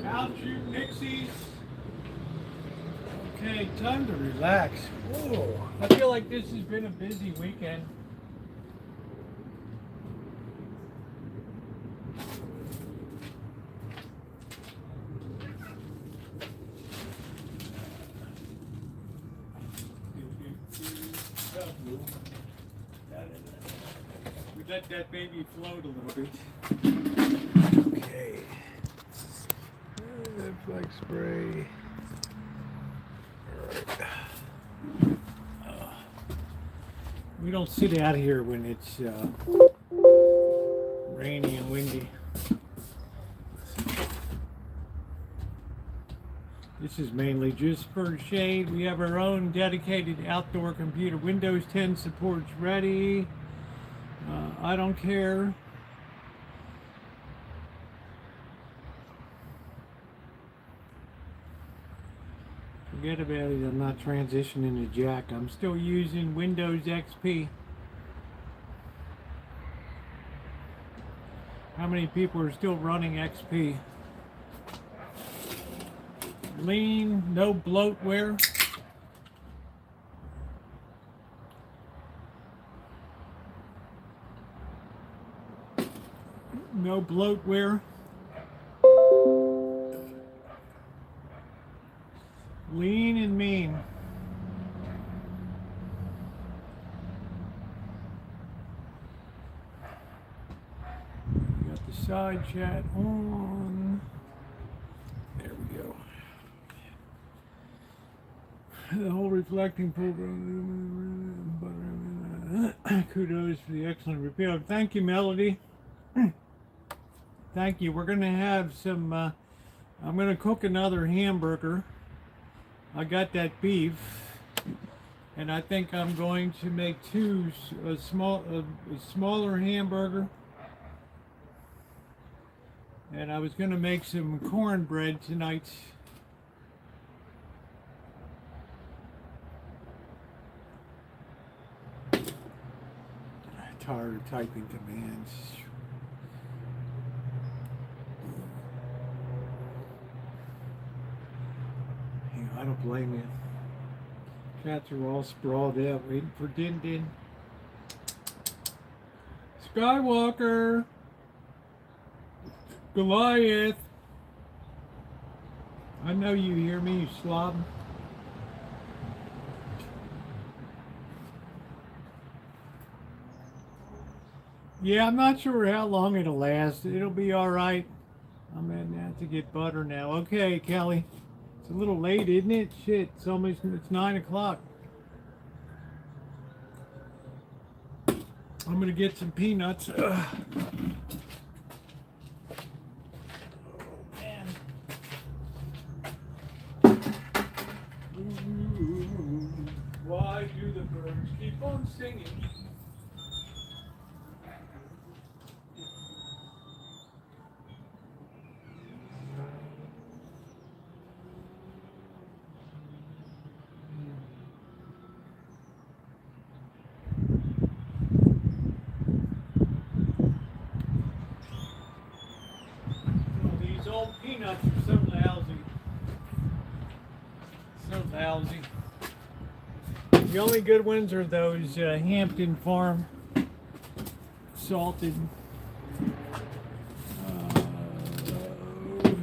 Out you pixies. Okay, time to relax. Whoa, I feel like this has been a busy weekend. We let that baby float a little bit. Okay. That flex spray. We don't sit out here when it's rainy and windy. This is mainly just for shade. We have our own dedicated outdoor computer. Windows 10 support's ready. I don't care. Forget about it, I'm not transitioning to Jack. I'm still using Windows XP. How many people are still running XP? Lean, no bloatware. No bloatware. Lean and mean. We got the side chat on. There we go. The whole reflecting program. Kudos for the excellent repair. Thank you, Melody. Thank you. We're going to have some, I'm going to cook another hamburger. I got that beef, and I think I'm going to make a smaller hamburger. And I was going to make some cornbread tonight. I'm tired of typing commands. I don't blame you. Cats are all sprawled out waiting for Din Din. Skywalker! Goliath! I know you hear me, you slob. Yeah, I'm not sure how long it'll last. It'll be alright. I'm gonna have to get butter now. Okay, Kelly. It's a little late, isn't it? Shit, it's 9 o'clock. I'm gonna get some peanuts. Ugh. Oh man. Ooh, why do the birds keep on singing? Old peanuts are so lousy. So lousy. The only good ones are those Hampton Farm salted.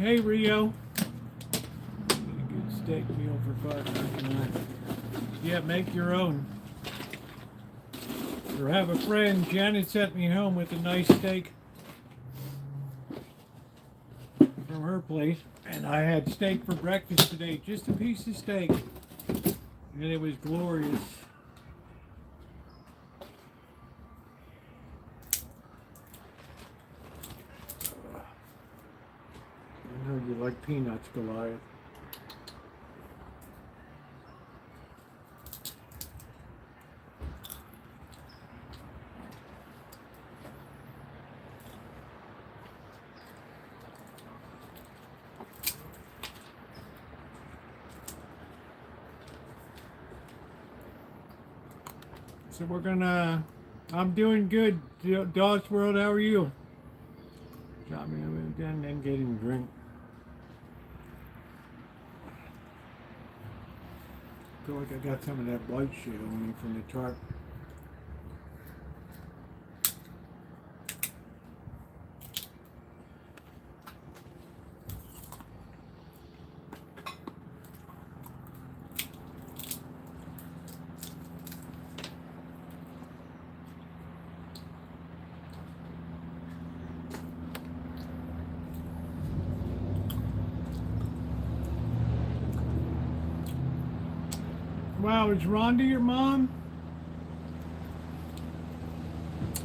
Hey Rio. Get a good steak meal for $5.99. Yeah, make your own. Or have a friend. Janet sent me home with a nice steak from her place, and I had steak for breakfast today, just a piece of steak, and it was glorious. I know you like peanuts, Goliath. So we're gonna, I'm doing good, Dog's World, how are you? Got me and then getting a drink. Feel like I got some of that white shit on me from the tarp. Wow, is Rhonda your mom?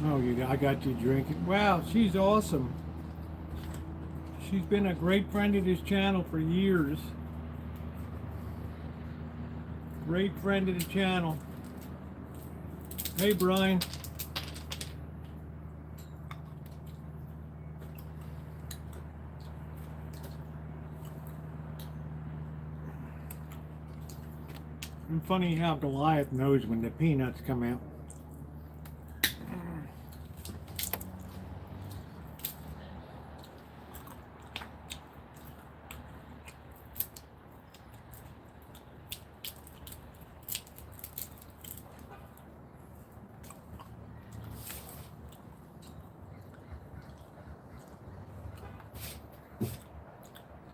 Oh, I got you drinking. Wow, she's awesome. She's been a great friend of this channel for years. Great friend of the channel. Hey, Brian. It's funny how Goliath knows when the peanuts come out.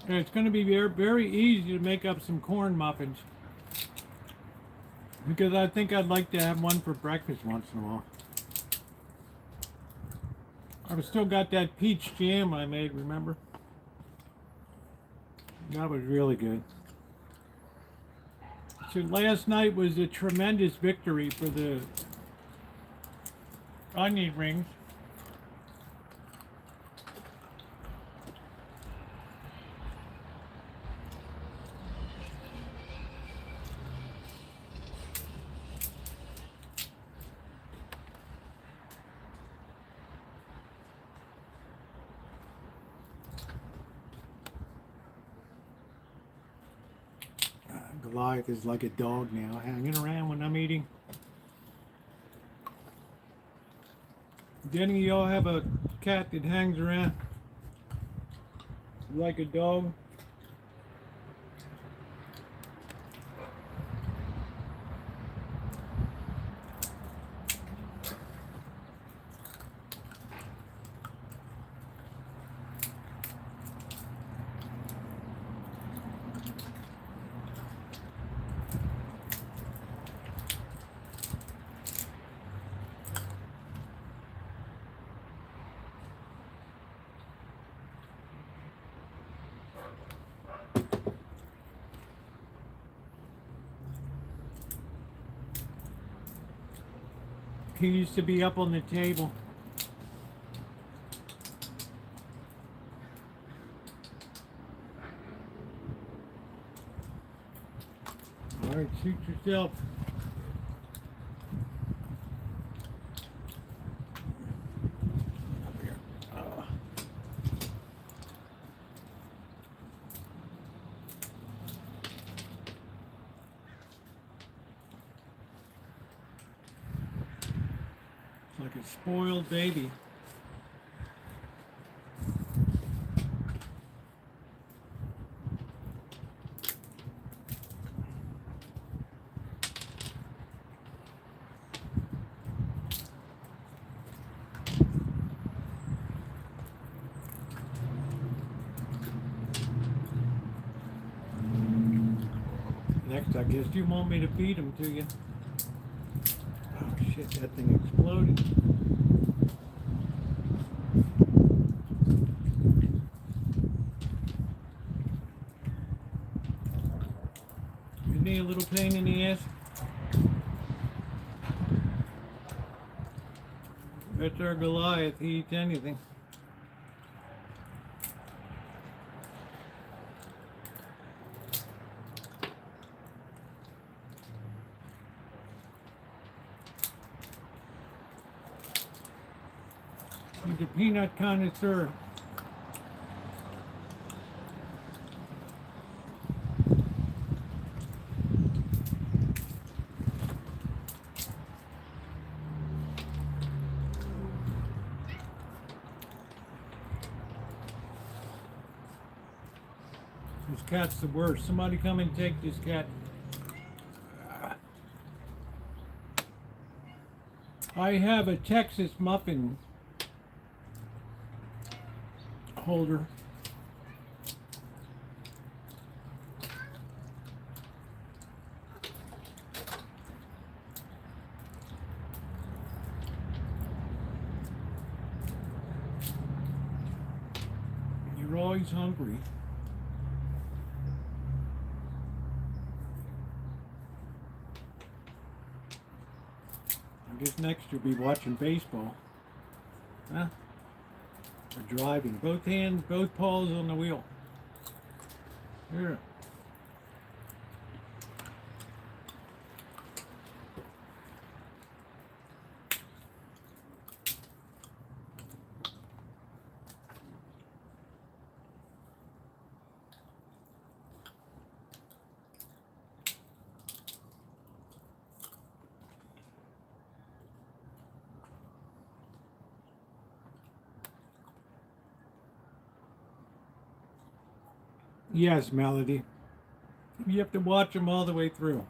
And it's going to be very, very easy to make up some corn muffins. Because I think I'd like to have one for breakfast once in a while. I've still got that peach jam I made, remember? That was really good. So last night was a tremendous victory for the onion rings. Goliath is like a dog now, hanging around when I'm eating. Do any of y'all have a cat that hangs around like a dog? He used to be up on the table. All right, shoot yourself. Up here. Like a spoiled baby. Next, I guess you want me to feed them to you. Oh shit, that thing exploded. Isn't he a little pain in the ass? That's our Goliath, he eats anything. He's a peanut connoisseur. This cat's the worst. Somebody come and take this cat. I have a Texas Muffin holder. You're always hungry. I guess next you'll be watching baseball. Huh? Or driving. Both hands, both paws on the wheel. Here. Yes, Melody. You have to watch them all the way through.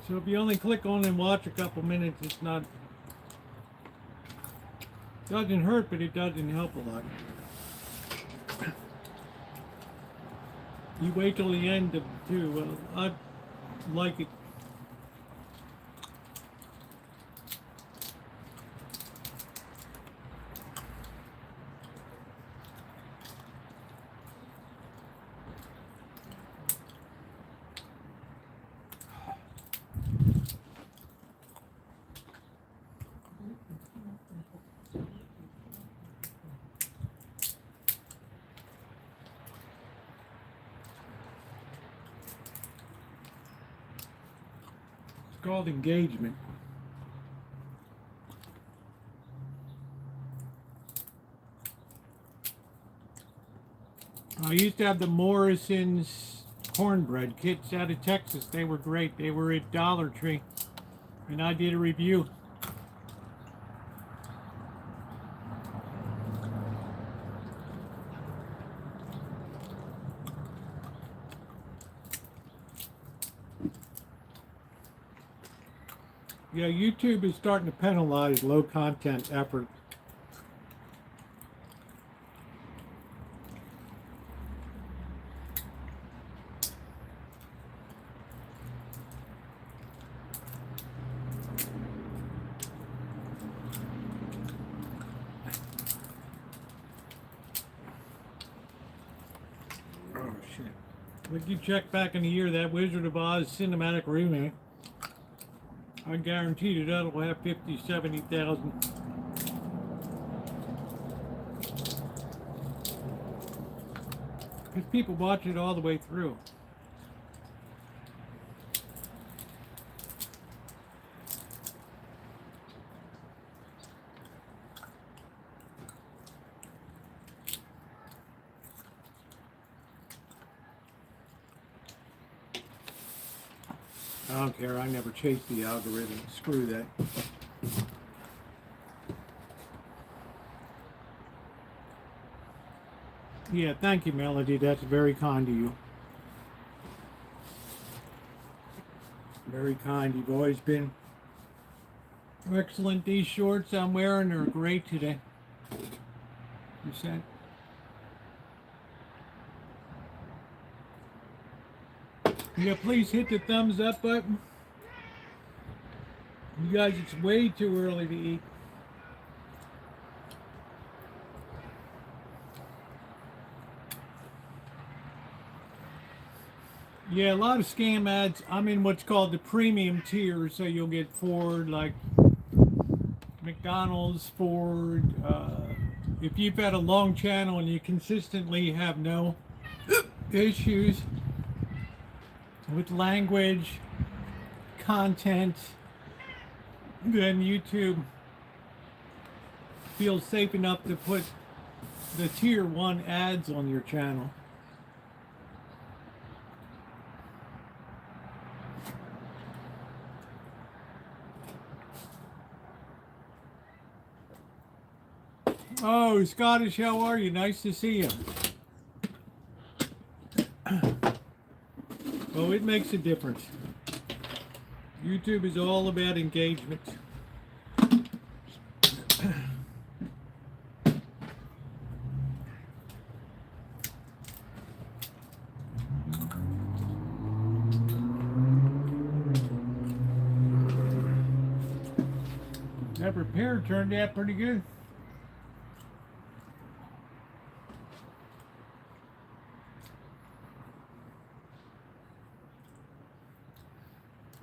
So if you only click on and watch a couple minutes, it's not, doesn't hurt, but it doesn't help a lot. You wait till the end of too. Well, I like it. It's called engagement. I used to have the Morrison's cornbread kits out of Texas. They were great. They were at Dollar Tree. And I did a review. Yeah, YouTube is starting to penalize low content effort. Oh shit. If you check back in the year, that Wizard of Oz cinematic remake, I guarantee you that'll have 50, 70,000. Because people watch it all the way through. I don't care. I never chase the algorithm. Screw that. Yeah, thank you, Melody. That's very kind of you. Very kind. You've always been excellent. These shorts I'm wearing are great today. You said? Yeah, please hit the thumbs up button. You guys, it's way too early to eat. Yeah, a lot of scam ads. I'm in what's called the premium tier, so you'll get Ford, like McDonald's, Ford. If you've had a long channel and you consistently have no issues with language, content, then YouTube feels safe enough to put the tier 1 ads on your channel. Oh, Scottish, how are you? Nice to see you. Oh, it makes a difference. YouTube is all about engagement. That repair turned out pretty good.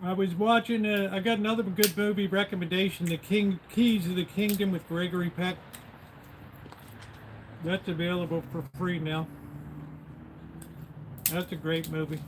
I was watching. I got another good movie recommendation: The Keys of the Kingdom with Gregory Peck. That's available for free now. That's a great movie.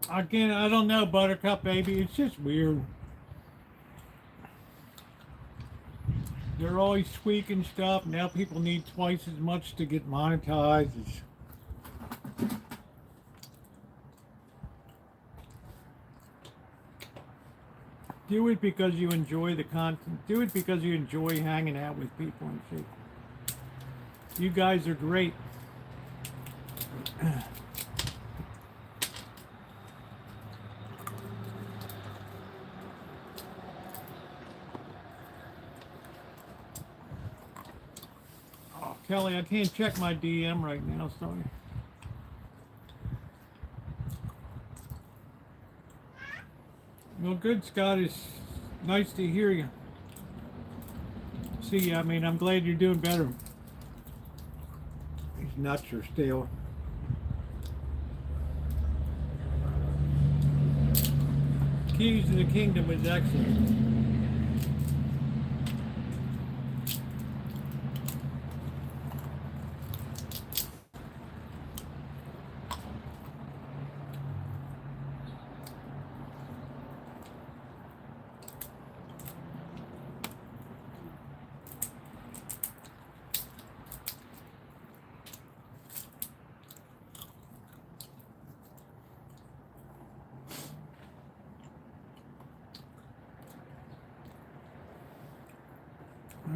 Again, I don't know, Buttercup baby. It's just weird. They're always tweaking stuff. Now people need twice as much to get monetized. Do it because you enjoy the content. Do it because you enjoy hanging out with people and shit. You guys are great. Oh, Kelly, I can't check my DM right now, sorry. Well, good, Scott. It's nice to hear you. See, I mean, I'm glad you're doing better. These nuts are stale. Keys to the Kingdom is excellent.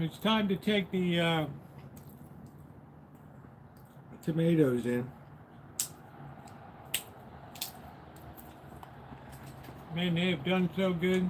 It's time to take the tomatoes in. Man, they have done so good.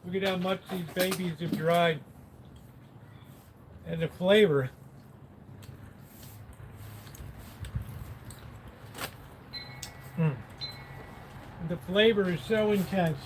Look at how much these babies have dried. And the flavor. The flavor is so intense.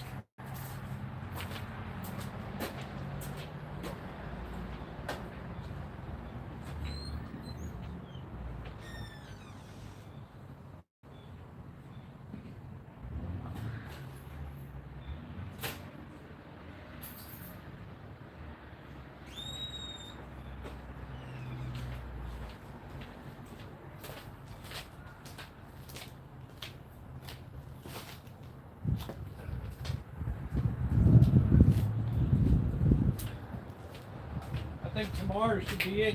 I think tomorrow should be it.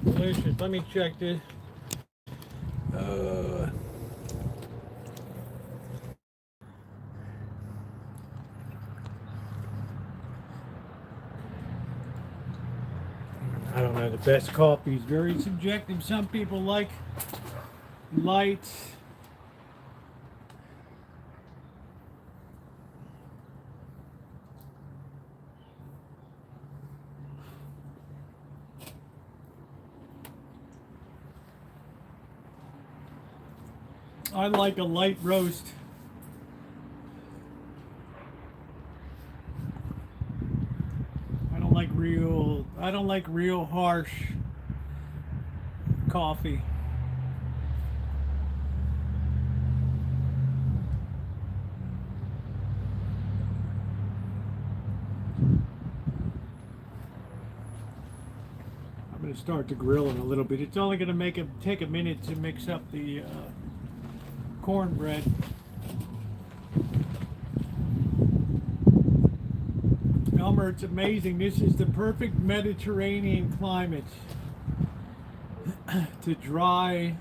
Delicious. Let me check this. I don't know. The best coffee is very subjective. Some people like light. I like a light roast. I don't like real harsh coffee. I'm going to start to grill in a little bit. It's only going to take a minute to mix up the cornbread. Elmer, it's amazing. This is the perfect Mediterranean climate to dry.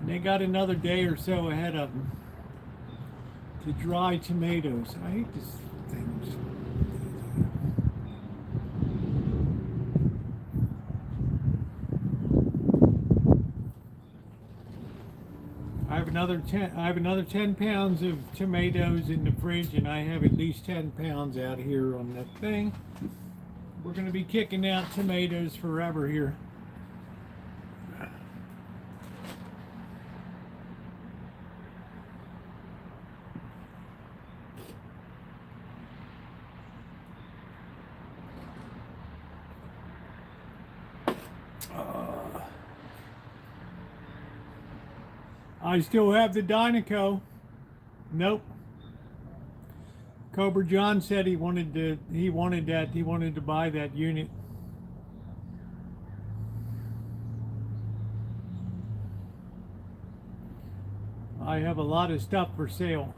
And they got another day or so ahead of them to dry tomatoes. I hate this thing. I have another 10 pounds of tomatoes in the fridge, and I have at least 10 pounds out here on that thing. We're going to be kicking out tomatoes forever here. I still have the Dynaco. Nope. Cobra John said he wanted to buy that unit. I have a lot of stuff for sale.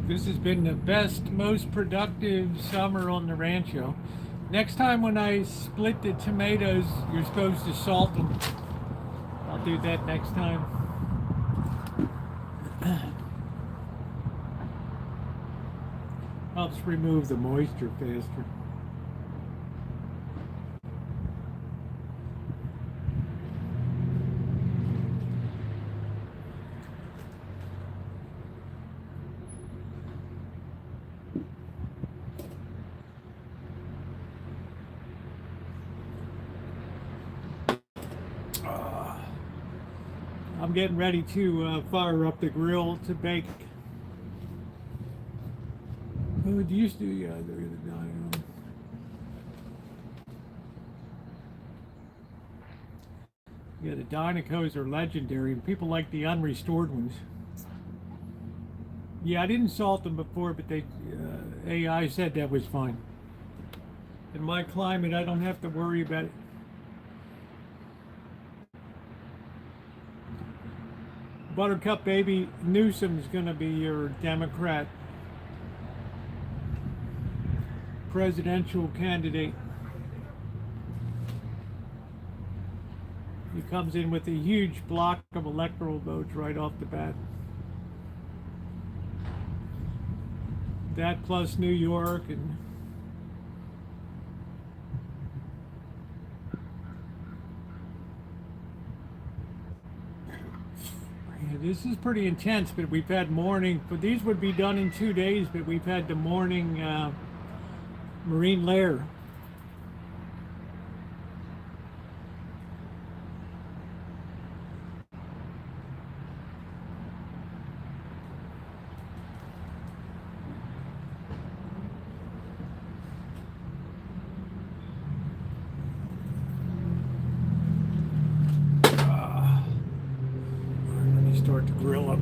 This has been the best, most productive summer on the Rancho. Next time when I split the tomatoes, you're supposed to salt them. I'll do that next time. Helps remove the moisture faster. I'm getting ready to fire up the grill to bake. Oh, it used to, yeah, they're gonna die. Yeah, the Dynacos are legendary, and people like the unrestored ones. Yeah, I didn't salt them before, but they AI said that was fine. In my climate, I don't have to worry about it. Buttercup baby Newsom's gonna be your Democrat presidential candidate. He comes in with a huge block of electoral votes right off the bat. That plus New York and this is pretty intense, but we've had morning, but these would be done in 2 days, but we've had the morning marine layer. Let me start to grill up.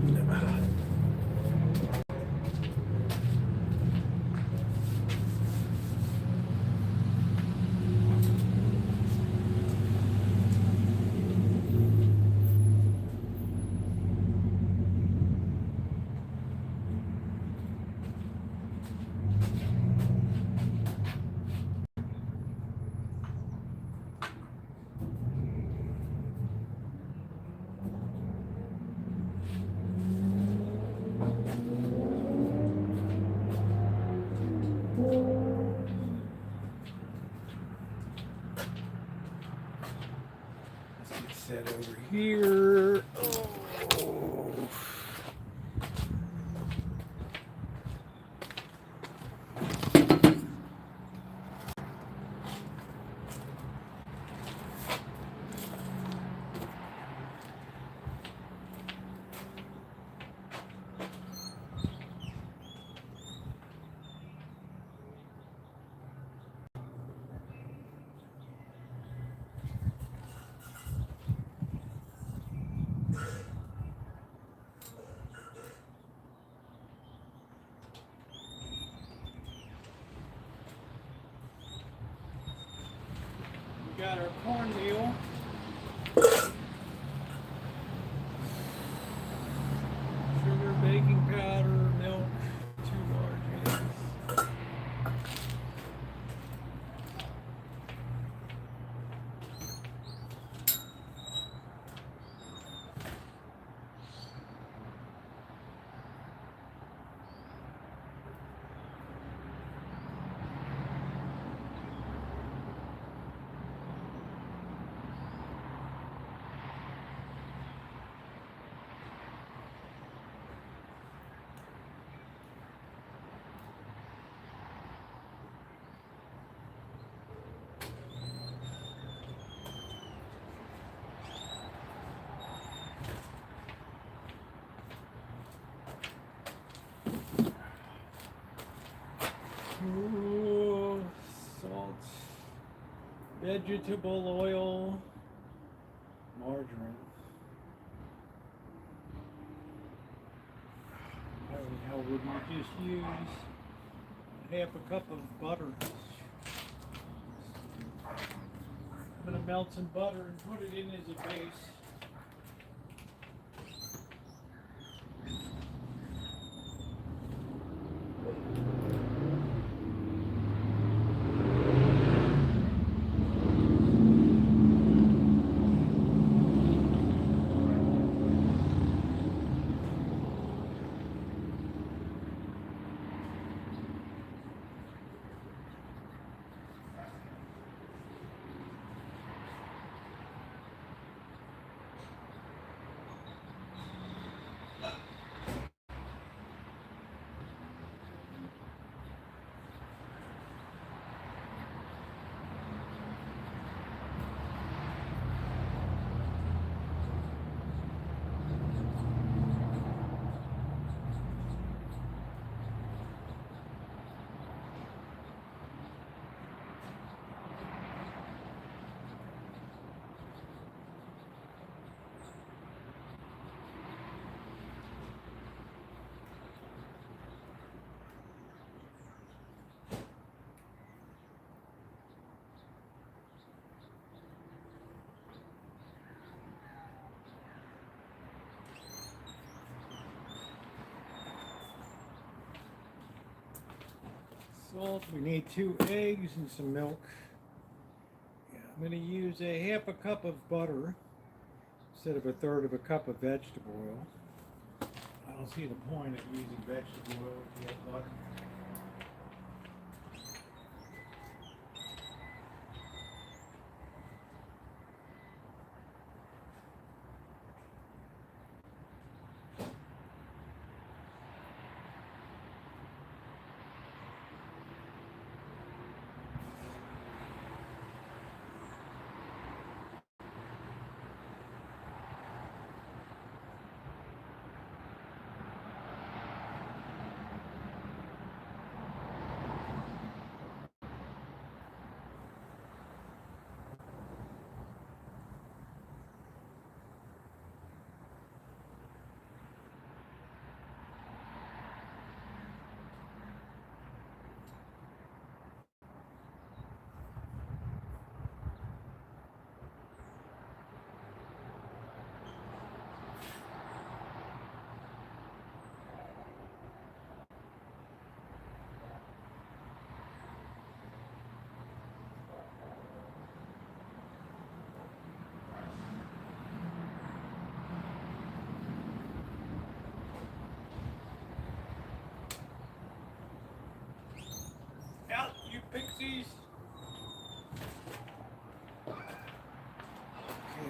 that over here. Oh. We got our cornmeal. Sugar, baking powder, milk, 2 large eggs. Ooh, salt, vegetable oil, margarine. How the hell would you just use half a cup of butter? I'm gonna melt some butter and put it in as a base. Salt, we need 2 eggs and some milk. Yeah, I'm going to use a half a cup of butter instead of a third of a cup of vegetable oil. I don't see the point of using vegetable oil if you have butter.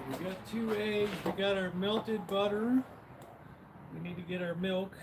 We got 2 eggs. We got our melted butter. We need to get our milk.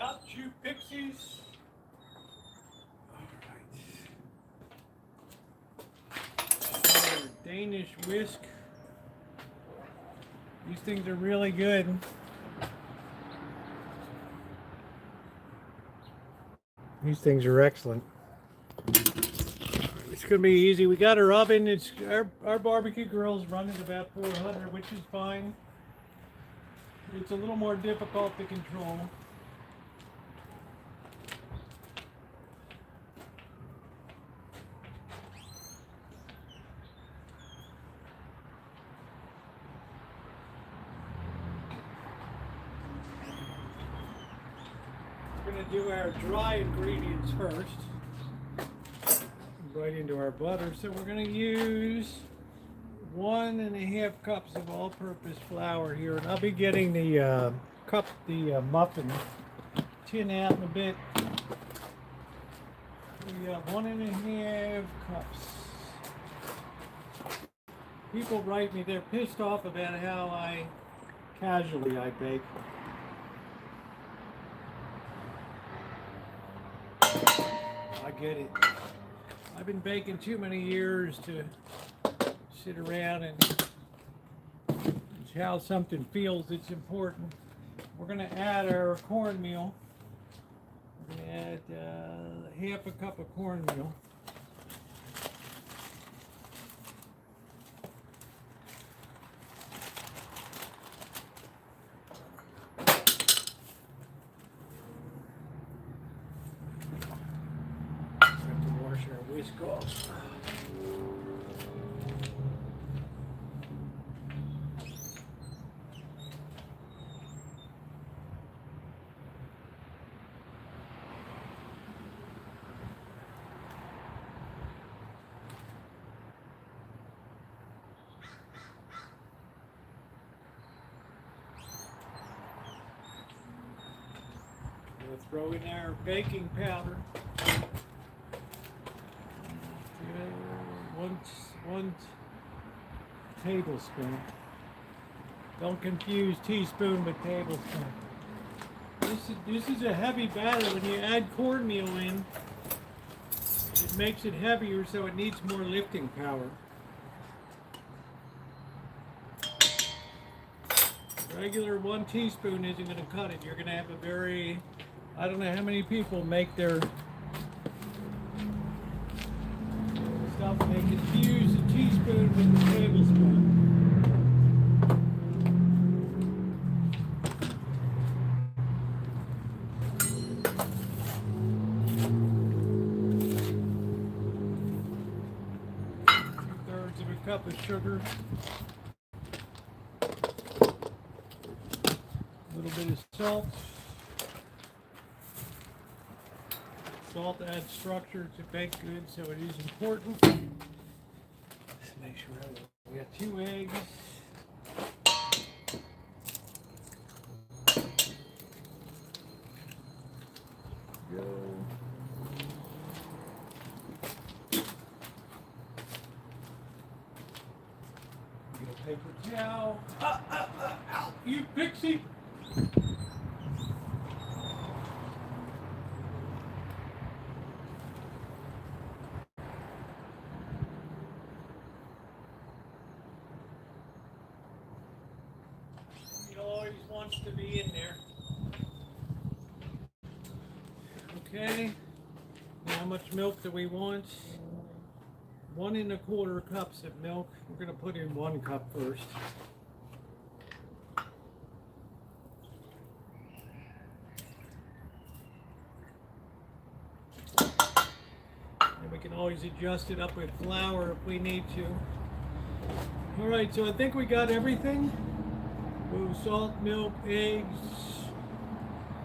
Out, you pixies! Alright. Danish whisk. These things are really good. These things are excellent. It's going to be easy. We got our oven. It's our barbecue grill's running about 400, which is fine. It's a little more difficult to control. We're going to do our dry ingredients first. Right into our butter. So we're going to use 1.5 cups of all-purpose flour here, and I'll be getting the muffin tin out in a bit. We got 1.5 cups. People write me, they're pissed off about how casually I bake. I get it. I've been baking too many years to sit around and how something feels. It's important. We're going to add our cornmeal. We're going to add half a cup of cornmeal. Have to wash our whisk off. We'll throw in our baking powder. One tablespoon. Don't confuse teaspoon with tablespoon. This is a heavy batter. When you add cornmeal in, it makes it heavier, so it needs more lifting power. Regular 1 teaspoon isn't going to cut it. You're going to have a very, I don't know how many people make their stuff. They confuse a teaspoon with a tablespoon. Two-thirds of a cup of sugar. A little bit of salt. Salt adds structure to baked goods, so it is important. Let's make sure we got 2 eggs. Go. Get a paper towel. Out, you pixie! He always wants to be in there. Okay. Now how much milk do we want? 1 1/4 cups of milk. We're going to put in 1 cup first. And we can always adjust it up with flour if we need to. All right, so I think we got everything. Ooh, salt, milk, eggs,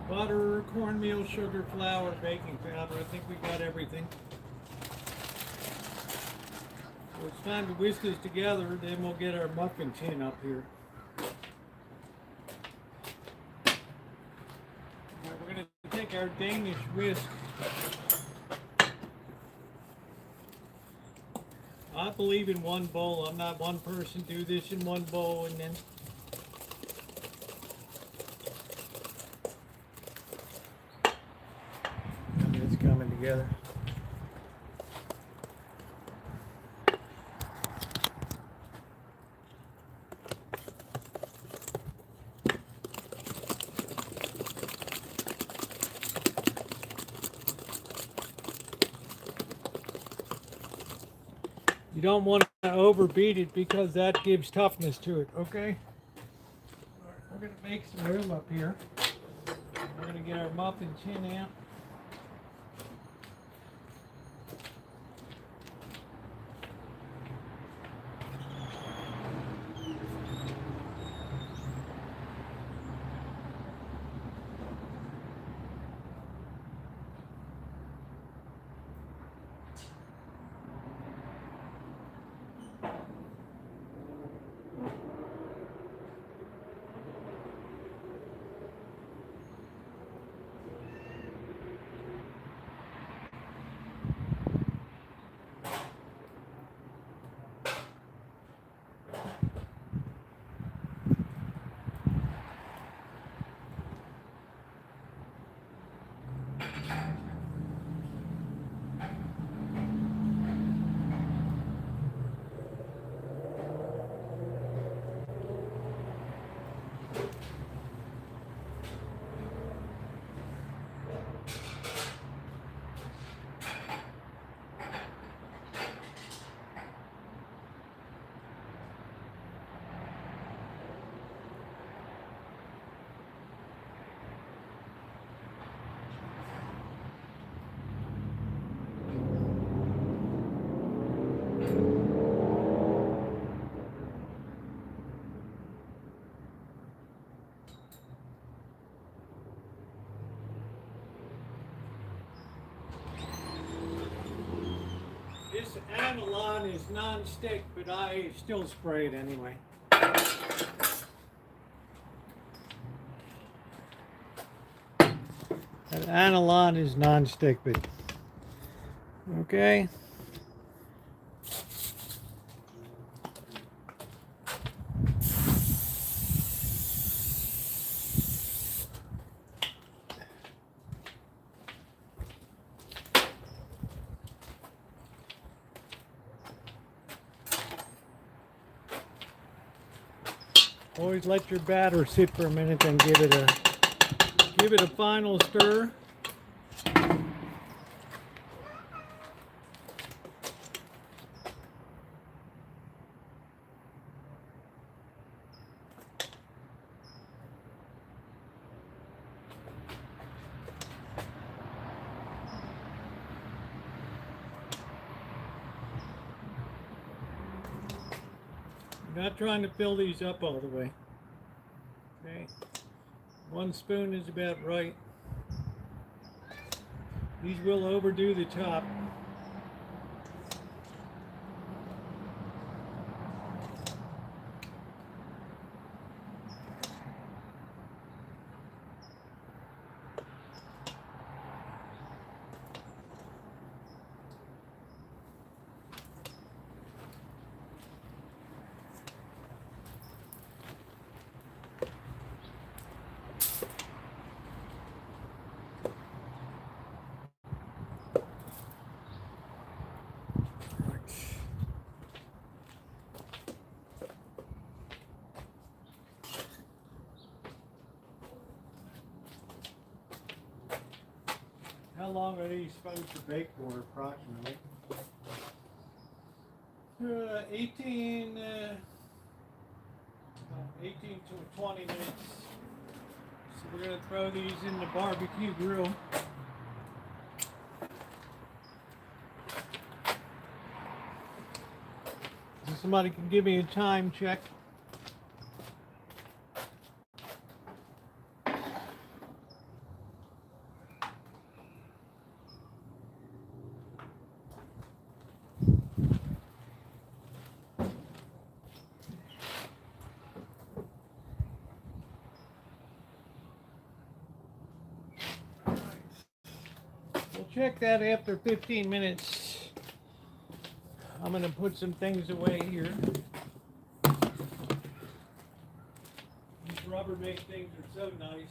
butter, cornmeal, sugar, flour, baking powder. I think we got everything. So it's time to whisk this together, then we'll get our muffin tin up here. All right, we're going to take our Danish whisk. I believe in one bowl. I'm not one person. Do this in one bowl and then. It's coming together. You don't want to overbeat it because that gives toughness to it, okay? All right, we're going to make some room up here. We're going to get our muffin tin out. This Avalon is non-stick, but I still spray it anyway. That Avalon is non-stick, but okay. Always let your batter sit for a minute, then give it a final stir. Not trying to fill these up all the way. Okay. 1 spoon is about right. These will overdo the top. How long are these supposed to bake for, approximately? 18 to 20 minutes. So we're going to throw these in the barbecue grill. So somebody can give me a time check. We'll check that after 15 minutes. I'm going to put some things away here. These Rubbermaid things are so nice.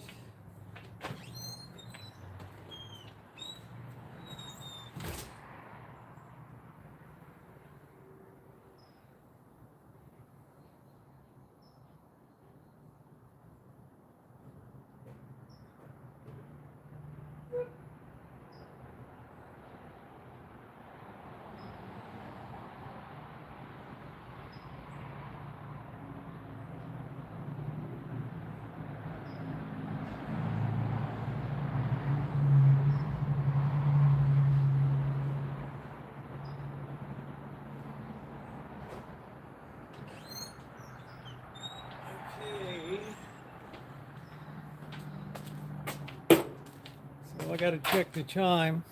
So I got to check the time.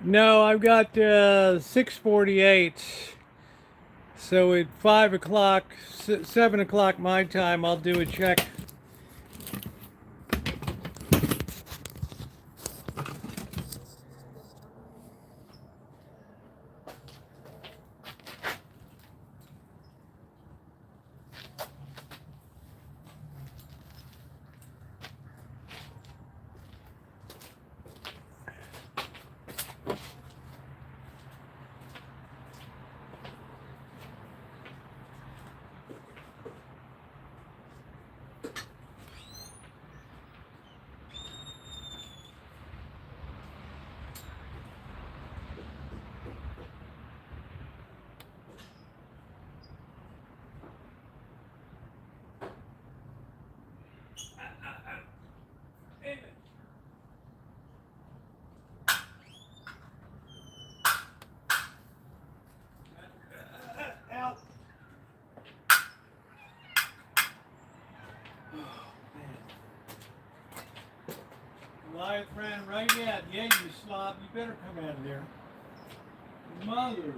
No, I've got 6:48. So at 5 o'clock, 7 o'clock my time, I'll do a check. Out. Goliath ran right at you, you slob. You better come out of there. Mother.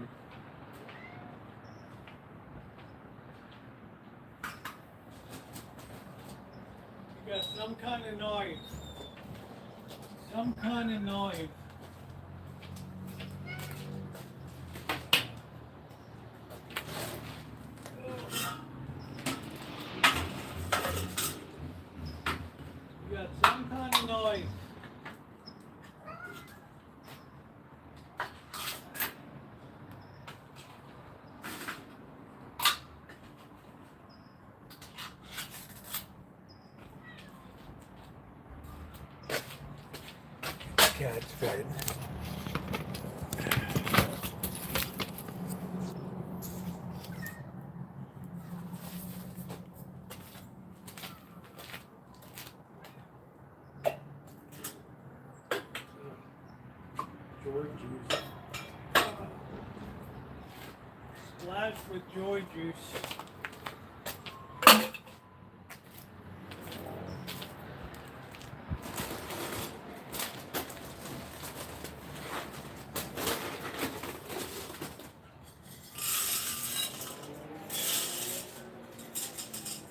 You got some kind of knife. Some kind of knife. You got some kind of knife. Cat's fed. Joy juice. Splash with joy juice.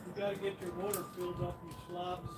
You gotta get your water filled up, you slobs.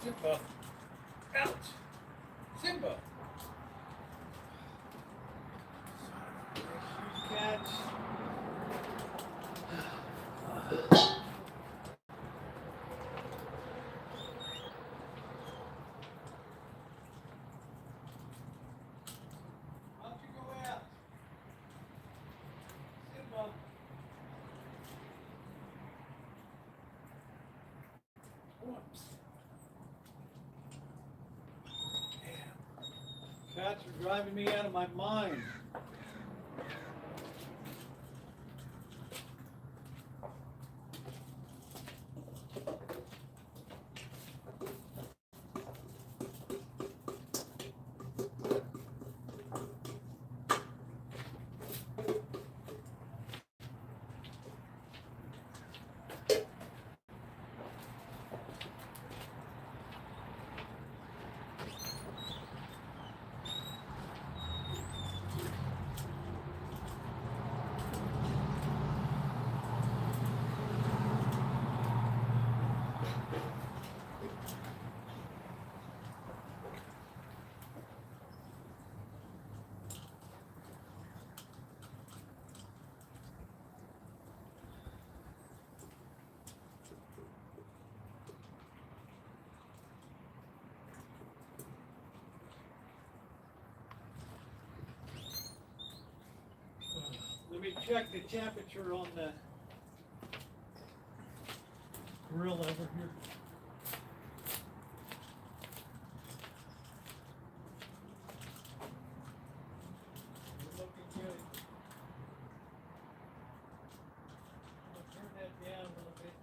Simba. Out. Simba. Cats. Why don't you go out? Simba. Whoops. Cats are driving me out of my mind. Let me check the temperature on the grill over here. We're looking good. I'm gonna turn that down a little bit.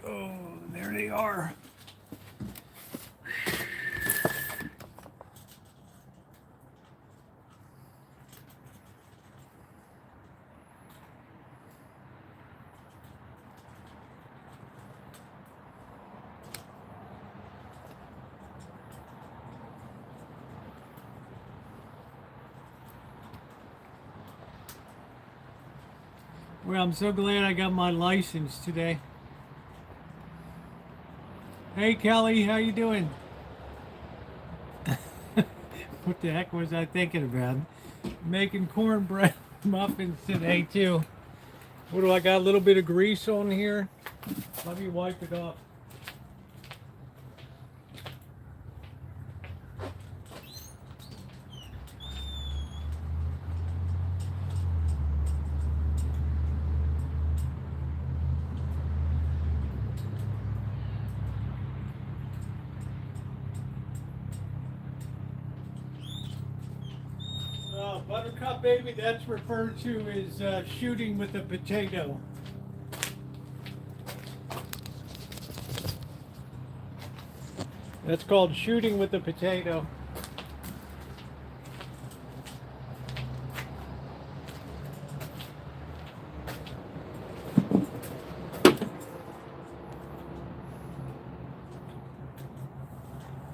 Oh, there they are. Well, I'm so glad I got my license today. Hey Kelly, how you doing? What the heck was I thinking about? Making cornbread muffins today too. What do I got? A little bit of grease on here. Let me wipe it off. Buttercup baby, that's referred to as shooting with a potato. That's called shooting with a potato.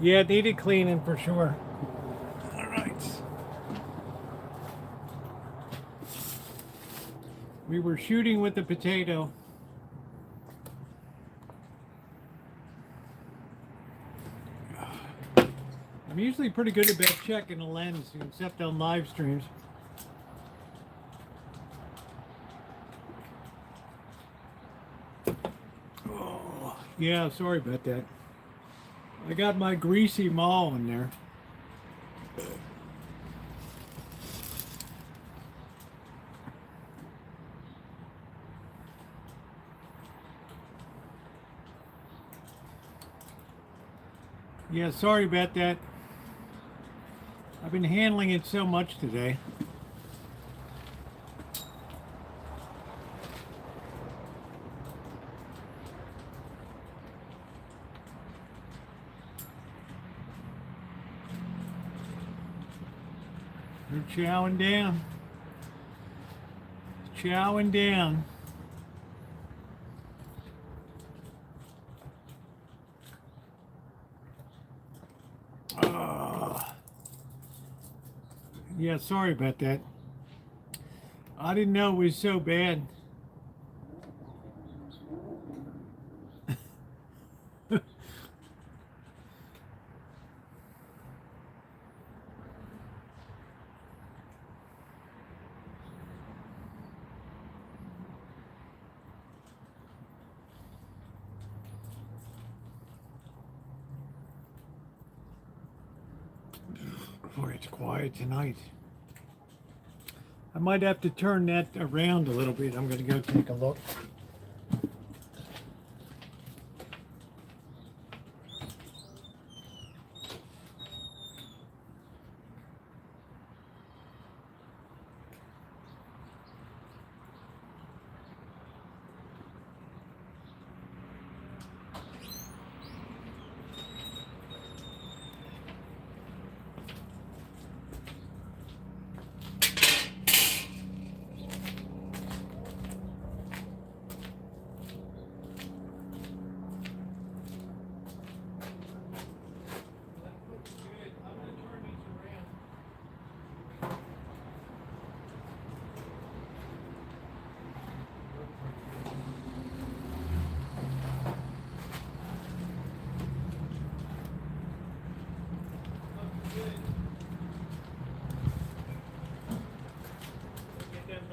Yeah, it needed cleaning for sure. All right. We were shooting with the potato. I'm usually pretty good about checking the lens, except on live streams. Oh, yeah, sorry about that. I got my greasy maul in there. Yeah, sorry about that. I've been handling it so much today. They're chowing down. Chowing down. Yeah, sorry about that. I didn't know it was so bad. Boy, it's quiet tonight. I might have to turn that around a little bit. I'm going to go take a look.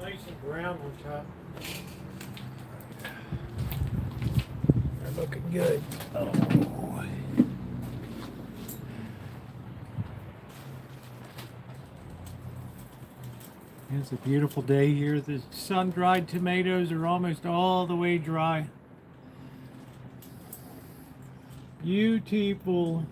Nice and brown on top. They're looking good. Oh. It's a beautiful day here. The sun-dried tomatoes are almost all the way dry. Beautiful.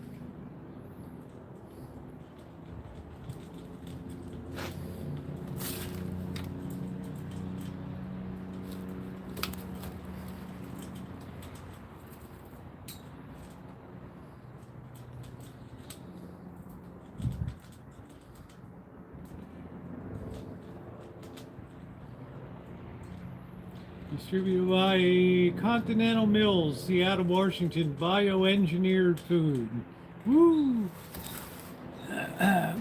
Distributed by Continental Mills, Seattle, Washington. Bioengineered food. Woo!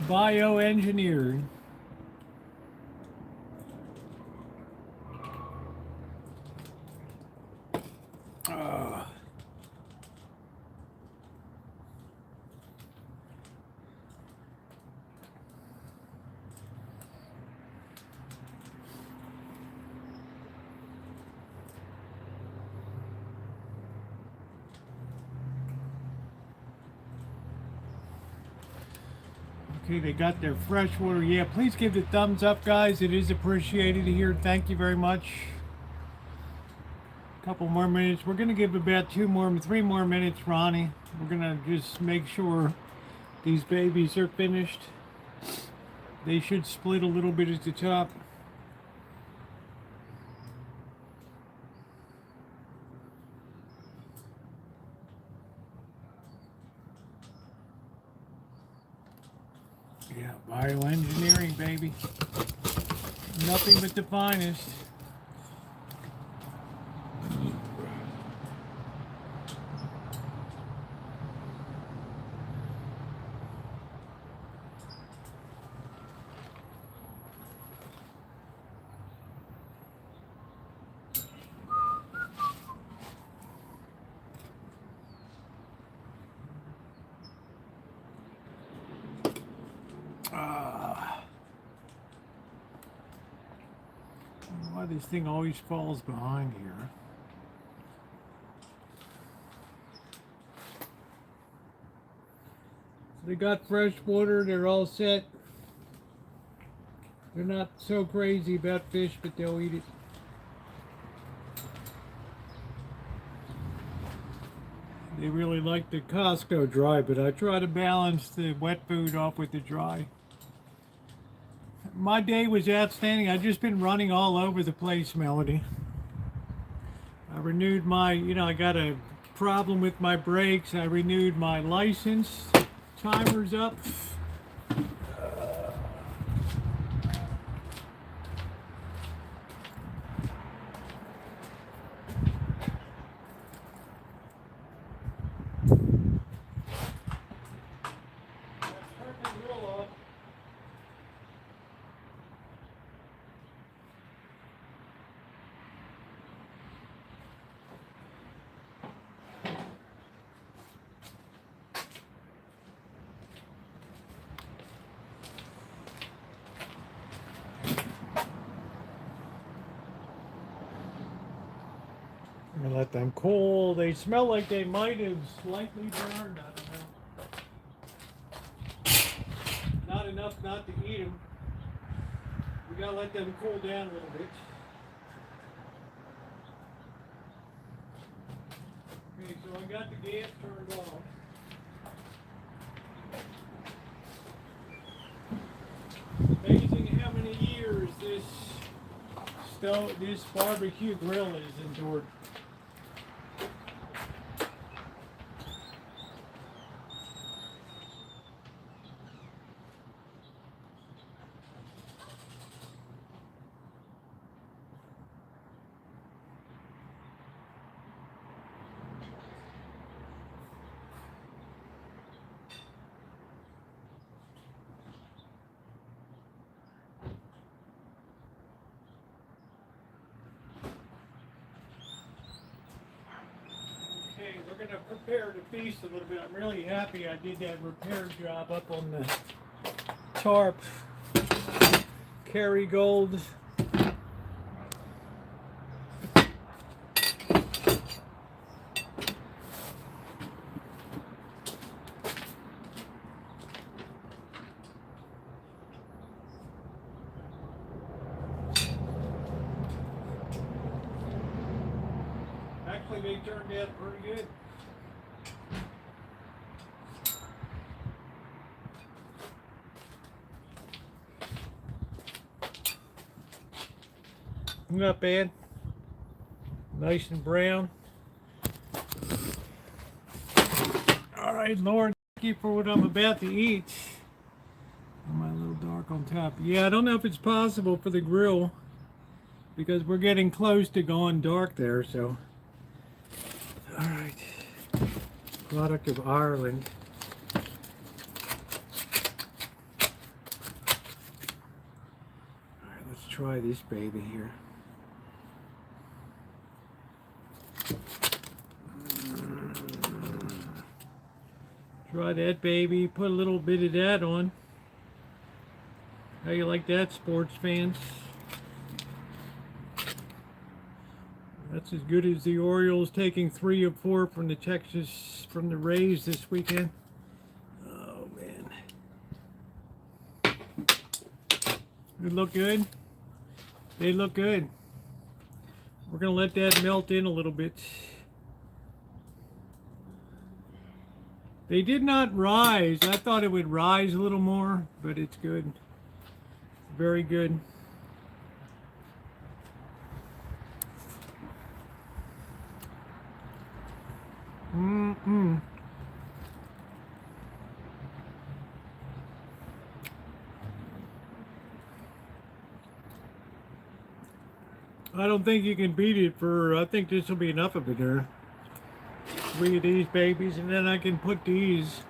Bioengineered. Okay, they got their fresh water. Yeah, please give the thumbs up, guys. It is appreciated here. Thank you very much. A couple more minutes. We're going to give about 3 more minutes, Ronnie. We're going to just make sure these babies are finished. They should split a little bit at the top. Yeah, bioengineering, baby. Nothing but the finest. Why this thing always falls behind here. So they got fresh water, they're all set. They're not so crazy about fish, but they'll eat it. They really like the Costco dry, but I try to balance the wet food off with the dry. My day was outstanding. I've just been running all over the place, Melody. I renewed my, I got a problem with my brakes. I renewed my license. Timer's up. let them cool. They smell like they might have slightly burned. I don't know. Not enough not to eat them. We gotta let them cool down a little bit. Okay, so I got the gas turned off. Amazing how many years this barbecue grill has endured. We're going to prepare the feast a little bit. I'm really happy I did that repair job up on the tarp. Kerrygold. Actually, they turned out pretty good. Not bad. Nice and brown. All right, Lauren, thank you for what I'm about to eat. Am I a little dark on top? Yeah, I don't know if it's possible for the grill because we're getting close to going dark there, so. All right. Product of Ireland. All right, let's try this baby here. Try that baby, put a little bit of that on. How you like that, sports fans? That's as good as the Orioles taking 3 of 4 from the Rays this weekend. Oh man. They look good. They look good. We're gonna let that melt in a little bit. They did not rise. I thought it would rise a little more, but it's good. Very good. I don't think you can beat it I think this will be enough of it there. 3 of these babies, and then I can put these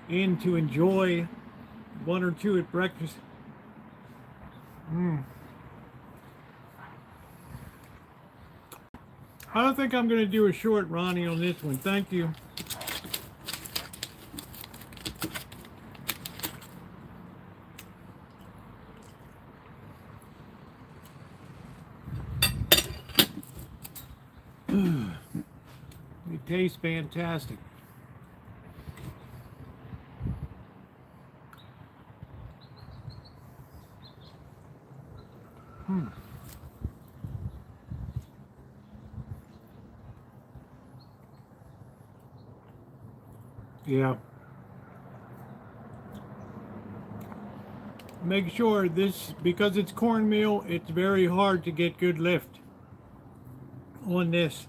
in to enjoy 1 or 2 at breakfast. I don't think I'm going to do a short, Ronnie, on this one. Thank you. It tastes fantastic. Yeah. Make sure this, because it's cornmeal, it's very hard to get good lift on this.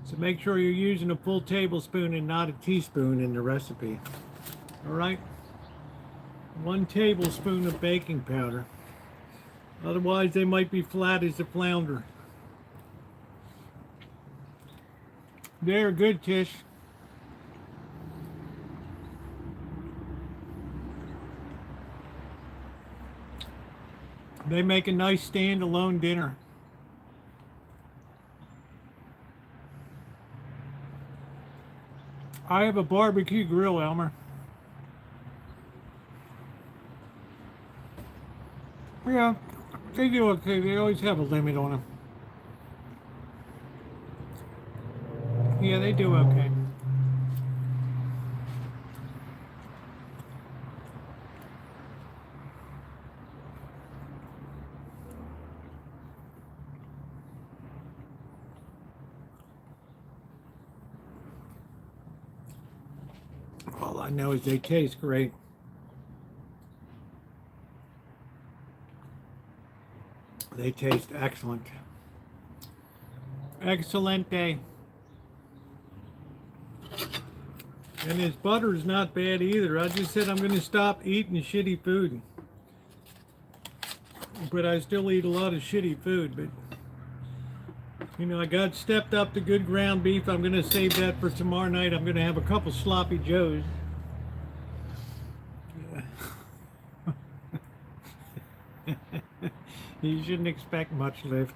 So make sure you're using a full tablespoon and not a teaspoon in the recipe. All right? 1 tablespoon of baking powder. Otherwise, they might be flat as a flounder. They're good, Tish. They make a nice standalone dinner. I have a barbecue grill, Elmer. Yeah, they do okay. They always have a limit on them. Yeah, they do okay. All I know is they taste great. They taste excellent. Excelente. And his butter is not bad either. I just said I'm going to stop eating shitty food. But I still eat a lot of shitty food. But, you know, I got stepped up to good ground beef. I'm going to save that for tomorrow night. I'm going to have a couple sloppy joes. You shouldn't expect much lift.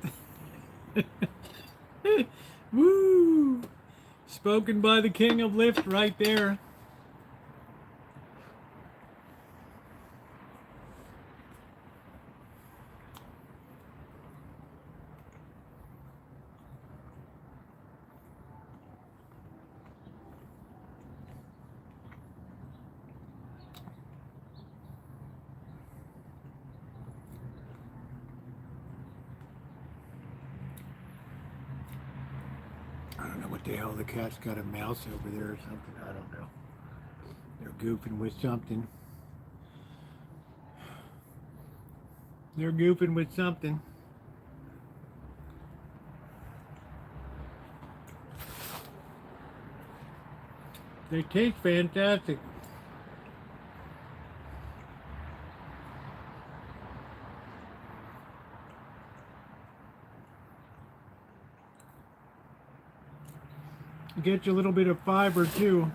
Woo! Spoken by the king of lift right there. I don't know what the hell, the cat's got a mouse over there or something. I don't know. They're goofing with something. They're goofing with something. They taste fantastic. Get you a little bit of fiber too.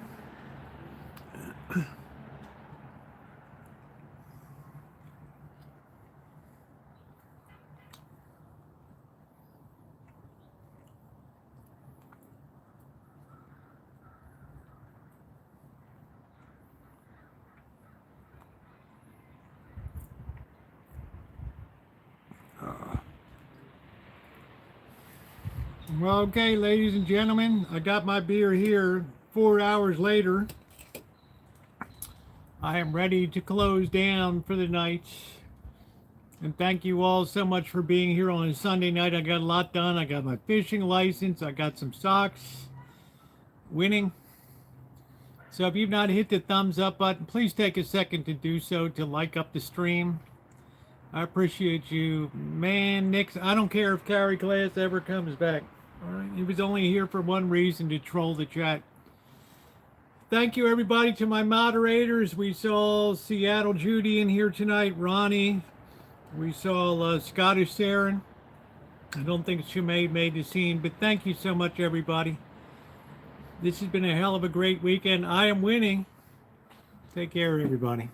Well, okay, ladies and gentlemen, I got my beer here 4 hours later. I am ready to close down for the night. And thank you all so much for being here on a Sunday night. I got a lot done. I got my fishing license. I got some socks. Winning. So if you've not hit the thumbs up button, please take a second to do so, to like up the stream. I appreciate you. Man, Nick, I don't care if Carrie Class ever comes back. All right, he was only here for one reason, to troll the chat. Thank you, everybody, to my moderators. We saw Seattle Judy in here tonight, Ronnie. We saw Scottish Saren. I don't think Shumaid made the scene, but thank you so much, everybody. This has been a hell of a great weekend. I am winning. Take care, everybody.